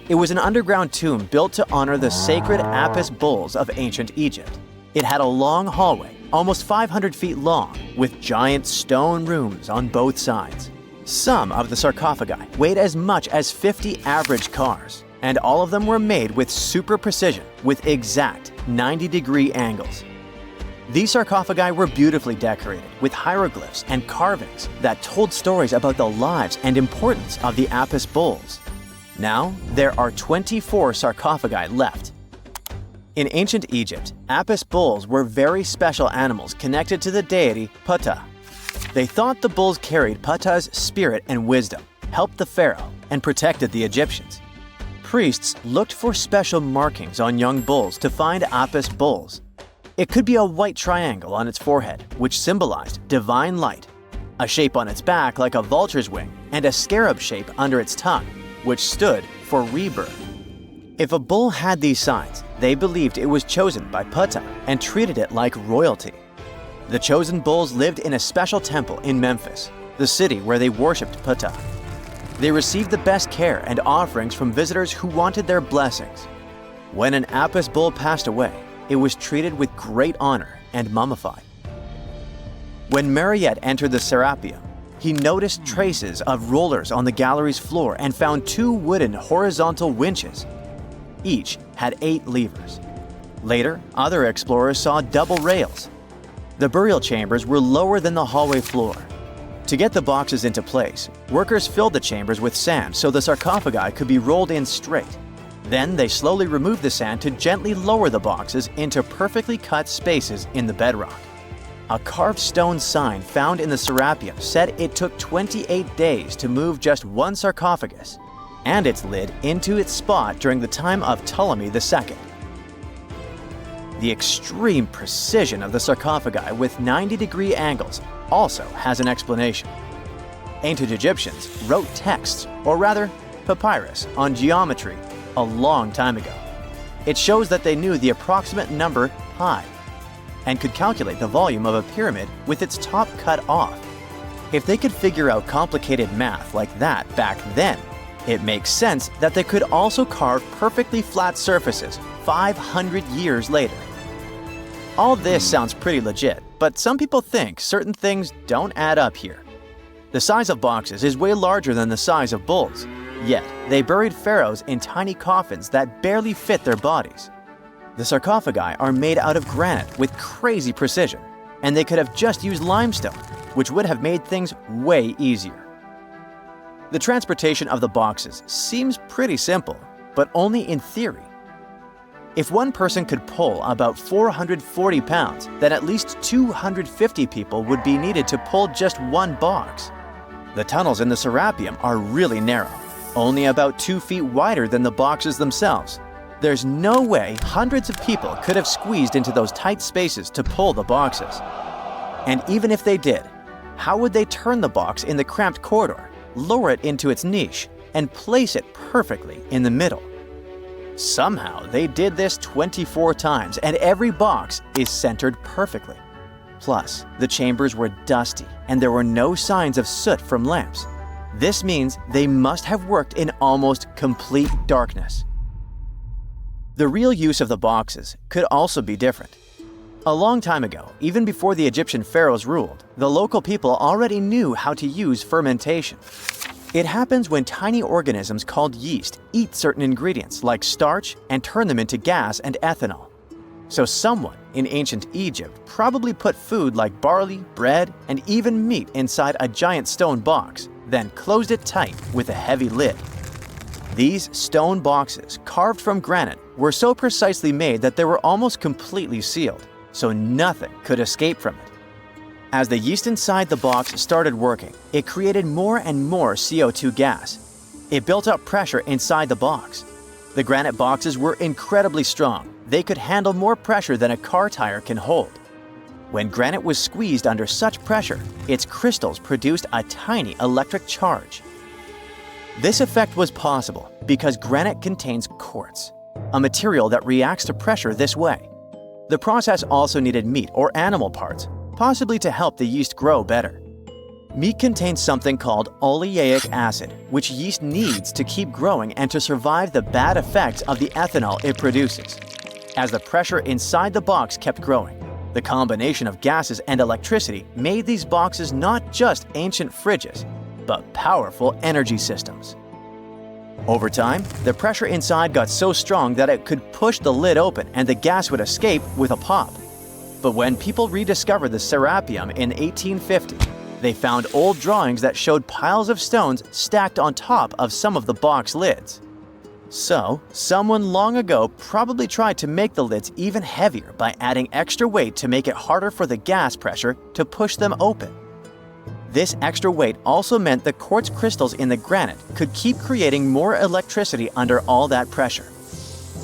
It was an underground tomb built to honor the sacred Apis bulls of ancient Egypt. It had a long hallway, almost 500 feet long, with giant stone rooms on both sides. Some of the sarcophagi weighed as much as 50 average cars, and all of them were made with super precision with exact 90-degree angles. These sarcophagi were beautifully decorated with hieroglyphs and carvings that told stories about the lives and importance of the Apis bulls. Now, there are 24 sarcophagi left. In ancient Egypt, Apis bulls were very special animals connected to the deity Ptah. They thought the bulls carried Ptah's spirit and wisdom, helped the pharaoh, and protected the Egyptians. Priests looked for special markings on young bulls to find Apis bulls. It could be a white triangle on its forehead, which symbolized divine light, a shape on its back like a vulture's wing, and a scarab shape under its tongue, which stood for rebirth. If a bull had these signs, they believed it was chosen by Ptah and treated it like royalty. The chosen bulls lived in a special temple in Memphis, the city where they worshipped Ptah. They received the best care and offerings from visitors who wanted their blessings. When an Apis bull passed away, it was treated with great honor and mummified. When Mariette entered the Serapeum, he noticed traces of rollers on the gallery's floor and found 2 wooden horizontal winches. Each had 8 levers. Later, other explorers saw double rails. The burial chambers were lower than the hallway floor. To get the boxes into place, workers filled the chambers with sand so the sarcophagi could be rolled in straight. Then they slowly removed the sand to gently lower the boxes into perfectly cut spaces in the bedrock. A carved stone sign found in the Serapeum said it took 28 days to move just one sarcophagus and its lid into its spot during the time of Ptolemy II. The extreme precision of the sarcophagi with 90-degree angles also has an explanation. Ancient Egyptians wrote texts, or rather, papyrus, on geometry a long time ago. It shows that they knew the approximate number pi and could calculate the volume of a pyramid with its top cut off. If they could figure out complicated math like that back then, it makes sense that they could also carve perfectly flat surfaces 500 years later. All this sounds pretty legit, but some people think certain things don't add up here. The size of boxes is way larger than the size of bulls, yet they buried pharaohs in tiny coffins that barely fit their bodies. The sarcophagi are made out of granite with crazy precision, and they could have just used limestone, which would have made things way easier. The transportation of the boxes seems pretty simple, but only in theory. If one person could pull about 440 pounds, then at least 250 people would be needed to pull just one box. The tunnels in the Serapeum are really narrow, only about 2 feet wider than the boxes themselves. There's no way hundreds of people could have squeezed into those tight spaces to pull the boxes. And even if they did, how would they turn the box in the cramped corridor, lower it into its niche, and place it perfectly in the middle? Somehow, they did this 24 times, and every box is centered perfectly. Plus, the chambers were dusty, and there were no signs of soot from lamps. This means they must have worked in almost complete darkness. The real use of the boxes could also be different. A long time ago, even before the Egyptian pharaohs ruled, the local people already knew how to use fermentation. It happens when tiny organisms called yeast eat certain ingredients like starch and turn them into gas and ethanol. So someone in ancient Egypt probably put food like barley, bread, and even meat inside a giant stone box, then closed it tight with a heavy lid. These stone boxes, carved from granite, were so precisely made that they were almost completely sealed, so nothing could escape from it. As the yeast inside the box started working, it created more and more CO2 gas. It built up pressure inside the box. The granite boxes were incredibly strong. They could handle more pressure than a car tire can hold. When granite was squeezed under such pressure, its crystals produced a tiny electric charge. This effect was possible because granite contains quartz, a material that reacts to pressure this way. The process also needed meat or animal parts, possibly to help the yeast grow better. Meat contains something called oleic acid, which yeast needs to keep growing and to survive the bad effects of the ethanol it produces. As the pressure inside the box kept growing, the combination of gases and electricity made these boxes not just ancient fridges, but powerful energy systems. Over time, the pressure inside got so strong that it could push the lid open and the gas would escape with a pop. But when people rediscovered the Serapeum in 1850, they found old drawings that showed piles of stones stacked on top of some of the box lids. So, someone long ago probably tried to make the lids even heavier by adding extra weight to make it harder for the gas pressure to push them open. This extra weight also meant the quartz crystals in the granite could keep creating more electricity under all that pressure.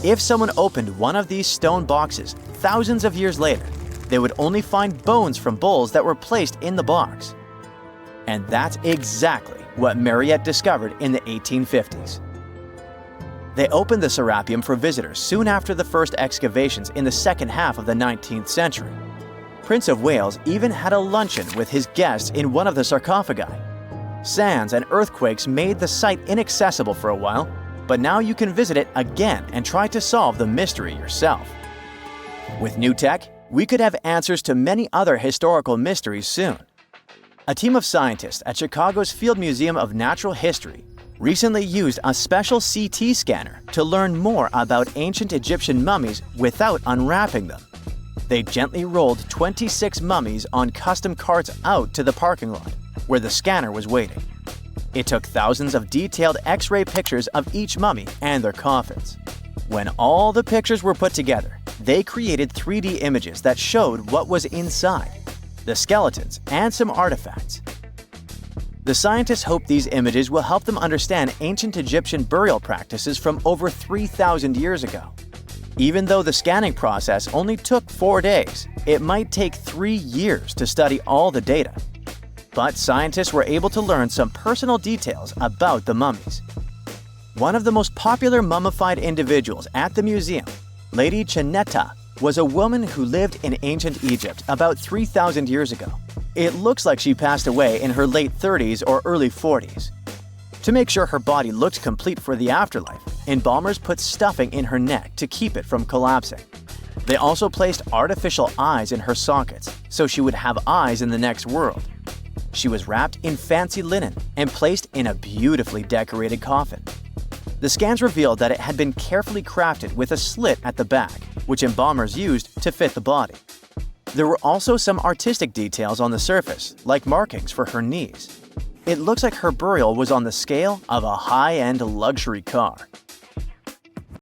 If someone opened one of these stone boxes thousands of years later, they would only find bones from bulls that were placed in the box. And that's exactly what Mariette discovered in the 1850s. They opened the Serapeum for visitors soon after the first excavations in the second half of the 19th century. Prince of Wales even had a luncheon with his guests in one of the sarcophagi. Sands and earthquakes made the site inaccessible for a while, but now you can visit it again and try to solve the mystery yourself. With new tech, we could have answers to many other historical mysteries soon. A team of scientists at Chicago's Field Museum of Natural History recently used a special CT scanner to learn more about ancient Egyptian mummies without unwrapping them. They gently rolled 26 mummies on custom carts out to the parking lot, where the scanner was waiting. It took thousands of detailed X-ray pictures of each mummy and their coffins. When all the pictures were put together, they created 3D images that showed what was inside, the skeletons, and some artifacts. The scientists hope these images will help them understand ancient Egyptian burial practices from over 3,000 years ago. Even though the scanning process only took 4 days, it might take 3 years to study all the data. But scientists were able to learn some personal details about the mummies. One of the most popular mummified individuals at the museum, Lady Chineta, was a woman who lived in ancient Egypt about 3,000 years ago. It looks like she passed away in her late 30s or early 40s. To make sure her body looked complete for the afterlife, embalmers put stuffing in her neck to keep it from collapsing. They also placed artificial eyes in her sockets, so she would have eyes in the next world. She was wrapped in fancy linen and placed in a beautifully decorated coffin. The scans revealed that it had been carefully crafted with a slit at the back, which embalmers used to fit the body. There were also some artistic details on the surface, like markings for her knees. It looks like her burial was on the scale of a high-end luxury car.